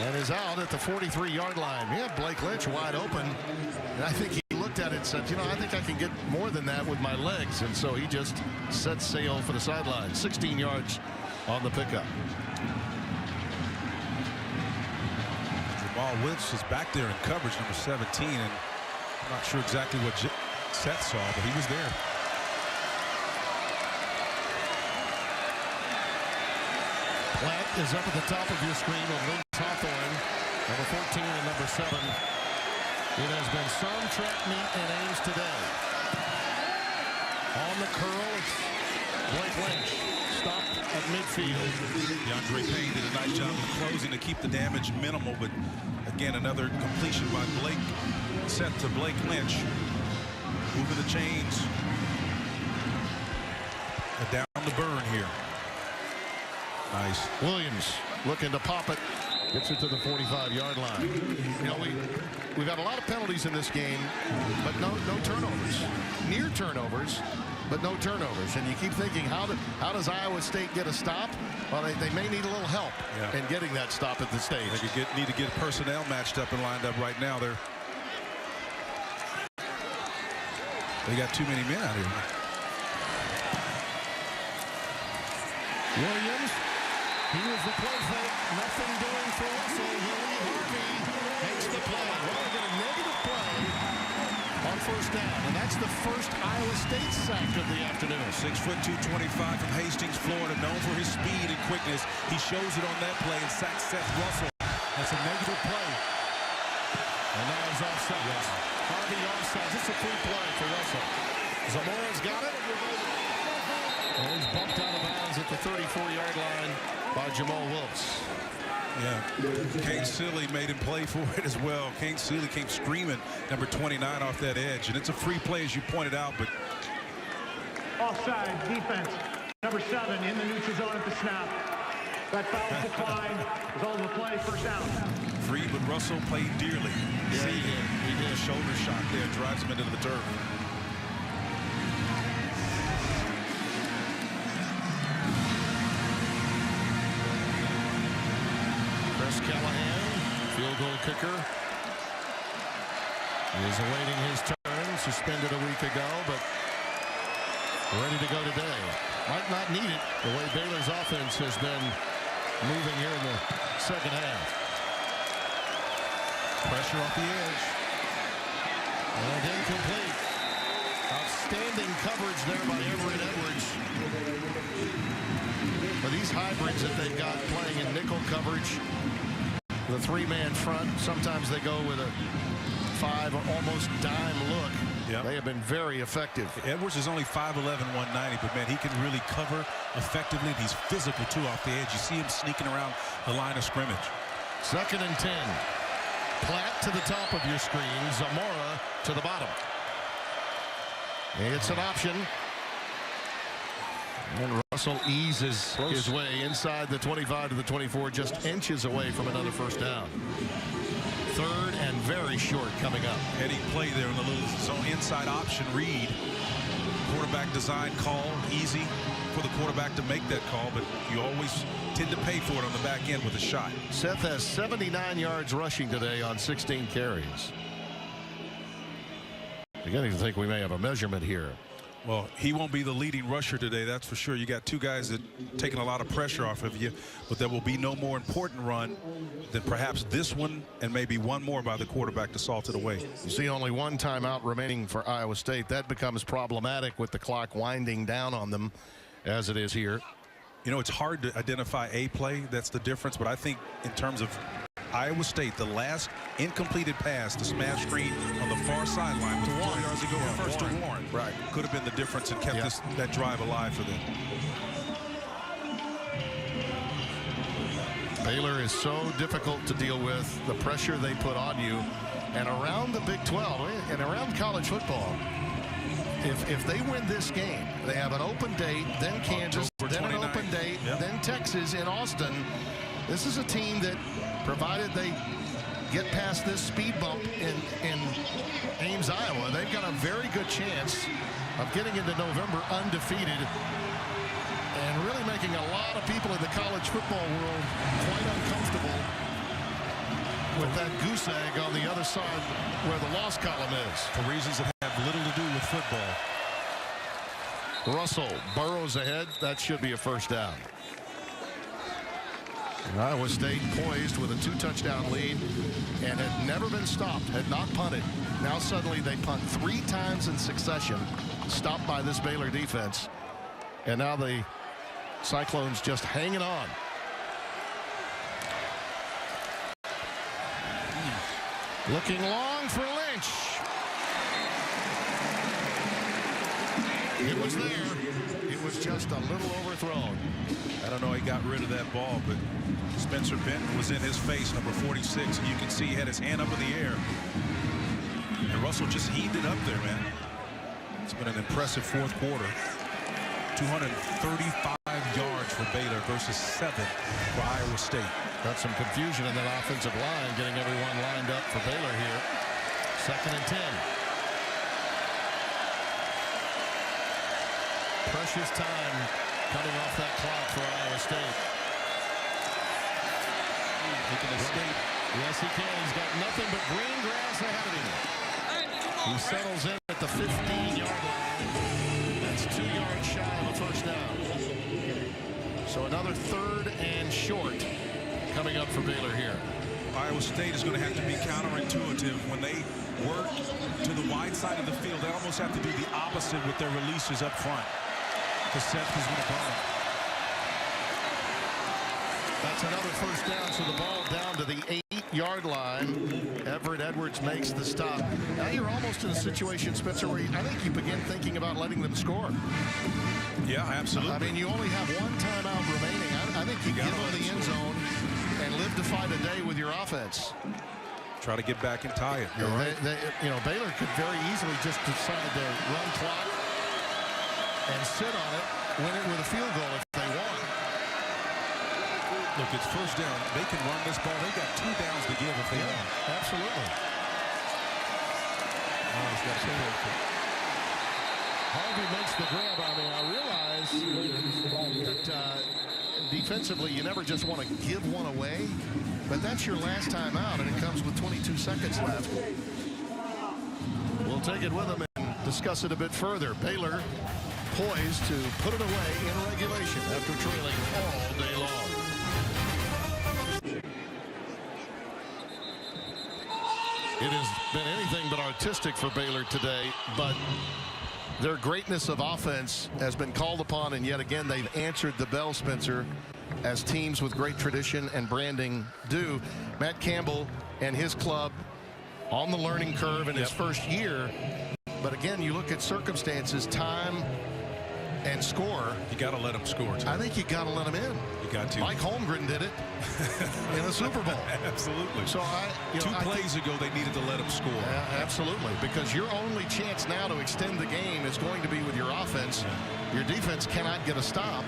and is out at the 43-yard line. We have Blake Lynch wide open, and I think he looked at it and said, you know, I think I can get more than that with my legs, and so he just set sail for the sideline. 16 yards on the pickup. Jamal Willis is back there in coverage, number 17, and I'm not sure exactly what Seth saw, but he was there. Platt is up at the top of your screen with Lynch Hawthorne, number 14 and number 7. It has been some track meet in Ames today. On the curl, it's Blake Lynch. Stopped at midfield. DeAndre Payne did a nice job of closing to keep the damage minimal, but again, another completion by Blake. Set to Blake Lynch. Moving the chains. And down the burn here. Nice. Williams looking to pop it. Gets it to the 45-yard line. You know, we've got a lot of penalties in this game, but no turnovers. Near turnovers, but no turnovers. And you keep thinking, how does Iowa State get a stop? Well, they may need a little help in getting that stop at the stage. They need to get personnel matched up and lined up right now. They got too many men out here. Williams, he was the play fake. Nothing doing for Russell. Willie Harvey makes the play. Well, they get a negative play on first down, and that's the first Iowa State sack of the afternoon. 6'2", 225 from Hastings, Florida, known for his speed and quickness. He shows it on that play and sacks Seth Russell. That's a negative play. And now he's offside. Yes. Harvey offside. It's a free play for Russell. Zamora's got it. And he's bumped out of bounds at the 34-yard line by Jamal Wilkes. Yeah, Kane Sealy made him play for it as well. Kane Sealy came screaming, number 29 off that edge. And it's a free play, as you pointed out, but... Offside, defense. Number 7 in the neutral zone at the snap. That foul decline is on the play, first down. Free, but Russell played dearly. Yeah, he did. A shoulder shot there, drives him into the turf. Chris Callahan, field goal kicker, is awaiting his turn. Suspended a week ago, but ready to go today. Might not need it the way Baylor's offense has been moving here in the second half. Pressure off the edge. And incomplete. Outstanding coverage there by Everett Edwards. For these hybrids that they've got playing in nickel coverage, the 3-man front, sometimes they go with a 5 or almost dime look. Yep. They have been very effective. Edwards is only 5'11", 190, but man, he can really cover effectively. He's physical too off the edge. You see him sneaking around the line of scrimmage. 2nd and 10. Platt to the top of your screen. Zamora to the bottom. It's an option. And Russell eases his way inside the 25 to the 24, just inches away from another first down. 3rd and very short coming up. Heady play there in the little zone inside option read. Quarterback design call, easy for the quarterback to make that call, but you always tend to pay for it on the back end with a shot. Seth has 79 yards rushing today on 16 carries. Beginning to think we may have a measurement here. Well, he won't be the leading rusher today, that's for sure. You got 2 guys that taking a lot of pressure off of you, but there will be no more important run than perhaps this one and maybe one more by the quarterback to salt it away. You see only 1 timeout remaining for Iowa State. That becomes problematic with the clock winding down on them as it is here. You know, it's hard to identify a play. That's the difference. But I think in terms of Iowa State, the last incompleted pass, the smash screen on the far sideline to Warren. 4 yards ago, first to Warren. Right. Could have been the difference and kept that drive alive for them. Baylor is so difficult to deal with, the pressure they put on you. And around the Big 12 and around college football, if they win this game, they have an open date, then Kansas, then an open date, then Texas in Austin. This is a team that, provided they get past this speed bump in Ames, Iowa, they've got a very good chance of getting into November undefeated and really making a lot of people in the college football world quite uncomfortable with that goose egg on the other side where the loss column is. For reasons that have little to do with football. Russell burrows ahead. That should be a first down. And Iowa State poised with a 2-touchdown lead and had never been stopped, had not punted. Now suddenly they punt 3 times in succession, stopped by this Baylor defense. And now the Cyclones just hanging on. Looking long for Lynch. It was there. It was just a little overthrown. I don't know, he got rid of that ball, but Spencer Benton was in his face, number 46, and you can see he had his hand up in the air. And Russell just heaved it up there, man. It's been an impressive 4th quarter. 235 yards for Baylor versus 7 for Iowa State. Got some confusion in that offensive line, getting everyone lined up for Baylor here. 2nd and 10. Precious time coming off that clock for Iowa State. He can escape. Yes, he can. He's got nothing but green grass ahead of him. He settles in at the 15-yard line. That's 2 yards shy of a first down. So another 3rd and short coming up for Baylor here. Iowa State is going to have to be counterintuitive when they work to the wide side of the field. They almost have to do the opposite with their releases up front. Because Seth is going to burn. That's another first down, so the ball down to the 8-yard line. Everett Edwards makes the stop. Now you're almost in a situation, Spencer, where I think you begin thinking about letting them score. Yeah, absolutely. I mean, you only have 1 timeout remaining. I think you give them the end zone and live to fight a day with your offense. Try to get back and tie it. You're right. Baylor could very easily just decide to run clock and sit on it, win it with a field goal if they want. Look, it's first down. They can run this ball. They got 2 downs to give if they want. Absolutely. Oh, he's got to Harvey makes the grab on me. I realize that defensively you never just want to give one away, but that's your last time out, and it comes with 22 seconds left. We'll take it with them and discuss it a bit further. Baylor poised to put it away in regulation after trailing all day long. It has been anything but artistic for Baylor today, but their greatness of offense has been called upon, and yet again they've answered the bell, Spencer, as teams with great tradition and branding do. Matt Campbell and his club on the learning curve in his first year, but again, you look at circumstances, time and score. You got to let them score, Tim. I think you got to let them in. You got to. Mike Holmgren did it in the Super Bowl. Absolutely. So Two plays ago, they needed to let them score. Yeah, absolutely, because your only chance now to extend the game is going to be with your offense. Your defense cannot get a stop.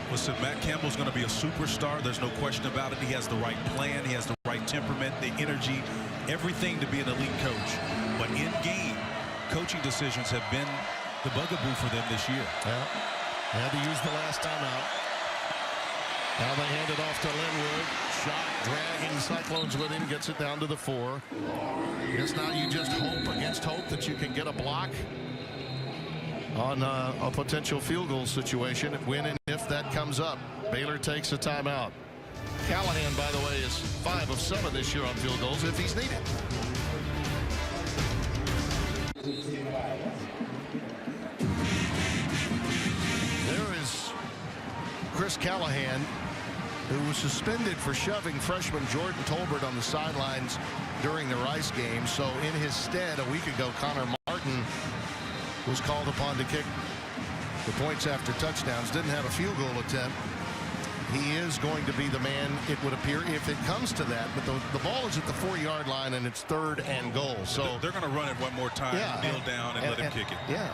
Listen, Matt Campbell's going to be a superstar. There's no question about it. He has the right plan. He has the right temperament, the energy, everything to be an elite coach. But in game, coaching decisions have been the bugaboo for them this year. Yeah, they had to use the last timeout. Now they hand it off to Linwood. Shot dragging Cyclones with him, gets it down to the 4. I guess now you just hope against hope that you can get a block on a potential field goal situation when and if that comes up. Baylor takes a timeout. Callahan, by the way, is 5 of 7 this year on field goals if he's needed. There is Chris Callahan, who was suspended for shoving freshman Jordan Tolbert on the sidelines during the Rice game. So in his stead, a week ago, Connor Martin was called upon to kick the points after touchdowns. Didn't have a field goal attempt. He is going to be the man, it would appear, if it comes to that. But the ball is at the 4-yard line, and it's 3rd and goal. So they're going to run it one more time, kneel down, and let him kick it. Yeah.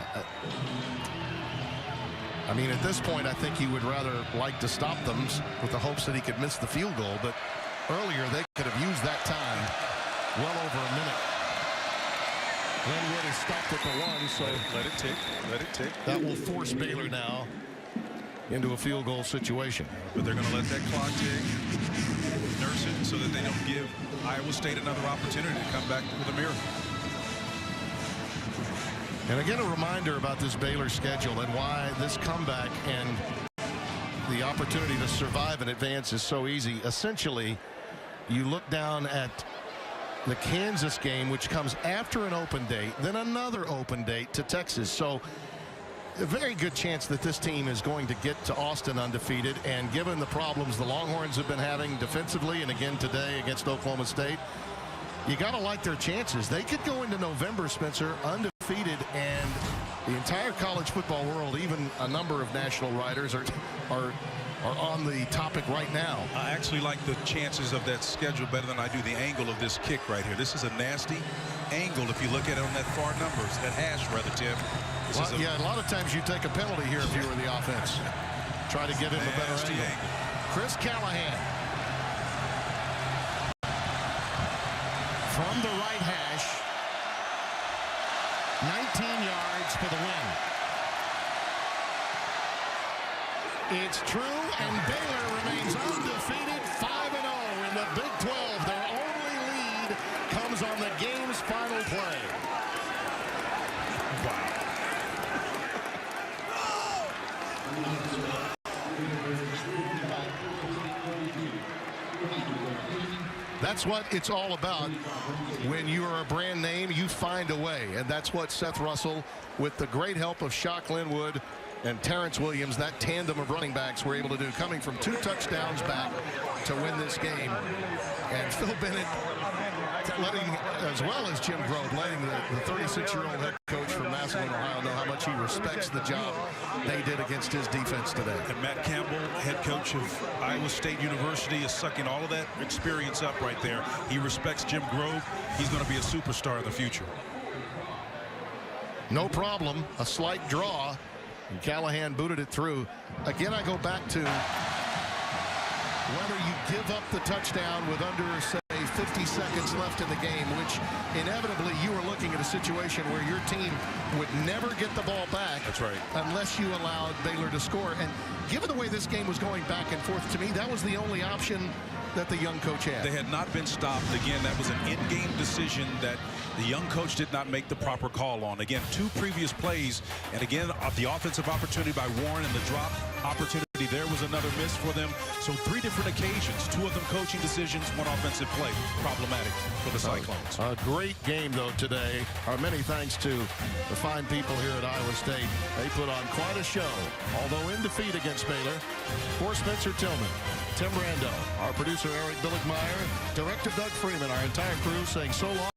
I mean, at this point, I think you would rather like to stop them with the hopes that he could miss the field goal. But earlier, they could have used that time well over a minute. Linwood is stopped at the 1, so let it tick. Let it tick. That will force Baylor now into a field goal situation. But they're going to let that clock tick, nurse it so that they don't give Iowa State another opportunity to come back with a miracle. And again, a reminder about this Baylor schedule and why this comeback and the opportunity to survive and advance is so easy. Essentially, you look down at the Kansas game, which comes after an open date, then another open date to Texas. So a very good chance that this team is going to get to Austin undefeated. And given the problems the Longhorns have been having defensively, and again today against Oklahoma State, you got to like their chances. They could go into November, Spencer, undefeated, and the entire college football world, even a number of national writers, are on the topic right now. I actually like the chances of that schedule better than I do the angle of this kick right here. This is a nasty angle if you look at it on that far numbers, that hash rather, Tim. Yeah, a lot of times you take a penalty here if you were the offense. Try to get in a better angle. Chris Callahan. From the right hash, 19 yards for the win. It's true, and Baylor remains undefeated, 5-0 in the Big That's what it's all about. When you are a brand name, you find a way. And that's what Seth Russell, with the great help of Shock Linwood and Terrence Williams, that tandem of running backs, were able to do, coming from 2 touchdowns back to win this game. And Phil Bennett letting, as well as Jim Grove, letting the 36-year-old head coach from Massillon, Ohio, know how much he respects the job they did against his defense today. And Matt Campbell, head coach of Iowa State University, is sucking all of that experience up right there. He respects Jim Grove. He's going to be a superstar in the future. No problem. A slight draw. And Callahan booted it through. Again, I go back to whether you give up the touchdown with under, say, 50 seconds left in the game, which inevitably you are looking at a situation where your team would never get the ball back. That's right. Unless you allowed Baylor to score. And given the way this game was going back and forth, to me, that was the only option that the young coach had. They had not been stopped. Again, that was an in-game decision that the young coach did not make the proper call on. Again, 2 previous plays, and again, the offensive opportunity by Warren and the drop opportunity, there was another miss for them. So 3 different occasions, 2 of them coaching decisions, 1 offensive play. Problematic for the Cyclones. A great game, though, today. Our many thanks to the fine people here at Iowa State. They put on quite a show, although in defeat against Baylor. For Spencer Tillman, Tim Rando, our producer Eric Billigmeyer, director Doug Freeman, our entire crew saying so long.